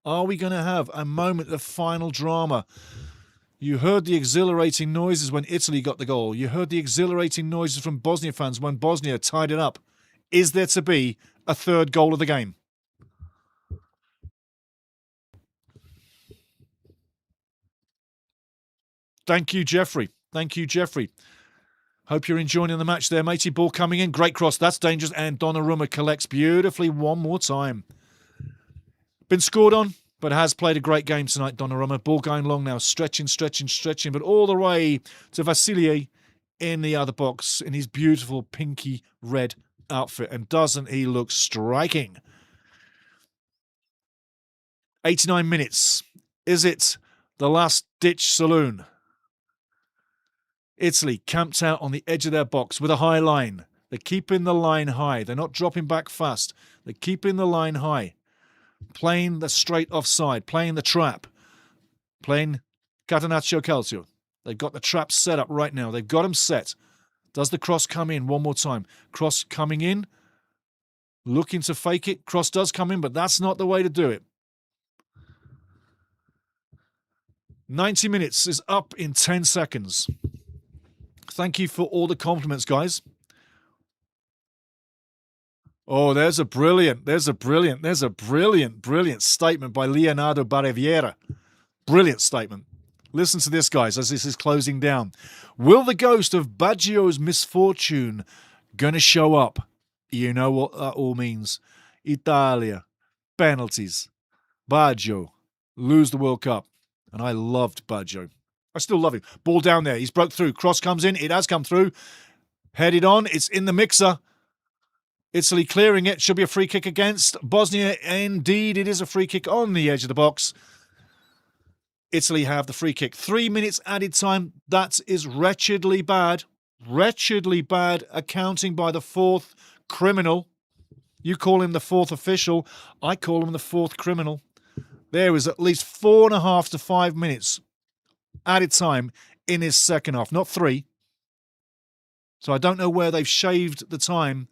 Are we going to have a moment of final drama? You heard the exhilarating noises when Italy got the goal. You heard the exhilarating noises from Bosnia fans when Bosnia tied it up. Is there to be a third goal of the game? Thank you, Jeffrey. Hope you're enjoying the match there, matey. Ball coming in. Great cross. That's dangerous. And Donnarumma collects beautifully one more time. Been scored on, but has played a great game tonight, Donnarumma. Ball going long now. Stretching, but all the way to Vasilije in the other box in his beautiful pinky red outfit. And doesn't he look striking? 89 minutes. Is it the last-ditch saloon? Italy camped out on the edge of their box with a high line. They're keeping the line high. They're not dropping back fast. They're keeping the line high. Playing the straight offside. Playing the trap. Playing Catenaccio Calcio. They've got the trap set up right now. They've got them set. Does the cross come in one more time? Cross coming in. Looking to fake it. Cross does come in, but that's not the way to do it. 90 minutes is up in 10 seconds. Thank you for all the compliments, guys. Oh, there's a brilliant statement by Leonardo Barriviera. Brilliant statement. Listen to this, guys, as this is closing down. Will the ghost of Baggio's misfortune gonna show up? You know what that all means. Italia, penalties, Baggio, lose the World Cup. And I loved Baggio. I still love him. Ball down there. He's broke through. Cross comes in. It has come through. Headed on. It's in the mixer. Italy clearing it. Should be a free kick against Bosnia. Indeed, it is a free kick on the edge of the box. Italy have the free kick. 3 minutes added time. That is wretchedly bad. Wretchedly bad accounting by the fourth criminal. You call him the fourth official. I call him the fourth criminal. There was at least 4.5 to 5 minutes added time in his second half, not 3. So I don't know where they've shaved the time,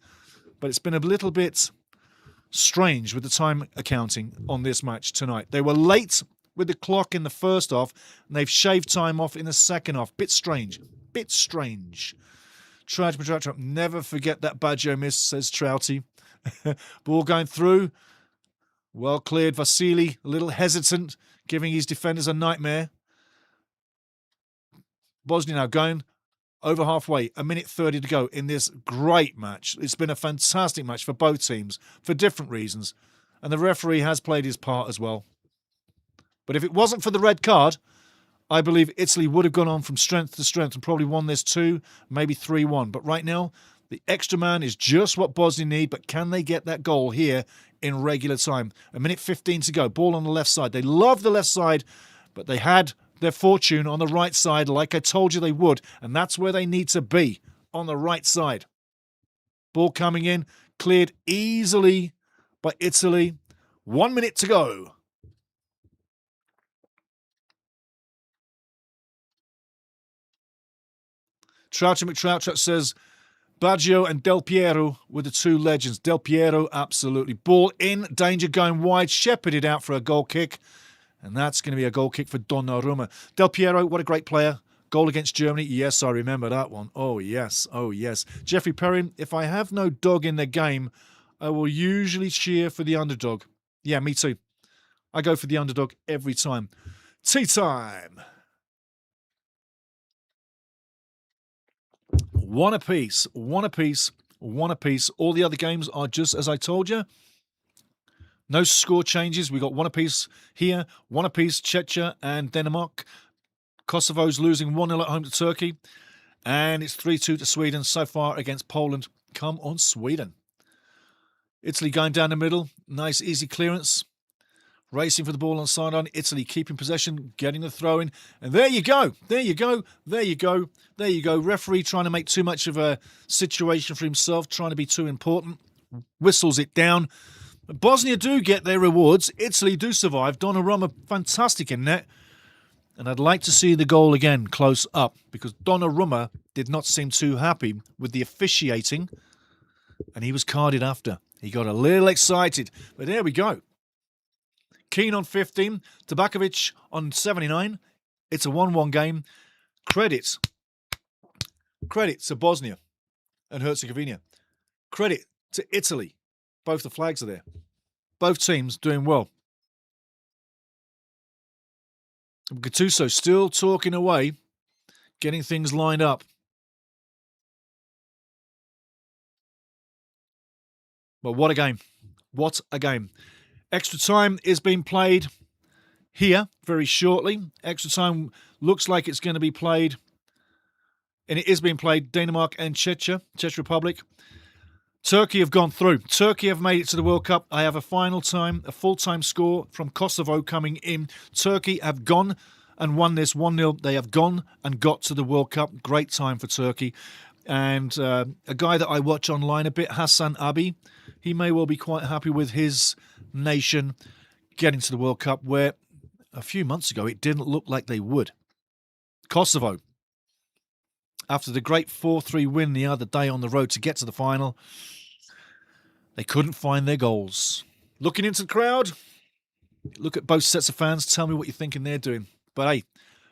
but it's been a little bit strange with the time accounting on this match tonight. They were late with the clock in the first half, and they've shaved time off in the second half. Bit strange. Tragic. Never forget that Baggio miss, says Trouty. Ball going through. Well cleared. Vasily, a little hesitant, giving his defenders a nightmare. Bosnia now going over halfway, a minute 30 to go in this great match. It's been a fantastic match for both teams for different reasons. And the referee has played his part as well. But if it wasn't for the red card, I believe Italy would have gone on from strength to strength and probably won this 2, maybe 3-1. But right now, the extra man is just what Bosnia need. But can they get that goal here in regular time? A minute 15 to go. Ball on the left side. They love the left side, but they had their fortune on the right side like I told you they would. And that's where they need to be, on the right side. Ball coming in, cleared easily by Italy. 1 minute to go. Trouty McTrouch says, Baggio and Del Piero were the two legends. Del Piero, absolutely. Ball in, danger going wide, shepherded out for a goal kick. And that's going to be a goal kick for Donnarumma. Del Piero, what a great player. Goal against Germany. Yes, I remember that one. Oh, yes. Oh, yes. Jeffrey Perrin, if I have no dog in the game, I will usually cheer for the underdog. Yeah, me too. I go for the underdog every time. Tea time. One apiece, one apiece, one apiece. All the other games are just as I told you. No score changes. We got one apiece here, one apiece, Czechia and Denmark. Kosovo's losing 1-0 at home to Turkey. And it's 3-2 to Sweden so far against Poland. Come on, Sweden. Italy going down the middle. Nice, easy clearance. Racing for the ball on sideline. Italy keeping possession, getting the throw in. And there you go. There you go. There you go. There you go. Referee trying to make too much of a situation for himself, trying to be too important. Whistles it down. Bosnia do get their rewards. Italy do survive. Donnarumma, fantastic in net. And I'd like to see the goal again close up because Donnarumma did not seem too happy with the officiating. And he was carded after. He got a little excited. But there we go. Keane on 15. Tabakovic on 79. It's a 1-1 game. Credit to Bosnia and Herzegovina. Credit to Italy. Both the flags are there. Both teams doing well. Gattuso still talking away, getting things lined up. But what a game. What a game. Extra time is being played here very shortly. Extra time looks like it's going to be played, and it is being played, Denmark and Czech Republic. Turkey have gone through. Turkey have made it to the World Cup. I have a final time, a full-time score from Kosovo coming in. Turkey have gone and won this 1-0. They have gone and got to the World Cup. Great time for Turkey. And a guy that I watch online a bit, Hassan Abi, he may well be quite happy with his nation getting to the World Cup, where a few months ago it didn't look like they would. Kosovo, after the great 4-3 win the other day on the road to get to the final, they couldn't find their goals. Looking into the crowd, look at both sets of fans, tell me what you're thinking they're doing. But hey,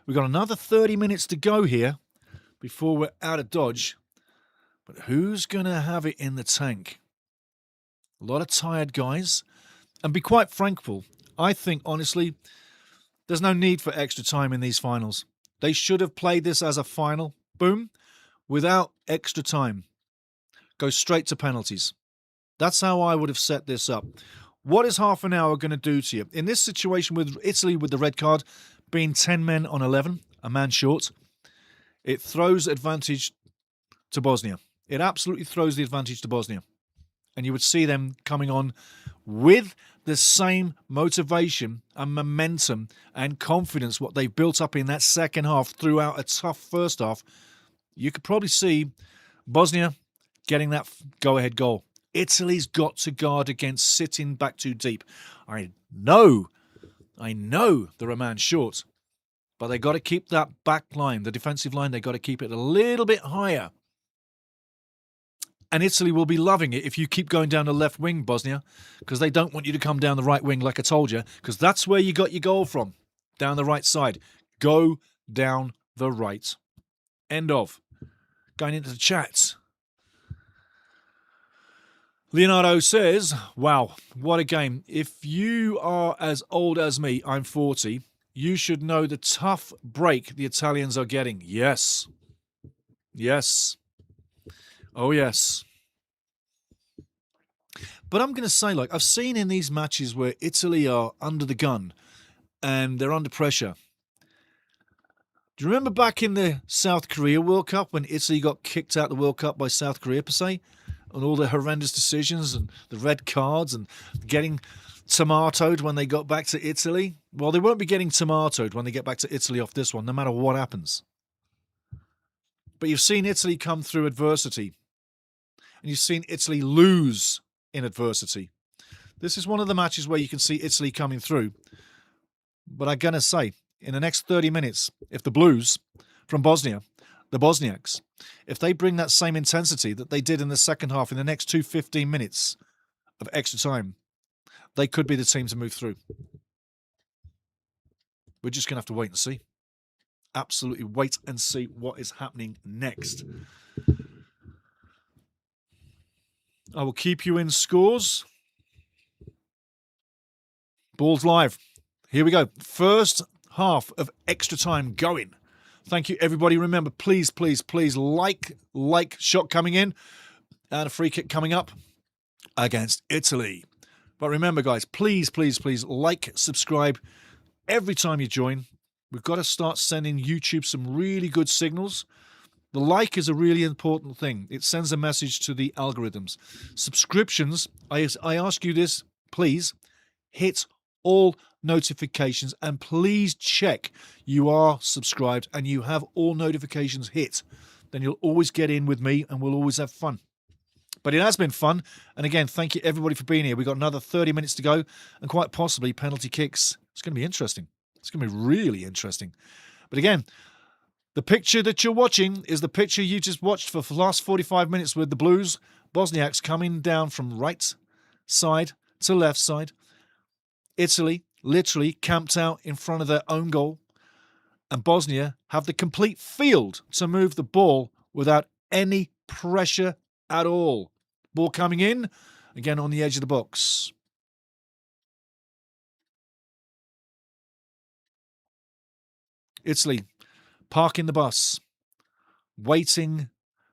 we've got another 30 minutes to go here before we're out of Dodge. But who's going to have it in the tank? A lot of tired guys. And be quite frankful, I think, honestly, there's no need for extra time in these finals. They should have played this as a final. Boom. Without extra time. Go straight to penalties. That's how I would have set this up. What is half an hour going to do to you? In this situation with Italy with the red card, being 10 men on 11, a man short, it throws advantage to Bosnia. It absolutely throws the advantage to Bosnia. And you would see them coming on with the same motivation and momentum and confidence what they've built up in that second half throughout a tough first half. You could probably see Bosnia getting that go-ahead goal. Italy's got to guard against sitting back too deep. I know they're a man short, but they got to keep that back line, the defensive line, they got to keep it a little bit higher. And Italy will be loving it if you keep going down the left wing, Bosnia, because they don't want you to come down the right wing like I told you, because that's where you got your goal from, down the right side. Go down the right. End of. Going into the chat. Leonardo says, wow, what a game. If you are as old as me, I'm 40, you should know the tough break the Italians are getting. Yes. Yes. Oh, yes. But I'm going to say, like, I've seen in these matches where Italy are under the gun and they're under pressure. Do you remember back in the South Korea World Cup when Italy got kicked out of the World Cup by South Korea, per se? And all the horrendous decisions and the red cards and getting tomatoed when they got back to Italy? Well, they won't be getting tomatoed when they get back to Italy off this one, no matter what happens. But you've seen Italy come through adversity. And you've seen Italy lose in adversity. This is one of the matches where you can see Italy coming through. But I'm going to say, in the next 30 minutes, if the Blues from Bosnia, the Bosniaks, if they bring that same intensity that they did in the second half in the next 15 minutes of extra time, they could be the team to move through. We're just going to have to wait and see. Absolutely wait and see what is happening next. I will keep you in scores. Ball's live. Here we go. First half of extra time going. Thank you, everybody. Remember, please, please, please like shot coming in and a free kick coming up against Italy. But remember, guys, please, please, please like, subscribe every time you join. We've got to start sending YouTube some really good signals. The like is a really important thing. It sends a message to the algorithms. Subscriptions, I ask you this, please hit all notifications and please check you are subscribed and you have all notifications hit. Then you'll always get in with me and we'll always have fun. But it has been fun. And again, thank you everybody for being here. We've got another 30 minutes to go and quite possibly penalty kicks. It's going to be interesting. It's going to be really interesting. But again, the picture that you're watching is the picture you just watched for the last 45 minutes with the Blues. Bosniaks coming down from right side to left side. Italy literally camped out in front of their own goal. And Bosnia have the complete field to move the ball without any pressure at all. Ball coming in, again on the edge of the box. Italy parking the bus, waiting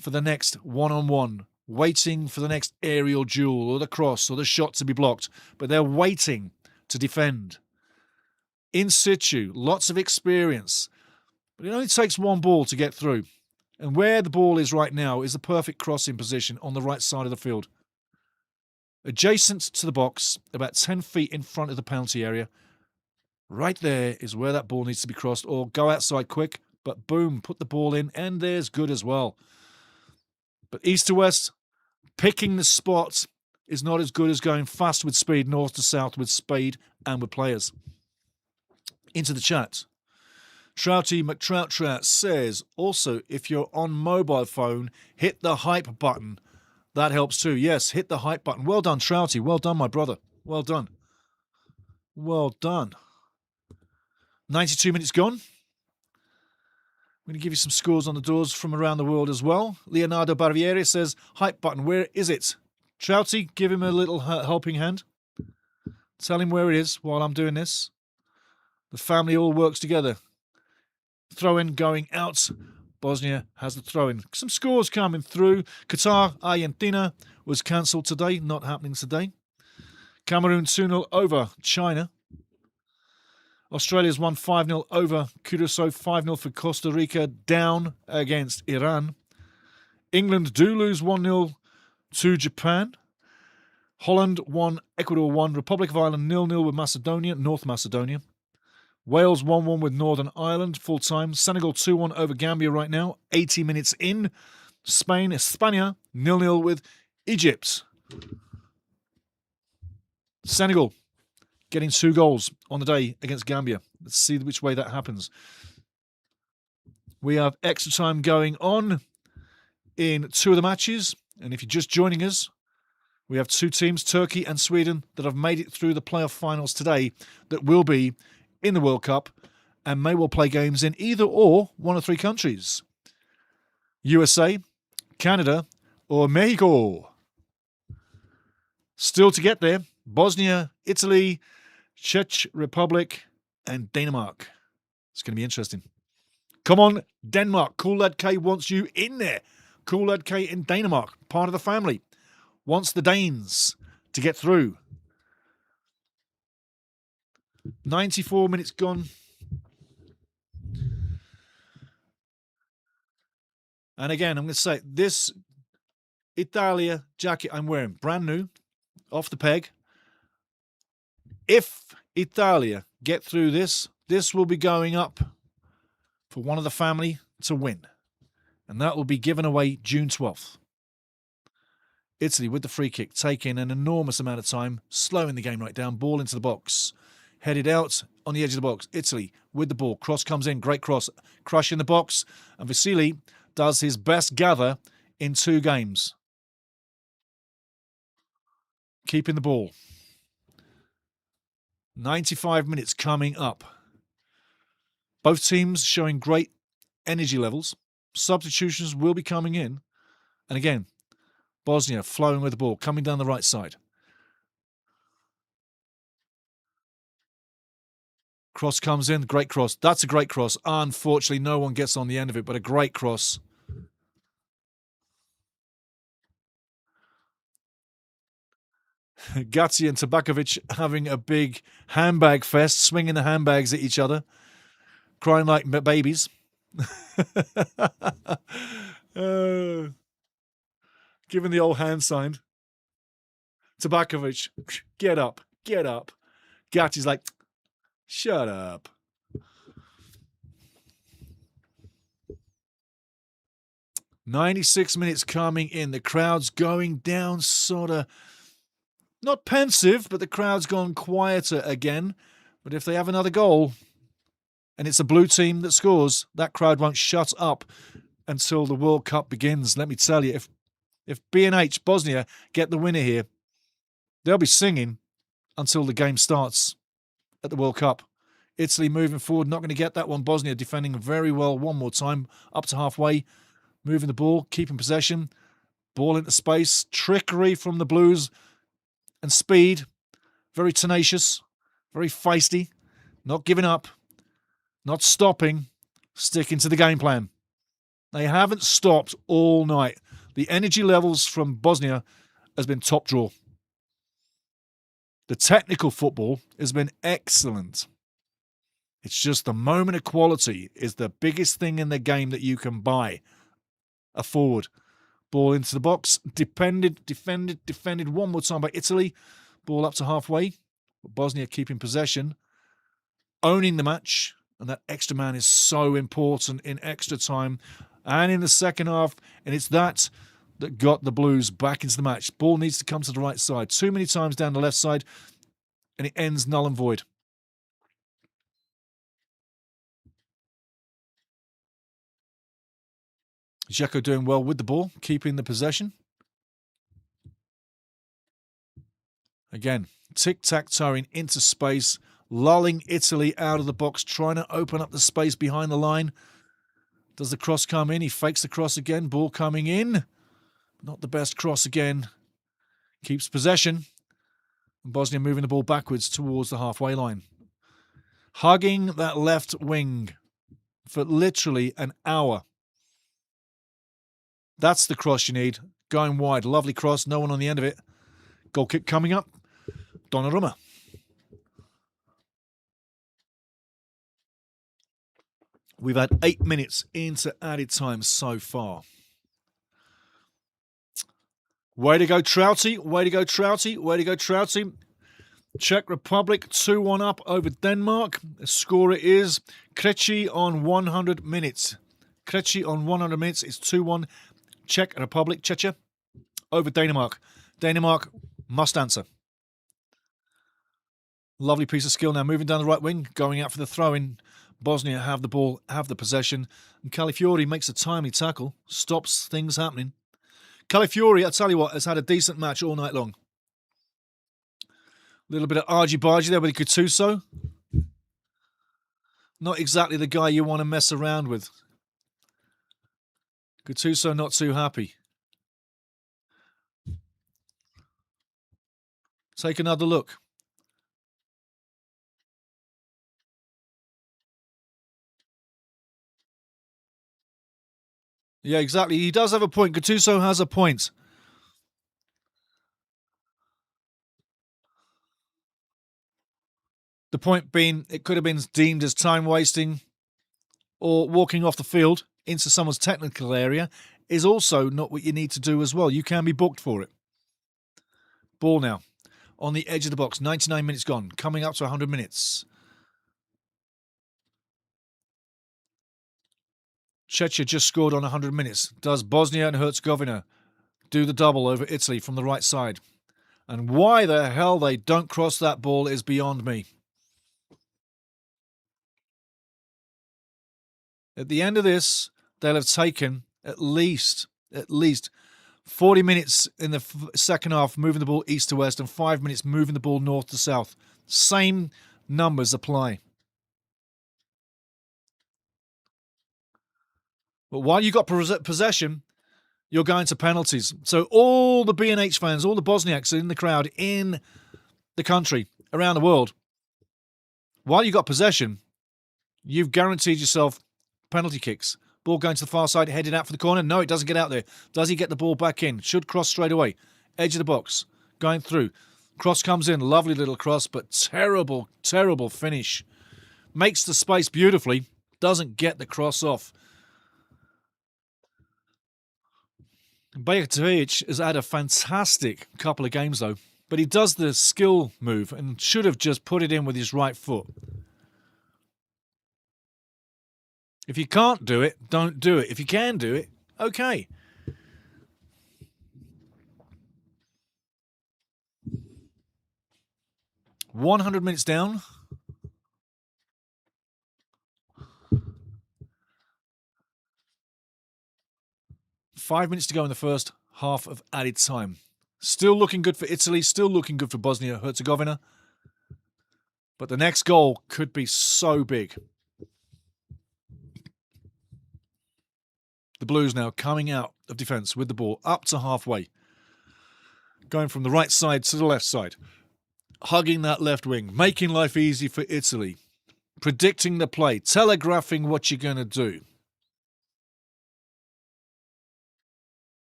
for the next one-on-one, waiting for the next aerial duel or the cross or the shot to be blocked, but they're waiting to defend. In situ, lots of experience, but it only takes one ball to get through. And where the ball is right now is the perfect crossing position on the right side of the field. Adjacent to the box, about 10 feet in front of the penalty area. Right there is where that ball needs to be crossed, or go outside quick, but boom, put the ball in, and there's good as well. But east to west, picking the spot is not as good as going fast with speed, north to south with speed and with players. Into the chat. Trouty McTrout says, also, if you're on mobile phone, hit the hype button. That helps too. Yes, hit the hype button. Well done, Trouty. Well done, my brother. Well done. Well done. 92 minutes gone. I'm going to give you some scores on the doors from around the world as well. Leonardo Barbieri says, hype button, where is it? Trouty, give him a little helping hand. Tell him where it is while I'm doing this. The family all works together. Throw-in going out. Bosnia has the throw-in. Some scores coming through. Qatar, Argentina was cancelled today. Not happening today. Cameroon 2-0 over China. Australia's won 5-0 over Curacao. 5-0 for Costa Rica. Down against Iran. England do lose 1-0 to Japan. Holland 1, Ecuador 1. Republic of Ireland 0-0 with Macedonia, North Macedonia. Wales 1-1 with Northern Ireland, full time. Senegal 2-1 over Gambia right now, 80 minutes in. Spain, España 0-0 with Egypt. Senegal getting 2 goals on the day against Gambia. Let's see which way that happens. We have extra time going on in 2 of the matches. And if you're just joining us, we have 2 teams, Turkey and Sweden, that have made it through the playoff finals today that will be in the World Cup and may well play games in either or one of 3 countries. USA, Canada, or Mexico. Still to get there, Bosnia, Italy, Czech Republic, and Denmark. It's going to be interesting. Come on, Denmark. Cool Lad K wants you in there. Cool Lad K in Denmark, part of the family, wants the Danes to get through. 94 minutes gone. And again, I'm going to say this Italia jacket I'm wearing, brand new, off the peg. If Italia get through this, this will be going up for one of the family to win. And that will be given away June 12th. Italy with the free kick, taking an enormous amount of time, slowing the game right down, ball into the box. Headed out on the edge of the box. Italy with the ball. Cross comes in, great cross. Crush in the box. And Vasily does his best gather in 2 games. Keeping the ball. 95 minutes coming up. Both teams showing great energy levels. Substitutions will be coming in. And again, Bosnia flowing with the ball, coming down the right side. Cross comes in, great cross. That's a great cross. Unfortunately, no one gets on the end of it, but a great cross. Gatti and Tabakovic having a big handbag fest, swinging the handbags at each other, crying like babies. Giving the old hand sign. Tabakovic, get up, get up. Gatti's like, shut up. "96 minutes coming in. The crowd's going down, sort of not pensive, but the crowd's gone quieter again. But if they have another goal and it's a blue team that scores, that crowd won't shut up until the World Cup begins. Let me tell you, if B&H, Bosnia, get the winner here, they'll be singing until the game starts at the World Cup. Italy moving forward, not going to get that one. Bosnia defending very well one more time, up to halfway, moving the ball, keeping possession, ball into space, trickery from the Blues, and speed. Very tenacious, very feisty, not giving up, not stopping, sticking to the game plan. They haven't stopped all night. The energy levels from Bosnia has been top draw. The technical football has been excellent. It's just the moment of quality is the biggest thing in the game that you can buy. A forward. Ball into the box. Defended one more time by Italy. Ball up to halfway. Bosnia keeping possession. Owning the match. And that extra man is so important in extra time and in the second half. And it's that got the Blues back into the match. Ball needs to come to the right side. Too many times down the left side. And it ends null and void. Dzeko doing well with the ball, keeping the possession. Again, tic-tac-toeing into space, lulling Italy out of the box, trying to open up the space behind the line. Does the cross come in? He fakes the cross again. Ball coming in. Not the best cross again. Keeps possession. Bosnia moving the ball backwards towards the halfway line. Hugging that left wing for literally an hour. That's the cross you need. Going wide. Lovely cross. No one on the end of it. Goal kick coming up. Donnarumma. We've had 8 minutes into added time so far. Way to go, Trouty. Way to go, Trouty. Way to go, Trouty. Czech Republic 2-1 up over Denmark. The scorer is Krejci on 100 minutes. Krejci on 100 minutes is 2-1. Czech Republic, Czechia, over Denmark. Denmark must answer. Lovely piece of skill now. Moving down the right wing, going out for the throw-in. Bosnia have the ball, have the possession. And Calafiori makes a timely tackle, stops things happening. Calafiori, I tell you what, has had a decent match all night long. A little bit of argy-bargy there with Gattuso. Not exactly the guy you want to mess around with. Gattuso not too happy. Take another look. Yeah, exactly. He does have a point. Gattuso has a point. The point being, it could have been deemed as time wasting, or walking off the field into someone's technical area is also not what you need to do as well. You can be booked for it. Ball now on the edge of the box. 99 minutes gone. Coming up to 100 minutes. Czechia just scored on 100 minutes. Does Bosnia and Herzegovina do the double over Italy from the right side? And why the hell they don't cross that ball is beyond me. At the end of this, they'll have taken at least 40 minutes in the second half moving the ball east to west and 5 minutes moving the ball north to south. Same numbers apply. But while you got possession, you're going to penalties. So all the B&H fans, all the Bosniaks in the crowd, in the country, around the world, while you got possession, you've guaranteed yourself penalty kicks. Ball going to the far side, headed out for the corner. No, it doesn't get out there. Does he get the ball back in? Should cross straight away. Edge of the box. Going through. Cross comes in. Lovely little cross, but terrible, terrible finish. Makes the space beautifully. Doesn't get the cross off. Bajatovic has had a fantastic couple of games, though. But he does the skill move and should have just put it in with his right foot. If you can't do it, don't do it. If you can do it, okay. "100 minutes down. Five minutes to go in the first half of added time. Still looking good for Italy, still looking good for Bosnia Herzegovina. But the next goal could be so big. The Blues now coming out of defence with the ball up to halfway. Going from the right side to the left side. Hugging that left wing. Making life easy for Italy. Predicting the play. Telegraphing what you're going to do.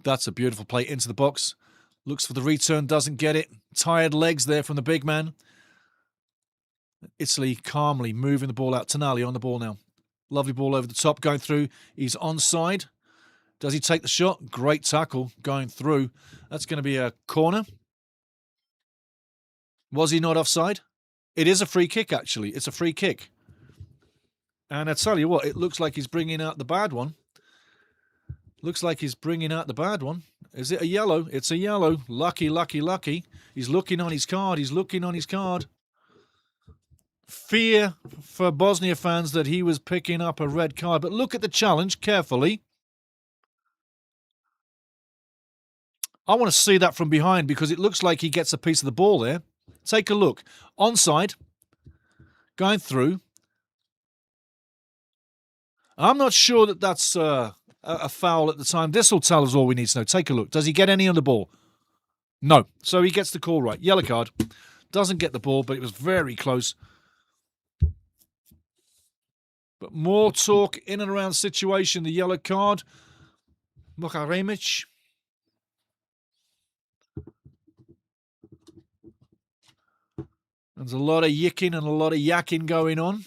That's a beautiful play into the box. Looks for the return, doesn't get it. Tired legs there from the big man. Italy calmly moving the ball out. Tonali on the ball now. Lovely ball over the top, going through. He's onside. Does he take the shot? Great tackle going through. That's going to be a corner. Was he not offside? It is a free kick, actually. It's a free kick. And I tell you what, it looks like he's bringing out the bad one. Looks like he's bringing out the bad one. Is it a yellow? It's a yellow. Lucky, lucky, lucky. He's looking on his card. He's looking on his card. Fear for Bosnia fans that he was picking up a red card. But look at the challenge carefully. I want to see that from behind because it looks like he gets a piece of the ball there. Take a look. Onside. Going through. I'm not sure that that's a foul at the time. This will tell us all we need to know. Take a look. Does he get any on the ball? No. So he gets the call right. Yellow card. Doesn't get the ball, but it was very close. But more talk in and around situation. The yellow card. Moharemic. There's a lot of yicking and a lot of yakking going on.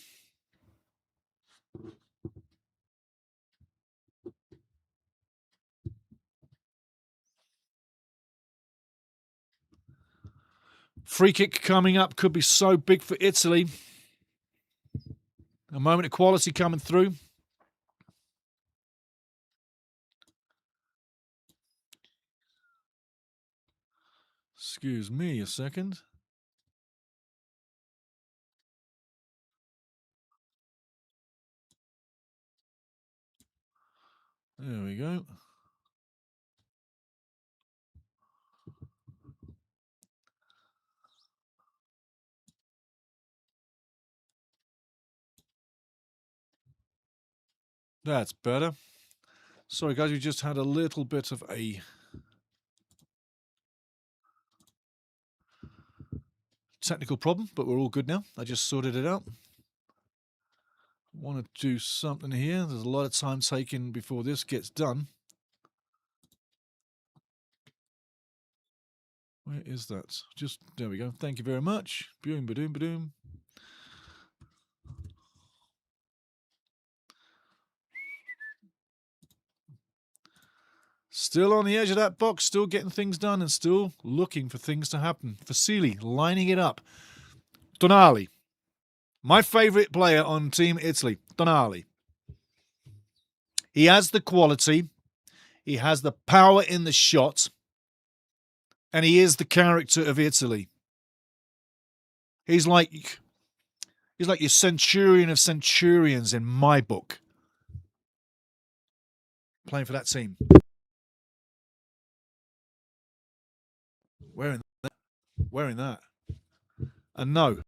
Free kick coming up could be so big for Italy. A moment of quality coming through. Excuse me a second. There we go. That's better. Sorry, guys, we just had a little bit of a technical problem, but we're all good now. I just sorted it out. want to do something here. There's a lot of time taken before this gets done. Where is that? Just, there we go. Thank you very much. Boom, ba-doom, ba-doom. Still on the edge of that box, still getting things done and still looking for things to happen. Vasili lining it up. Tonali. My favourite player on Team Italy, Tonali. He has the quality. He has the power in the shot. And he is the character of Italy. He's like your centurion of centurions in my book. Playing for that team. Wearing that. And no.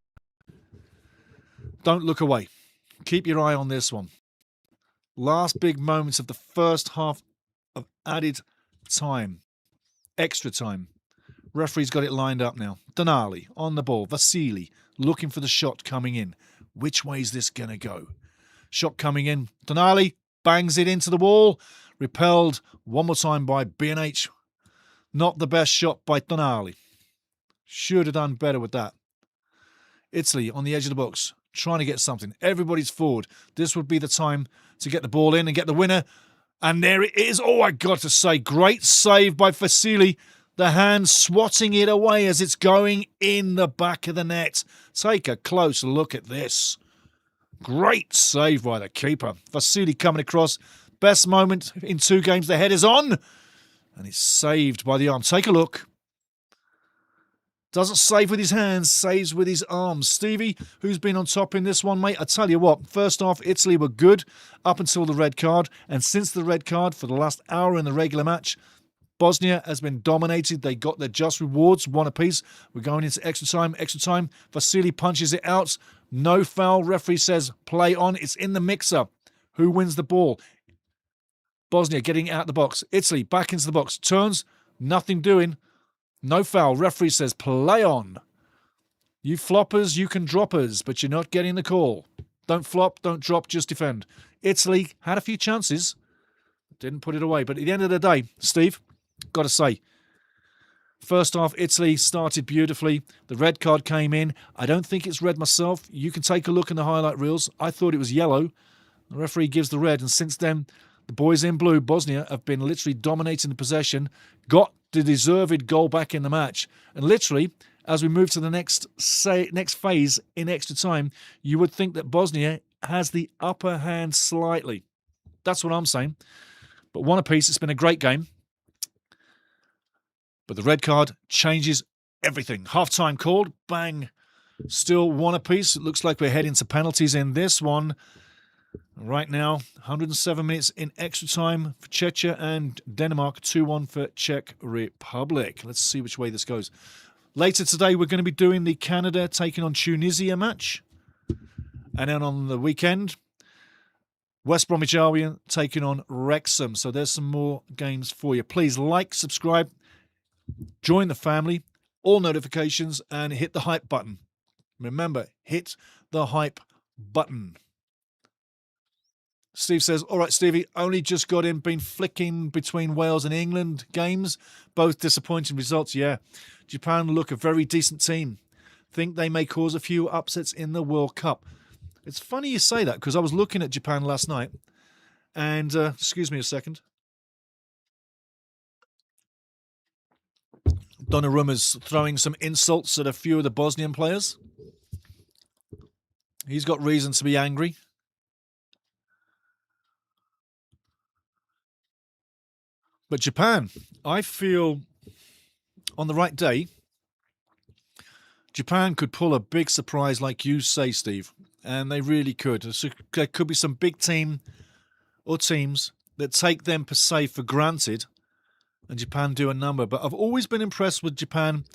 Don't look away. Keep your eye on this one. Last big moments of the first half of added time. Extra time. Referee's got it lined up now. Tonali on the ball. Vasili looking for the shot coming in. Which way is this going to go? Shot coming in. Tonali bangs it into the wall. Repelled one more time by B&H. Not the best shot by Tonali. Should have done better with that. Italy on the edge of the box. Trying to get something. Everybody's forward. This would be the time to get the ball in and get the winner. And there it is. Oh, I got to say, great save by Vasili. The hand swatting it away as it's going in the back of the net. Take a close look at this. Great save by the keeper. Vasili coming across. Best moment in 2 games. The head is on. And it's saved by the arm. Take a look. Doesn't save with his hands, saves with his arms. Stevie, who's been on top in this one, mate? I tell you what, first half, Italy were good up until the red card. And since the red card, for the last hour in the regular match, Bosnia has been dominated. They got their just rewards, 1 apiece. We're going into extra time. Vasili punches it out. No foul. Referee says play on. It's in the mixer. Who wins the ball? Bosnia getting out the box. Italy back into the box. Turns. Nothing doing. No foul. Referee says play on. You floppers, you can droppers, but you're not getting the call. Don't flop, don't drop, just defend. Italy had a few chances. Didn't put it away. But at the end of the day, Steve, got to say, first half, Italy started beautifully. The red card came in. I don't think it's red myself. You can take a look in the highlight reels. I thought it was yellow. The referee gives the red. And since then, the boys in blue, Bosnia, have been literally dominating the possession. Got the deserved goal back in the match. And literally, as we move to the next phase in extra time, you would think that Bosnia has the upper hand slightly. That's what I'm saying. But 1 apiece. It's been a great game. But the red card changes everything. Half-time called. Bang. Still 1 apiece. It looks like we're heading to penalties in this one. Right now, 107 minutes in extra time for Czechia and Denmark. 2-1 for Czech Republic. Let's see which way this goes. Later today, we're going to be doing the Canada taking on Tunisia match. And then on the weekend, West Bromwich Albion taking on Wrexham. So there's some more games for you. Please like, subscribe, join the family, all notifications, and hit the hype button. Remember, hit the hype button. Steve says, all right, Stevie, only just got in, been flicking between Wales and England games. Both disappointing results, yeah. Japan look a very decent team. Think they may cause a few upsets in the World Cup. It's funny you say that because I was looking at Japan last night and, excuse me a second. Donnarumma's throwing some insults at a few of the Bosnian players. He's got reason to be angry. But Japan, I feel on the right day, Japan could pull a big surprise like you say, Steve. And they really could. There could be some big team or teams that take them per se for granted and Japan do a number. But I've always been impressed with Japan,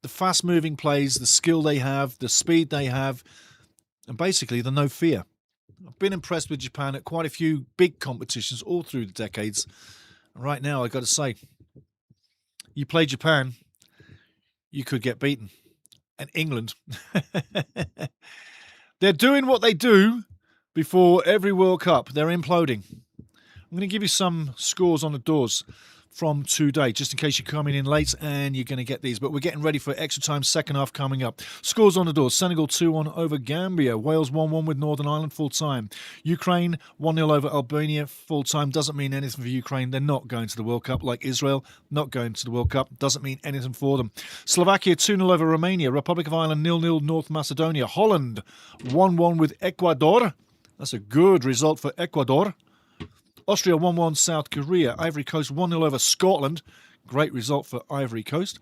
the fast-moving plays, the skill they have, the speed they have, and basically the no fear. I've been impressed with Japan at quite a few big competitions all through the decades. Right now, I got to say, you play Japan, you could get beaten. And England, they're doing what they do, before every World Cup. They're imploding. I'm going to give you some scores on the doors from today, just in case you're coming in late and you're going to get these. But we're getting ready for extra time, second half coming up. Scores on the doors. Senegal 2-1 over Gambia. Wales 1-1 with Northern Ireland full time. Ukraine 1-0 over Albania full time. Doesn't mean anything for Ukraine. They're not going to the World Cup, like Israel not going to the World Cup. Doesn't mean anything for them. Slovakia 2-0 over Romania. Republic of Ireland 0-0 North Macedonia. Holland 1-1 with Ecuador. That's a good result for Ecuador. Austria 1-1 South Korea. Ivory Coast 1-0 over Scotland. Great result for Ivory Coast.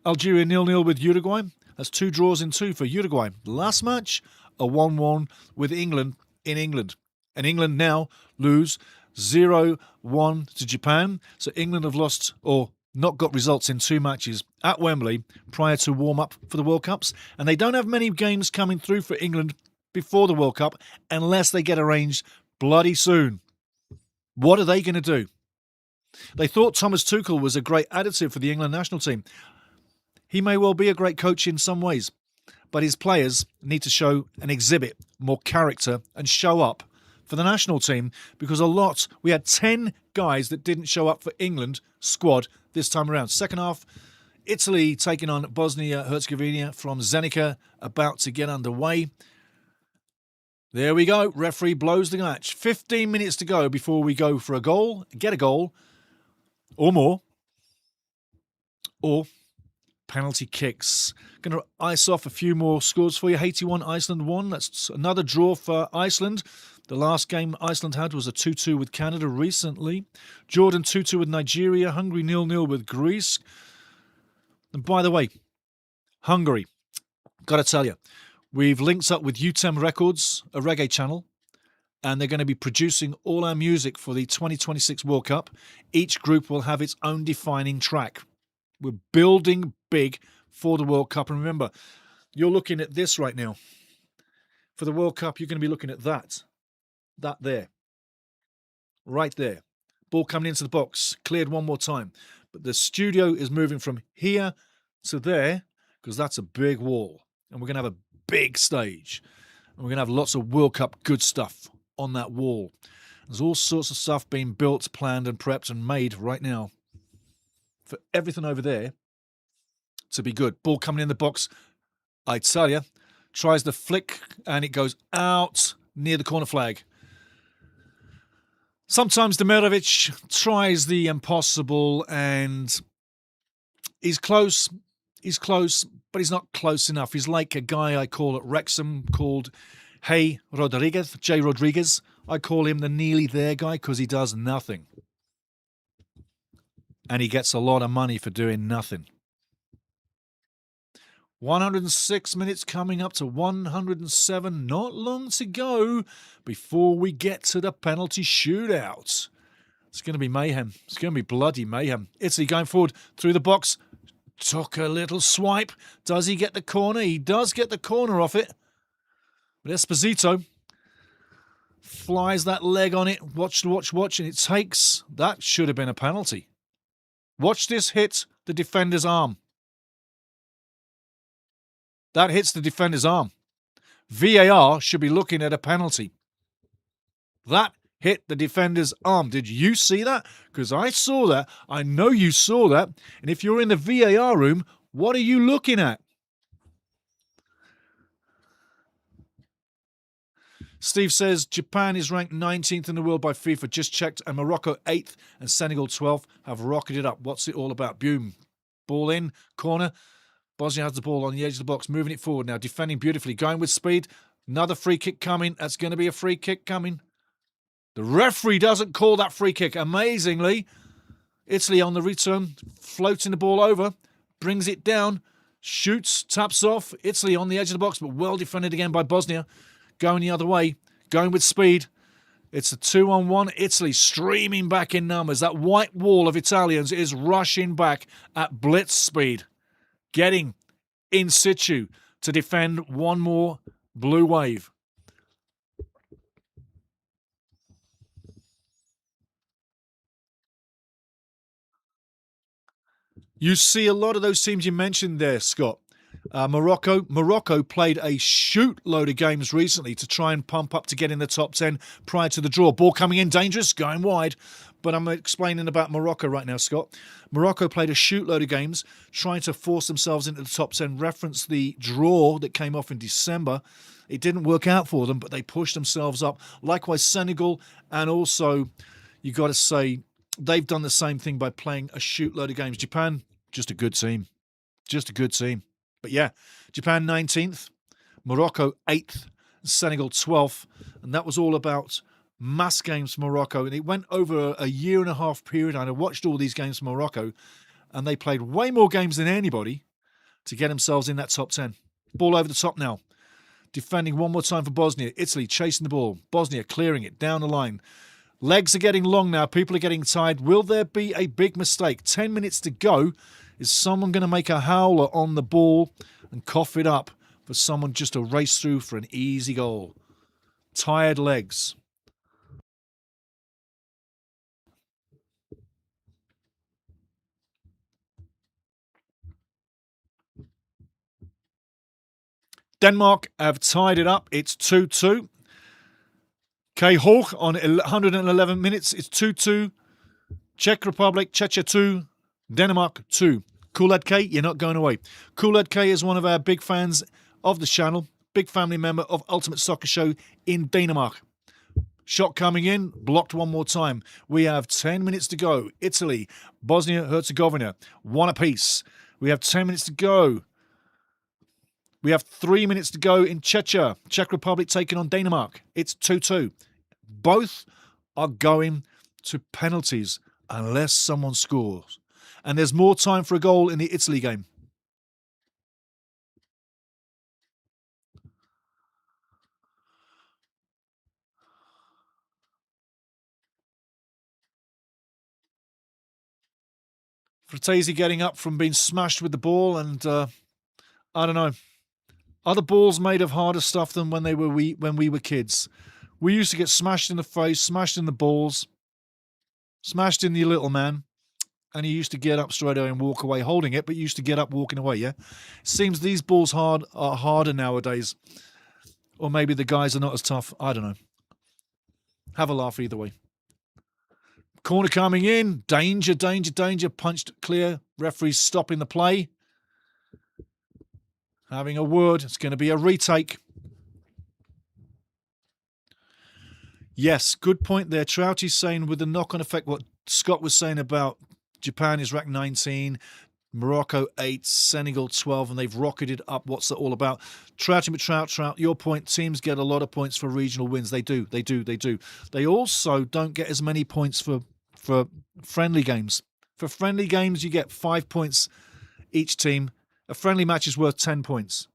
Algeria 0-0 with Uruguay. That's 2 draws in 2 for Uruguay. Last match, a 1-1 with England in England. And England now lose 0-1 to Japan. So England have lost or not got results in 2 matches at Wembley prior to warm-up for the World Cups. And they don't have many games coming through for England before the World Cup unless they get arranged bloody soon. What are they going to do? They thought Thomas Tuchel was a great additive for the England national team. He may well be a great coach in some ways, but his players need to show and exhibit more character and show up for the national team, because we had 10 guys that didn't show up for England squad this time around. Second half, Italy taking on Bosnia Herzegovina from Zenica, about to get underway. There we go. Referee blows the match. 15 minutes to go before we go for a goal, get a goal, or more, or penalty kicks. Going to ice off a few more scores for you. Haiti 1, Iceland 1. That's another draw for Iceland. The last game Iceland had was a 2-2 with Canada recently. Jordan 2-2 with Nigeria. Hungary 0-0 with Greece. And by the way, Hungary, got to tell you, we've linked up with UTEM Records, a reggae channel, and they're going to be producing all our music for the 2026 World Cup. Each group will have its own defining track. We're building big for the World Cup. And remember, you're looking at this right now. For the World Cup, you're going to be looking at that. That there. Right there. Ball coming into the box. Cleared one more time. But the studio is moving from here to there, because that's a big wall. And we're going to have a big stage. And we're going to have lots of World Cup good stuff on that wall. There's all sorts of stuff being built, planned and prepped and made right now for everything over there to be good. Ball coming in the box. Italia tries the flick and it goes out near the corner flag. Sometimes Demirovic tries the impossible and he's close, but he's not close enough. He's like a guy I call at Wrexham called Jay Rodriguez. I call him the nearly there guy because he does nothing. And he gets a lot of money for doing nothing. 106 minutes coming up to 107. Not long to go before we get to the penalty shootout. It's going to be mayhem. It's going to be bloody mayhem. Italy going forward through the box. Took a little swipe. Does he get the corner? He does get the corner off it. But Esposito flies that leg on it. Watch. And it takes. That should have been a penalty. Watch this hit the defender's arm. That hits the defender's arm. VAR should be looking at a penalty. That hit the defender's arm. Did you see that? Because I saw that. I know you saw that. And if you're in the VAR room, what are you looking at? Steve says Japan is ranked 19th in the world by FIFA. Just checked. And Morocco 8th and Senegal 12th have rocketed up. What's it all about? Boom. Ball in. Corner. Bosnia has the ball on the edge of the box. Moving it forward now. Defending beautifully. Going with speed. Another free kick coming. That's going to be a free kick coming. The referee doesn't call that free kick. Amazingly, Italy on the return. Floating the ball over. Brings it down. Shoots. Taps off. Italy on the edge of the box. But well defended again by Bosnia. Going the other way. Going with speed. It's a 2-on-1. Italy streaming back in numbers. That white wall of Italians is rushing back at blitz speed. Getting in situ to defend one more blue wave. You see a lot of those teams you mentioned there, Scott. Morocco played a shoot load of games recently to try and pump up to get in the top 10 prior to the draw. Ball coming in, dangerous, going wide. But I'm explaining about Morocco right now, Scott. Morocco played a shoot load of games trying to force themselves into the top 10. Reference the draw that came off in December. It didn't work out for them, but they pushed themselves up. Likewise, Senegal, and also, you got to say, they've done the same thing by playing a shoot load of games. Japan, just a good team. Just a good team. But yeah, Japan 19th, Morocco 8th, Senegal 12th. And that was all about mass games for Morocco. And it went over a year and a half period. And I watched all these games for Morocco. And they played way more games than anybody to get themselves in that top 10. Ball over the top now. Defending one more time for Bosnia. Italy chasing the ball. Bosnia clearing it down the line. Legs are getting long now. People are getting tired. Will there be a big mistake? 10 minutes to go. Is someone going to make a howler on the ball and cough it up for someone just to race through for an easy goal? Tired legs. Denmark have tied it up. It's 2-2. K. Hoch on 111 minutes. It's 2-2. Czech Republic, Czechia 2. Denmark 2. Kulad K, you're not going away. Kulad K is one of our big fans of the channel. Big family member of Ultimate Soccer Show in Denmark. Shot coming in, blocked one more time. We have 10 minutes to go. Italy, Bosnia Herzegovina, one apiece. We have 10 minutes to go. We have 3 minutes to go in Czechia. Czech Republic taking on Denmark. It's 2-2. Both are going to penalties unless someone scores. And there's more time for a goal in the Italy game. Fratesi getting up from being smashed with the ball, and I don't know. Are the balls made of harder stuff than when we were kids? We used to get smashed in the face, smashed in the balls, smashed in the little man, and he used to get up straight away and walk away holding it, but used to get up walking away, yeah? Seems these balls are harder nowadays. Or maybe the guys are not as tough. I don't know. Have a laugh either way. Corner coming in. Danger, danger, danger. Punched clear. Referee's stopping the play. Having a word. It's going to be a retake. Yes, good point there. Trouty's saying with the knock-on effect what Scott was saying about Japan is ranked 19, Morocco 8, Senegal 12, and they've rocketed up. What's that all about? Trouty, Trout, your point, teams get a lot of points for regional wins. They do. They also don't get as many points for friendly games. For friendly games, you get 5 points each team. A friendly match is worth 10 points.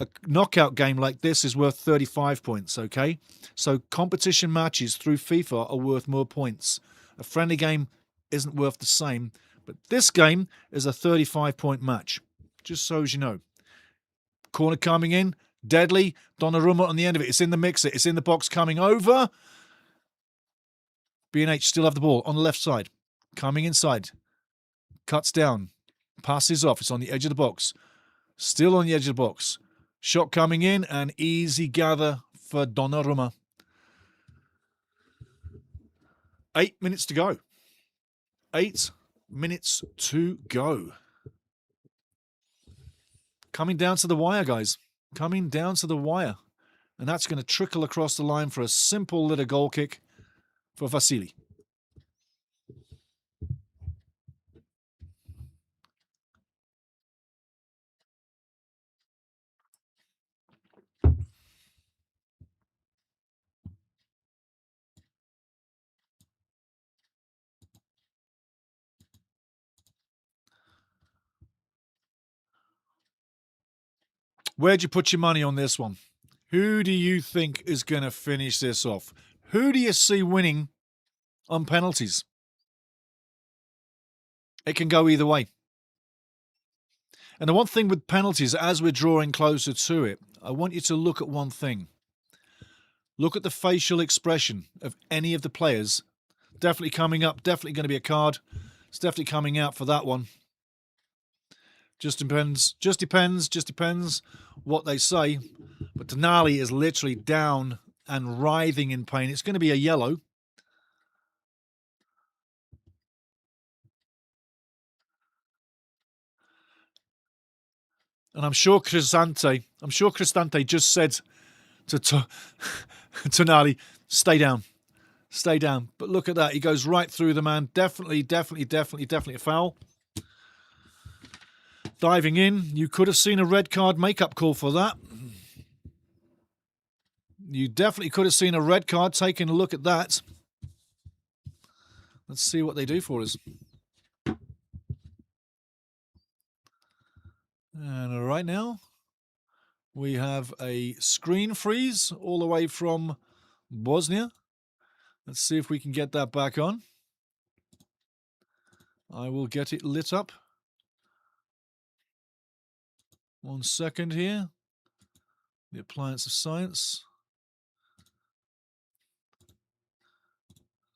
A knockout game like this is worth 35 points, okay? So competition matches through FIFA are worth more points. A friendly game isn't worth the same, but this game is a 35-point match, just so as you know. Corner coming in, deadly. Donnarumma on the end of it. It's in the mixer. It's in the box coming over. B&H still have the ball on the left side. Coming inside. Cuts down. Passes off. It's on the edge of the box. Still on the edge of the box. Shot coming in and easy gather for Donnarumma. 8 minutes to go. 8 minutes to go. Coming down to the wire, guys. Coming down to the wire. And that's going to trickle across the line for a simple little goal kick for Vasily. Where'd you put your money on this one? Who do you think is going to finish this off? Who do you see winning on penalties? It can go either way. And the one thing with penalties, as we're drawing closer to it, I want you to look at one thing. Look at the facial expression of any of the players. Definitely coming up, definitely going to be a card. It's definitely coming out for that one. Just depends what they say. But Tonali is literally down and writhing in pain. It's going to be a yellow. And I'm sure Cristante just said to Tonali, stay down. Stay down. But look at that. He goes right through the man. Definitely a foul. Diving in. You could have seen a red card makeup call for that. You definitely could have seen a red card. Taking a look at that. Let's see what they do for us. And right now, we have a screen freeze all the way from Bosnia. Let's see if we can get that back on. I will get it lit up. 1 second here. The appliance of science.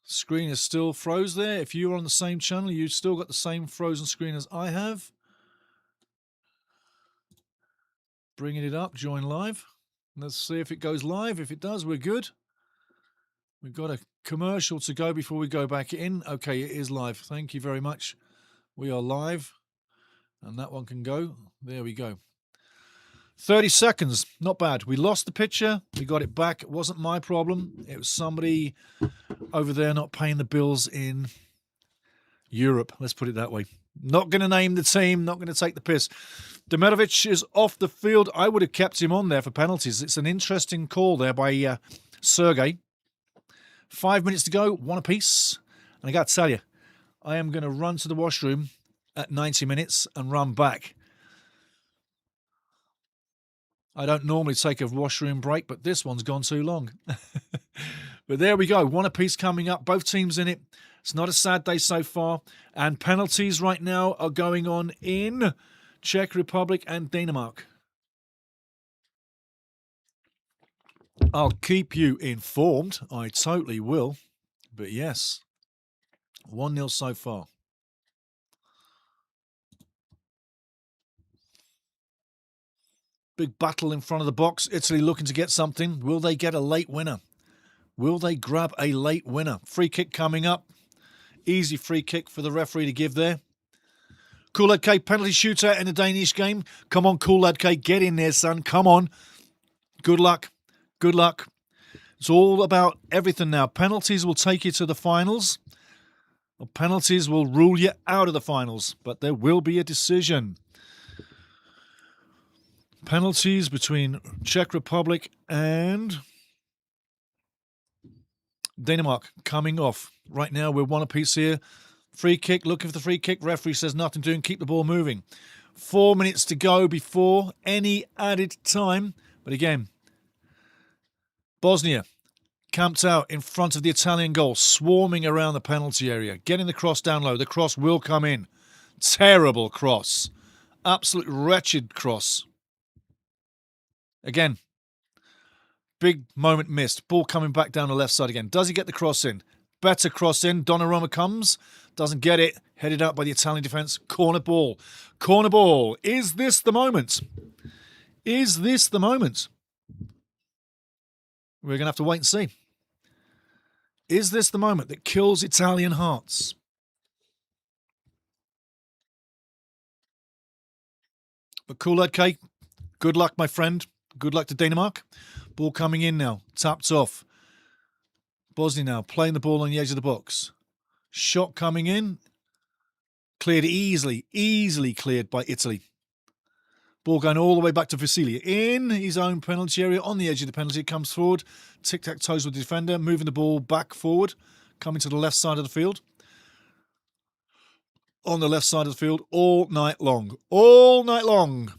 Screen is still froze there. If you're on the same channel, you've still got the same frozen screen as I have. Bringing it up, join live. Let's see if it goes live. If it does, we're good. We've got a commercial to go before we go back in. Okay, it is live. Thank you very much. We are live. And that one can go. There we go. 30 seconds. Not bad. We lost the picture. We got it back. It wasn't my problem. It was somebody over there not paying the bills in Europe. Let's put it that way. Not going to name the team. Not going to take the piss. Demirovic is off the field. I would have kept him on there for penalties. It's an interesting call there by Sergei. 5 minutes to go, 1 apiece. And I got to tell you, I am going to run to the washroom at 90 minutes and run back. I don't normally take a washroom break, but this one's gone too long. But there we go, 1 apiece coming up. Both teams in it. It's not a sad day so far. And penalties right now are going on in Czech Republic and Denmark. I'll keep you informed. I totally will. But yes, 1-0 so far. Big battle in front of the box. Italy looking to get something. Will they get a late winner? Will they grab a late winner? Free kick coming up. Easy free kick for the referee to give there. Cool Lad K, penalty shootout in the Danish game. Come on, Cool Lad K, get in there, son. Come on. Good luck. Good luck. It's all about everything now. Penalties will take you to the finals. Or penalties will rule you out of the finals. But there will be a decision. Penalties between Czech Republic and Denmark coming off. Right now, we're 1 apiece here. Free kick, looking for the free kick. Referee says nothing doing, keep the ball moving. 4 minutes to go before any added time. But again, Bosnia camped out in front of the Italian goal, swarming around the penalty area, getting the cross down low. The cross will come in. Terrible cross. Absolute wretched cross. Again, big moment missed. Ball coming back down the left side again. Does he get the cross in? Better cross in. Donnarumma comes. Doesn't get it. Headed out by the Italian defence. Corner ball. Corner ball. Is this the moment? Is this the moment? We're going to have to wait and see. Is this the moment that kills Italian hearts? But Cool Lad K, good luck, my friend. Good luck to Denmark. Ball coming in now. Tapped off. Bosnia now playing the ball on the edge of the box. Shot coming in. Cleared easily. Easily cleared by Italy. Ball going all the way back to Vasilia. In his own penalty area. On the edge of the penalty. Comes forward. Tic-tac-toes with the defender. Moving the ball back forward. Coming to the left side of the field. On the left side of the field all night long. All night long.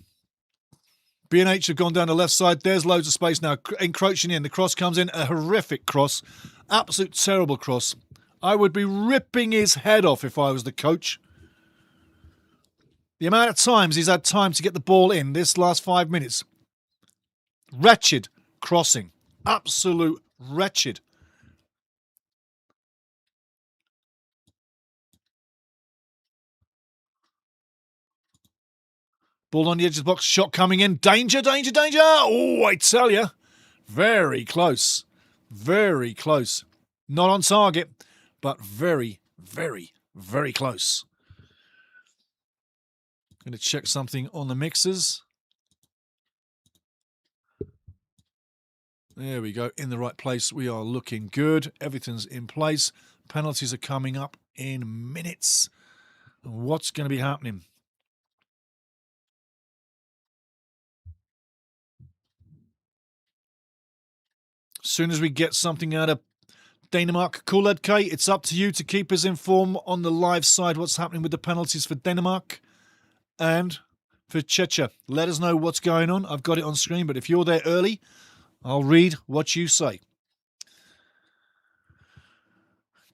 B&H have gone down the left side. There's loads of space now. Encroaching in. The cross comes in. A horrific cross. Absolute terrible cross. I would be ripping his head off if I was the coach. The amount of times he's had time to get the ball in this last 5 minutes. Wretched crossing. Absolute wretched. Ball on the edge of the box. Shot coming in. Danger, danger, danger. Oh, I tell you. Very close. Very close. Not on target, but very, very, very close. Going to check something on the mixers. There we go. In the right place. We are looking good. Everything's in place. Penalties are coming up in minutes. What's going to be happening? As soon as we get something out of Denmark, Kulad K, it's up to you to keep us informed on the live side what's happening with the penalties for Denmark and for Czechia. Let us know what's going on. I've got it on screen, but if you're there early, I'll read what you say.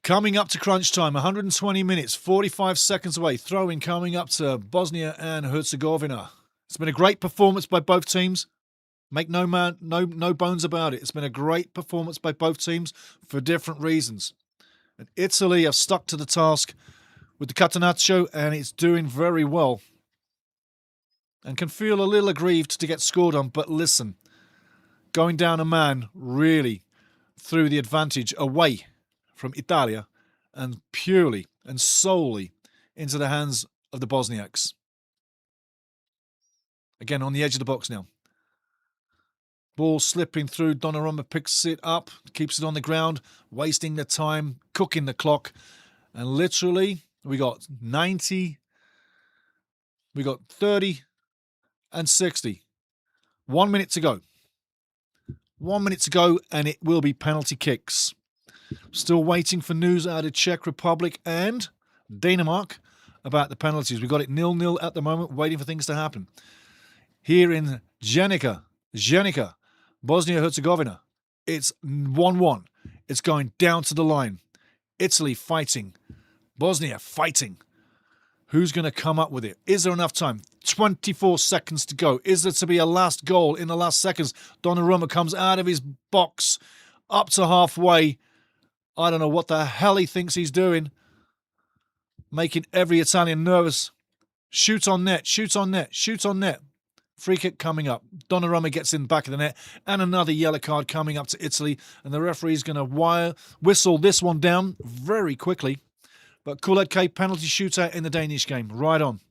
Coming up to crunch time, 120 minutes, 45 seconds away. Throw-in coming up to Bosnia and Herzegovina. It's been a great performance by both teams. Make no bones about it. It's been a great performance by both teams for different reasons. And Italy have stuck to the task with the Catenaccio, and it's doing very well. And can feel a little aggrieved to get scored on, but listen, going down a man really threw the advantage away from Italia and purely and solely into the hands of the Bosniaks. Again, on the edge of the box now. Ball slipping through. Donnarumma picks it up, keeps it on the ground, wasting the time, cooking the clock. And literally, we got 90, we got 30 and 60. 1 minute to go. 1 minute to go, and it will be penalty kicks. Still waiting for news out of Czech Republic and Denmark about the penalties. We've got it 0-0 at the moment, waiting for things to happen. Here in Zenica, Bosnia Herzegovina, it's 1-1. It's going down to the line. Italy fighting. Bosnia fighting. Who's going to come up with it? Is there enough time? 24 seconds to go. Is there to be a last goal in the last seconds? Donnarumma comes out of his box up to halfway. I don't know what the hell he thinks he's doing. Making every Italian nervous. Shoot on net, shoot on net, shoot on net. Free kick coming up. Donnarumma gets in the back of the net. And another yellow card coming up to Italy. And the referee's going to whistle this one down very quickly. But Kulad K, penalty shootout in the Danish game. Right on.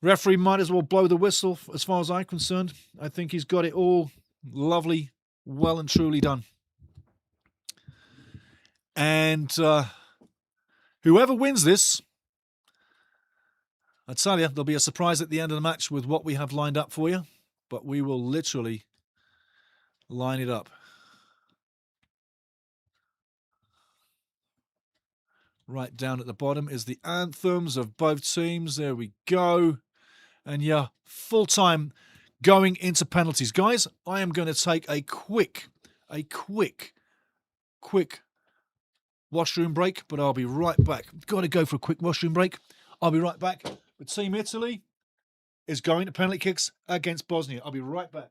Referee might as well blow the whistle as far as I'm concerned. I think he's got it all lovely, well and truly done. And whoever wins this, I tell you, there'll be a surprise at the end of the match with what we have lined up for you. But we will literally line it up. Right down at the bottom is the anthems of both teams. There we go. And yeah, full time going into penalties. Guys, I am going to take a quick washroom break, but I'll be right back. Got to go for a quick washroom break. I'll be right back. But Team Italy is going to penalty kicks against Bosnia. I'll be right back.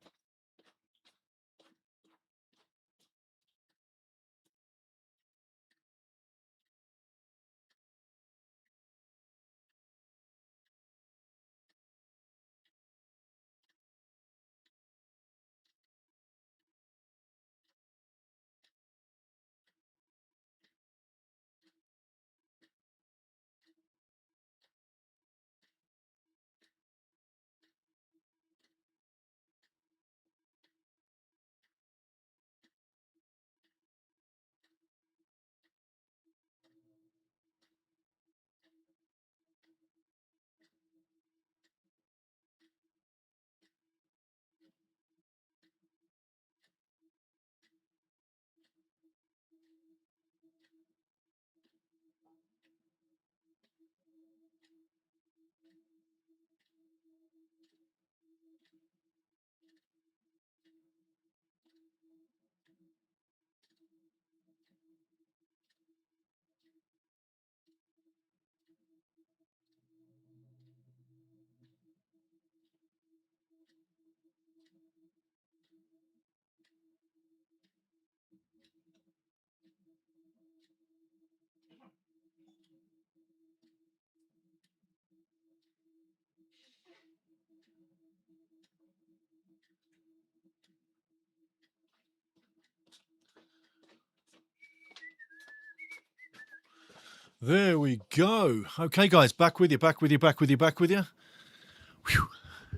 There we go. Okay, guys, back with you. Whew.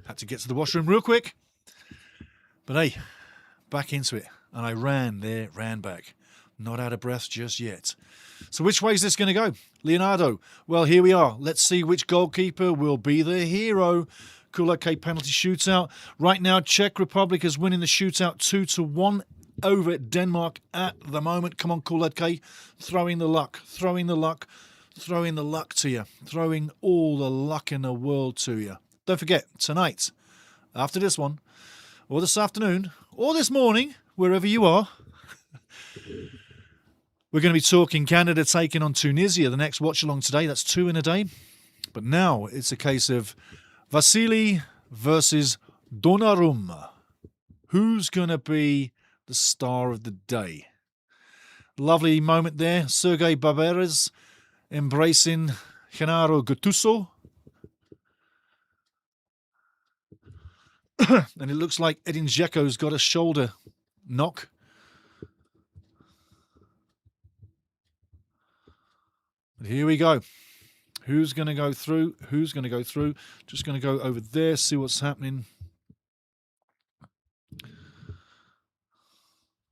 Had to get to the washroom real quick. But hey, back into it. And I ran back. Not out of breath just yet. So which way is this going to go? Leonardo. Well, here we are. Let's see which goalkeeper will be the hero. Kulak penalty shootout. Right now, Czech Republic is winning the shootout 2-1 over Denmark at the moment. Come on, Kulak. Throwing the luck to you. Throwing all the luck in the world to you. Don't forget, tonight, after this one, or this afternoon, or this morning, wherever you are, we're going to be talking Canada taking on Tunisia, the next watch-along today. That's 2 in a day. But now it's a case of Vasily versus Donnarumma. Who's going to be the star of the day? Lovely moment there. Sergei Barberes embracing Gennaro Gattuso. And it looks like Edin Dzeko's got a shoulder knock. But here we go. Who's going to go through? Just going to go over there, see what's happening.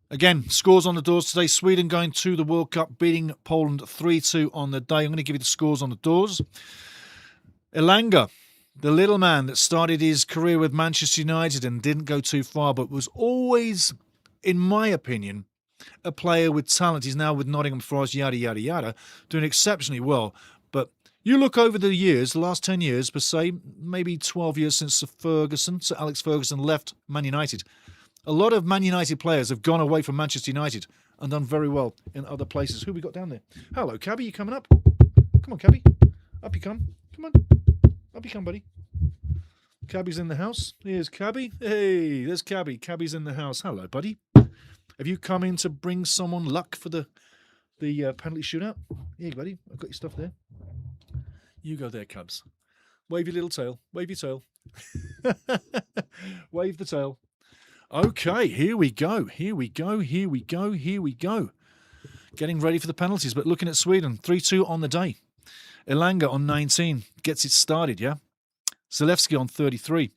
Again, scores on the doors today. Sweden going to the World Cup, beating Poland 3-2 on the day. I'm going to give you the scores on the doors. Elanga, the little man that started his career with Manchester United and didn't go too far, but was always, in my opinion, a player with talent. He's now with Nottingham Forest, yada, yada, yada, doing exceptionally well. But you look over the years, the last 10 years, per se, maybe 12 years since Sir Alex Ferguson left Man United. A lot of Man United players have gone away from Manchester United and done very well in other places. Who we got down there? Hello, Cabby, you coming up? Come on, Cabby. Up you come. Come on. Up you come, buddy. Cabby's in the house. Here's Cabby. Hey, there's Cabby. Cabby's in the house. Hello, buddy. Have you come in to bring someone luck for the penalty shootout? Here, buddy. I've got your stuff there. You go there, Cubs. Wave your little tail. Wave your tail. Wave the tail. Okay, here we go. Getting ready for the penalties, but looking at Sweden, 3-2 on the day. Elanga on 19 gets it started, yeah? Zalewski on 33.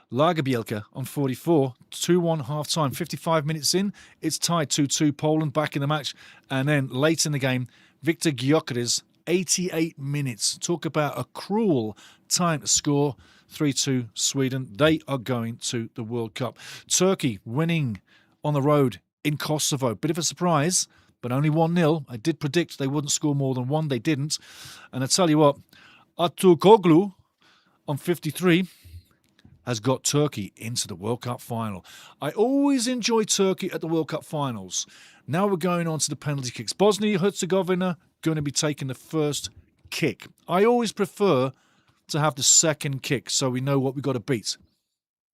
Lagerbielke on 44. 2-1 half-time. 55 minutes in, it's tied 2-2. Poland back in the match. And then late in the game, Victor Gyökeres, 88 minutes. Talk about a cruel time to score. 3-2 Sweden. They are going to the World Cup. Turkey winning on the road in Kosovo. Bit of a surprise, but only 1-0. I did predict they wouldn't score more than one. They didn't. And I tell you what, Atukoglu on 53 has got Turkey into the World Cup final. I always enjoy Turkey at the World Cup finals. Now we're going on to the penalty kicks. Bosnia Herzegovina going to be taking the first kick. I always prefer to have the second kick so we know what we've got to beat.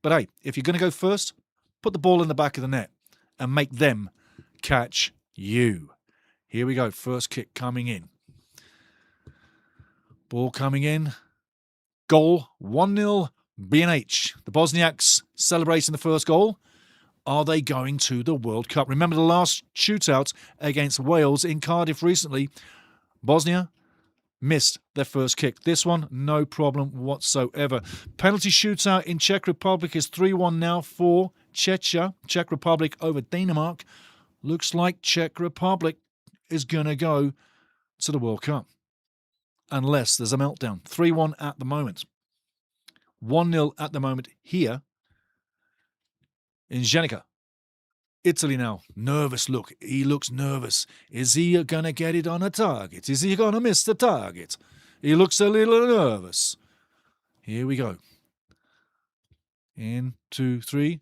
But hey, if you're going to go first, put the ball in the back of the net and make them catch you. Here we go. First kick coming in. Ball coming in. Goal 1-0 B&H. The Bosniaks celebrating the first goal. Are they going to the World Cup? Remember the last shootout against Wales in Cardiff recently. Bosnia missed their first kick. This one, no problem whatsoever. Penalty shootout in Czech Republic is 3-1 now for Czech Republic over Denmark. Looks like Czech Republic is going to go to the World Cup. Unless there's a meltdown. 3-1 at the moment. 1-0 at the moment here in Zenica. Italy now. Nervous look. He looks nervous. Is he going to get it on a target? Is he going to miss the target? He looks a little nervous. Here we go. In, 2, 3.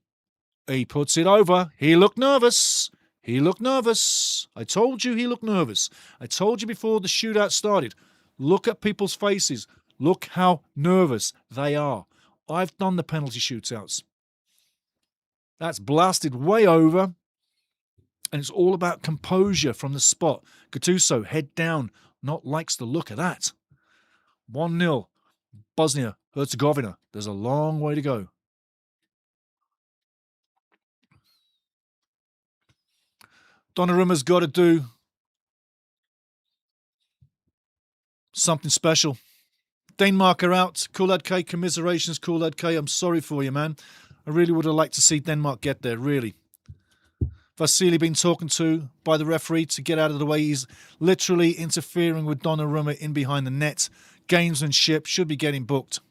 He puts it over. He looked nervous. I told you he looked nervous. I told you before the shootout started. Look at people's faces. Look how nervous they are. I've done the penalty shootouts. That's blasted way over. And it's all about composure from the spot. Gattuso, head down, not likes the look of that. 1-0, Bosnia Herzegovina. There's a long way to go. Donnarumma's got to do Something special. Denmark are out. Kulad K, commiserations, Kulad K. I'm sorry for you, man. I really would have liked to see Denmark get there, really. Vasily been talking to by the referee to get out of the way. He's literally interfering with Donnarumma in behind the net. Gamesmanship, should be getting booked.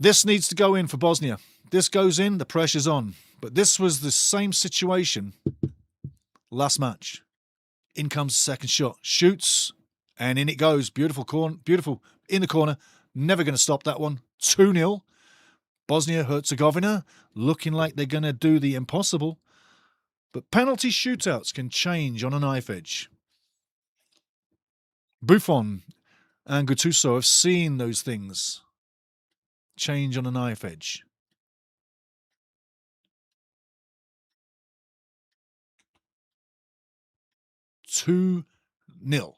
This needs to go in for Bosnia. This goes in, the pressure's on. But this was the same situation last match. In comes the second shot. Shoots, and in it goes. Beautiful corner, beautiful in the corner. Never going to stop that one. 2-0. Bosnia Herzegovina looking like they're going to do the impossible. But penalty shootouts can change on a knife edge. Buffon and Gattuso have seen those things change on a knife edge. Two 0.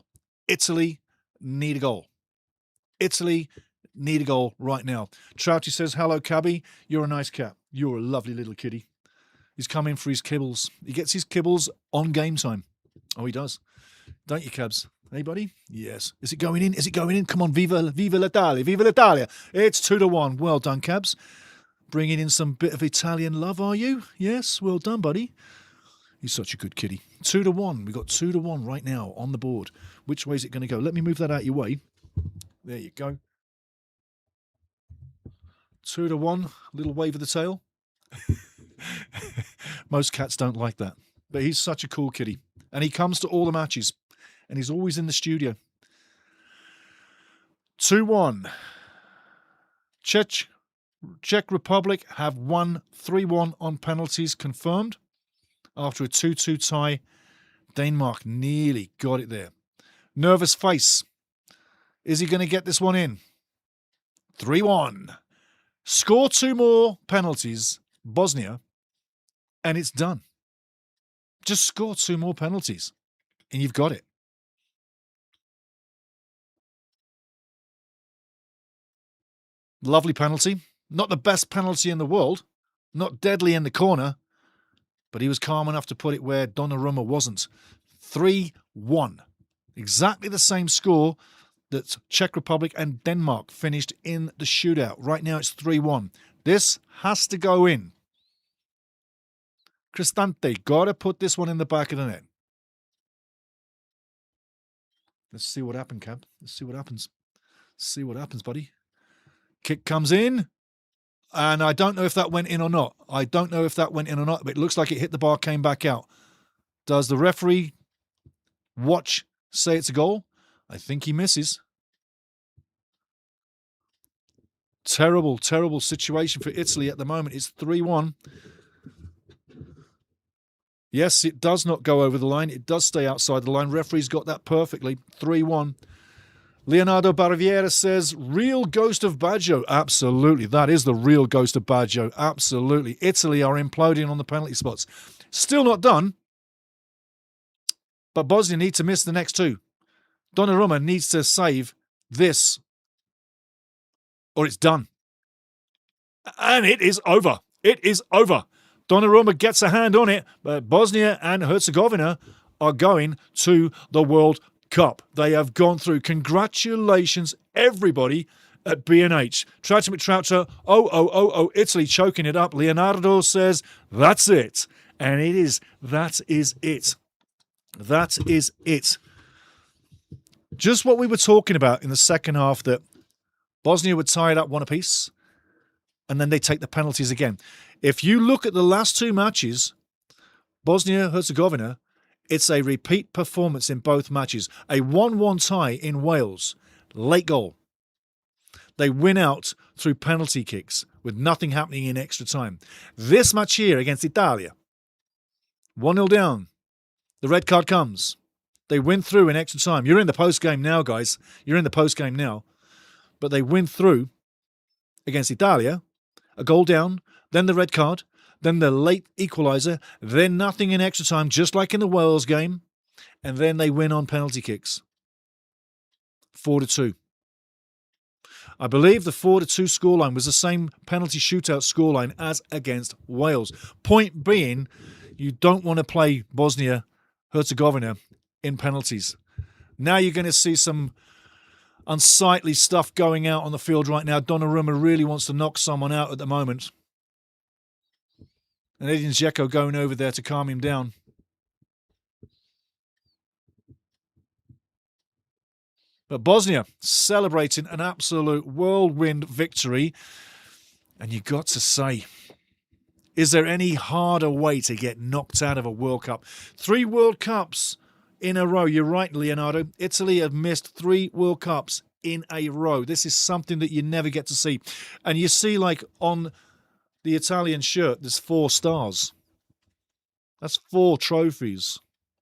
Italy need a goal. Italy need a goal right now. Trouty says, hello, cabby. You're a nice cat. You're a lovely little kitty. He's coming for his kibbles. He gets his kibbles on game time. Oh, he does. Don't you, Cabs? Hey, buddy? Yes. Is it going in? Is it going in? Come on, viva l'Italia, viva l'Italia. It's 2-1. Well done, Cabs. Bringing in some bit of Italian love, are you? Yes, well done, buddy. He's such a good kitty. 2-1. We've got 2-1 right now on the board. Which way is it going to go? Let me move that out your way. There you go. 2-1. Little wave of the tail. Most cats don't like that. But he's such a cool kitty. And he comes to all the matches. And he's always in the studio. 2-1. Czech Republic have won 3-1 on penalties confirmed. After a 2-2 tie, Denmark nearly got it there. Nervous face. Is he going to get this one in? 3-1. Score 2 more penalties, Bosnia, and it's done. Just score 2 more penalties, and you've got it. Lovely penalty. Not the best penalty in the world. Not deadly in the corner. But he was calm enough to put it where Donnarumma wasn't. 3-1. Exactly the same score that Czech Republic and Denmark finished in the shootout. Right now it's 3-1. This has to go in. Cristante, got to put this one in the back of the net. Let's see what happens, Cab. Let's see what happens. See what happens, buddy. Kick comes in. And I don't know if that went in or not. But it looks like it hit the bar, came back out. Does the referee watch say it's a goal? I think he misses. Terrible, terrible situation for Italy at the moment. It's 3-1. Yes, it does not go over the line. It does stay outside the line. Referee's got that perfectly. 3-1. Leonardo Barriera says, real ghost of Baggio. Absolutely. That is the real ghost of Baggio. Absolutely. Italy are imploding on the penalty spots. Still not done. But Bosnia need to miss the next 2. Donnarumma needs to save this or it's done. And it is over. It is over. Donnarumma gets a hand on it, but Bosnia and Herzegovina are going to the World Cup. They have gone through. Congratulations, everybody at B&H. Trouter McTrouter, Italy choking it up. Leonardo says, that's it. And it is, that is it. That is it. Just what we were talking about in the second half, that Bosnia would tie it up 1 apiece, and then they take the penalties again. If you look at the last 2 matches, Bosnia-Herzegovina, it's a repeat performance in both matches. A 1-1 tie in Wales, late goal. They win out through penalty kicks with nothing happening in extra time. This match here against Italia, 1-0 down. The red card comes. They win through in extra time. You're in the post-game now, guys. You're in the post-game now. But they win through against Italia, a goal down, then the red card, then the late equaliser, then nothing in extra time, just like in the Wales game, and then they win on penalty kicks. 4-2. I believe the 4-2 scoreline was the same penalty shootout scoreline as against Wales. Point being, you don't want to play Bosnia-Herzegovina in penalties. Now you're going to see some unsightly stuff going out on the field right now. Donnarumma really wants to knock someone out at the moment. And Edin Dzeko going over there to calm him down. But Bosnia celebrating an absolute whirlwind victory. And you got to say, is there any harder way to get knocked out of a World Cup? 3 World Cups in a row. You're right, Leonardo. Italy have missed 3 World Cups in a row. This is something that you never get to see. And you see, like, on the Italian shirt, there's 4 stars. That's 4 trophies.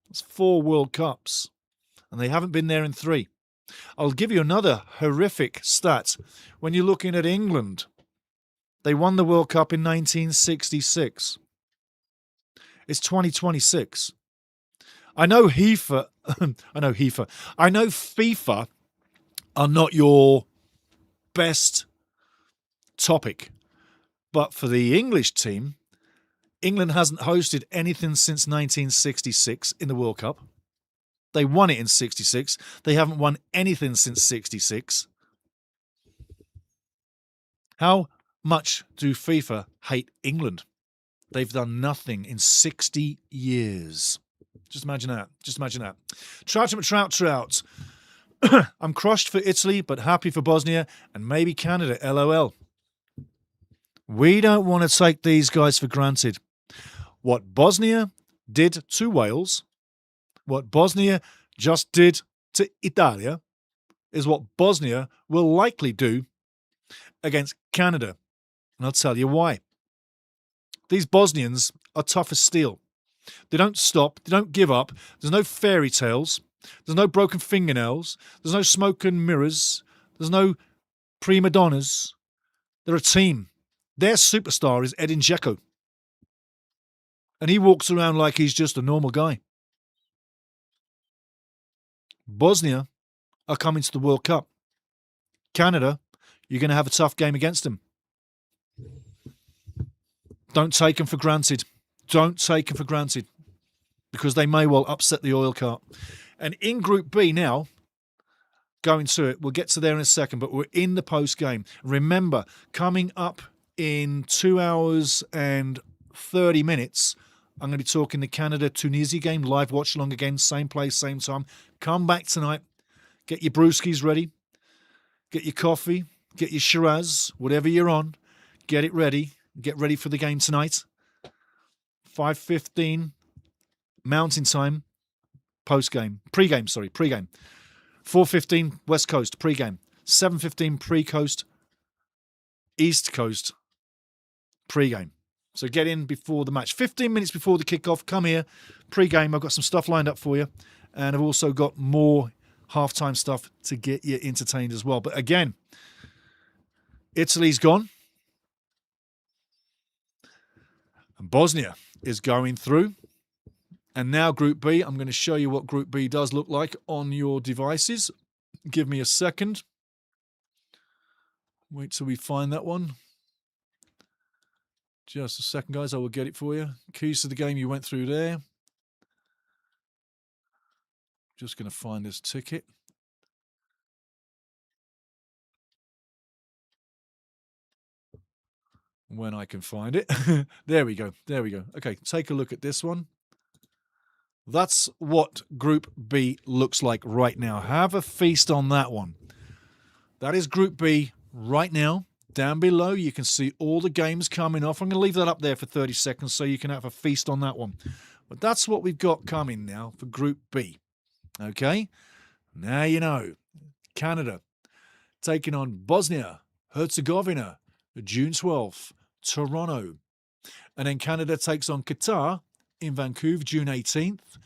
That's 4 World Cups. And they haven't been there in 3. I'll give you another horrific stat. When you're looking at England, they won the World Cup in 1966. It's 2026. I know FIFA are not your best topic. But for the English team, England hasn't hosted anything since 1966 in the World Cup. They won it in 66. They haven't won anything since 66. How much do FIFA hate England? They've done nothing in 60 years. Just imagine that. Just imagine that. Trout. I'm crushed for Italy, but happy for Bosnia and maybe Canada. LOL. We don't want to take these guys for granted. What Bosnia did to Wales, what Bosnia just did to Italia, is what Bosnia will likely do against Canada. And I'll tell you why. These Bosnians are tough as steel. They don't stop. They don't give up. There's no fairy tales. There's no broken fingernails. There's no smoke and mirrors. There's no prima donnas. They're a team. Their superstar is Edin Dzeko. And he walks around like he's just a normal guy. Bosnia are coming to the World Cup. Canada, you're going to have a tough game against them. Don't take them for granted. Don't take them for granted. Because they may well upset the oil cart. And in Group B now, going to it, we'll get to there in a second, but we're in the post-game. Remember, coming up in 2 hours and 30 minutes, I'm going to be talking the Canada-Tunisia game, live watch-along again, same place, same time. Come back tonight, get your brewskis ready, get your coffee, get your Shiraz, whatever you're on, get it ready, get ready for the game tonight. 5:15 Mountain Time, post-game, pre-game. 4:15 West Coast, pre-game. 7:15 pre-coast, East Coast, pre-game. So get in before the match. 15 minutes before the kickoff, come here, pre-game. I've got some stuff lined up for you. And I've also got more halftime stuff to get you entertained as well. But again, Italy's gone. And Bosnia is going through. And now Group B. I'm going to show you what Group B does look like on your devices. Give me a second. Wait till we find that one. Just a second, guys. I will get it for you. Keys to the game you went through there. Just going to find this ticket. When I can find it. There we go. There we go. Okay, take a look at this one. That's what Group B looks like right now. Have a feast on that one. That is Group B right now. Down below, you can see all the games coming off. I'm going to leave that up there for 30 seconds so you can have a feast on that one. But that's what we've got coming now for Group B. Okay? Now you know. Canada taking on Bosnia Herzegovina, June 12th, Toronto. And then Canada takes on Qatar in Vancouver, June 18th.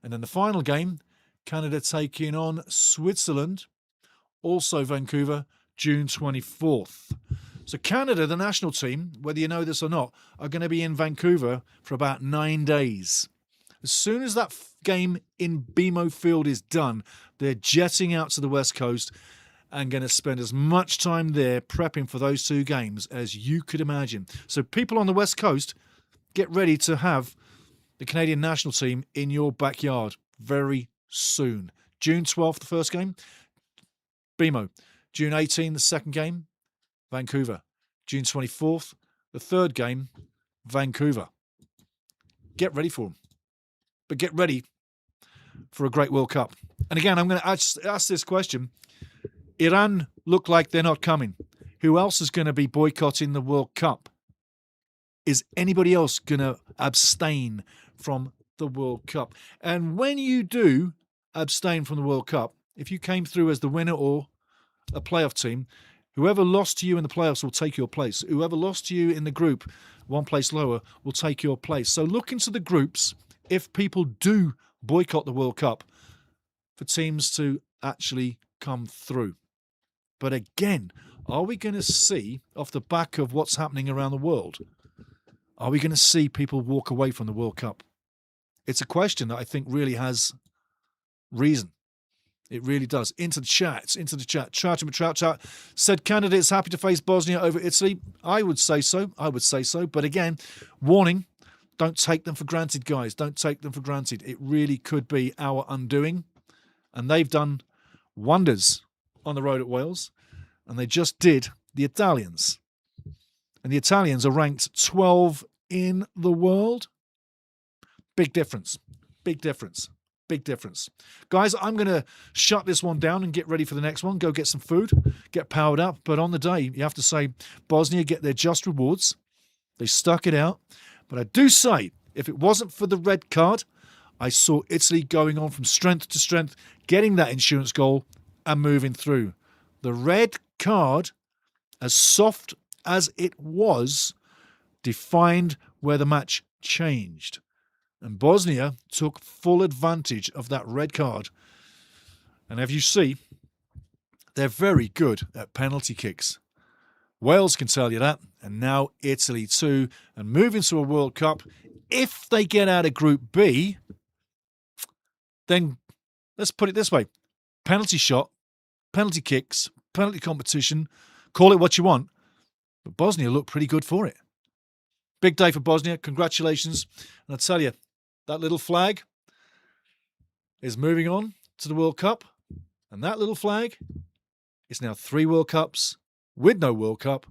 And then the final game, Canada taking on Switzerland, also Vancouver, June 24th. So Canada, the national team, whether you know this or not, are going to be in Vancouver for about 9 days. As soon as that game in BMO Field is done, they're jetting out to the West Coast and going to spend as much time there prepping for those 2 games as you could imagine. So people on the West Coast, get ready to have the Canadian national team in your backyard very soon. June 12th, the first game. BMO. June 18, the second game, Vancouver. June 24th, the third game, Vancouver. Get ready for them. But get ready for a great World Cup. And again, I'm going to ask this question. Iran look like they're not coming. Who else is going to be boycotting the World Cup? Is anybody else going to abstain from the World Cup? And when you do abstain from the World Cup, if you came through as the winner or a playoff team, whoever lost to you in the playoffs will take your place. Whoever lost to you in the group, one place lower, will take your place. So look into the groups if people do boycott the World Cup for teams to actually come through. But again, are we going to see, off the back of what's happening around the world, are we going to see people walk away from the World Cup? It's a question that I think really has reason. It really does. Into the chat. Trout said Canada is happy to face Bosnia over Italy. I would say so. But again, warning, don't take them for granted, guys. Don't take them for granted. It really could be our undoing. And they've done wonders on the road at Wales. And they just did the Italians. And the Italians are ranked 12 in the world. Big difference. Guys, I'm going to shut this one down and get ready for the next one. Go get some food, get powered up. But on the day, you have to say Bosnia get their just rewards. They stuck it out. But I do say, if it wasn't for the red card, I saw Italy going on from strength to strength, getting that insurance goal and moving through. The red card, as soft as it was, defined where the match changed. And Bosnia took full advantage of that red card. And as you see, they're very good at penalty kicks. Wales can tell you that. And now Italy too. And moving to a World Cup, if they get out of Group B, then let's put it this way. Penalty shot, penalty kicks, penalty competition, call it what you want. But Bosnia looked pretty good for it. Big day for Bosnia. Congratulations. And I tell you, that little flag is moving on to the World Cup. And that little flag is now 3 World Cups with no World Cup,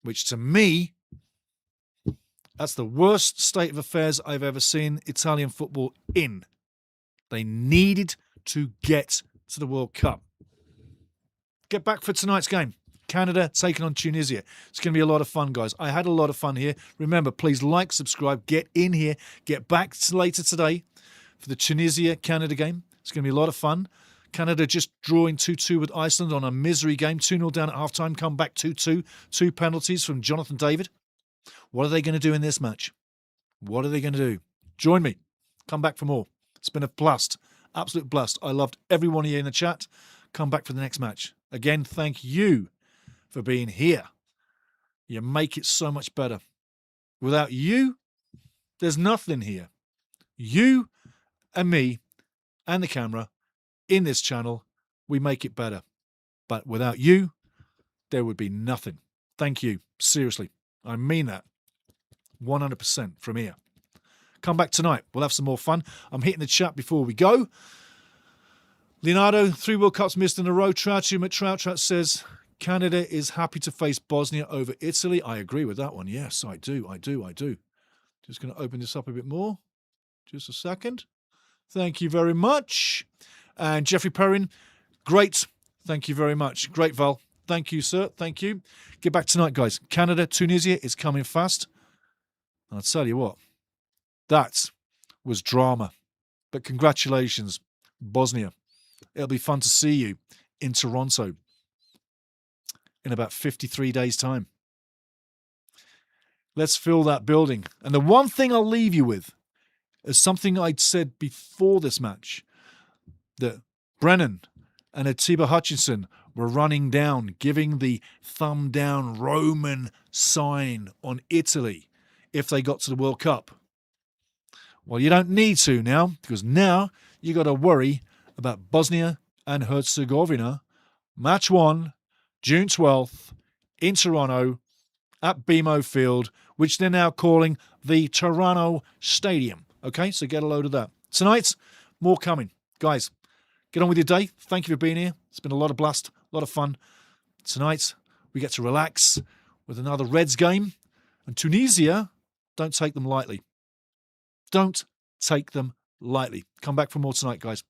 which to me, that's the worst state of affairs I've ever seen Italian football in. They needed to get to the World Cup. Get back for tonight's game. Canada taking on Tunisia. It's going to be a lot of fun, guys. I had a lot of fun here. Remember, please like, subscribe, get in here, get back later today for the Tunisia-Canada game. It's going to be a lot of fun. Canada just drawing 2-2 with Iceland on a misery game. 2-0 down at halftime, come back 2-2. 2 penalties from Jonathan David. What are they going to do in this match? What are they going to do? Join me. Come back for more. It's been a blast. Absolute blast. I loved everyone here in the chat. Come back for the next match. Again, thank you for being here. You make it so much better. Without you, there's nothing here. You and me and the camera in this channel, we make it better. But without you, there would be nothing. Thank you. Seriously. I mean that. 100% from here. Come back tonight. We'll have some more fun. I'm hitting the chat before we go. Leonardo, 3 World Cups missed in a row. Trout says, Canada is happy to face Bosnia over Italy. I agree with that one. Yes, I do. Just going to open this up a bit more. Just a second. Thank you very much. And Jeffrey Perrin, great. Thank you very much. Great, Val. Thank you, sir. Thank you. Get back tonight, guys. Canada, Tunisia is coming fast. And I'll tell you what, that was drama. But congratulations, Bosnia. It'll be fun to see you in Toronto in about 53 days' time. Let's fill that building. And the one thing I'll leave you with is something I'd said before this match, that Brennan and Atiba Hutchinson were running down, giving the thumb down Roman sign on Italy if they got to the World Cup. Well, you don't need to now, because now you got to worry about Bosnia and Herzegovina. Match 1, June 12th, in Toronto, at BMO Field, which they're now calling the Toronto Stadium. Okay, so get a load of that. Tonight, more coming. Guys, get on with your day. Thank you for being here. It's been a lot of blast. A lot of fun. Tonight, we get to relax with another Reds game. And Tunisia, don't take them lightly. Don't take them lightly. Come back for more tonight, guys.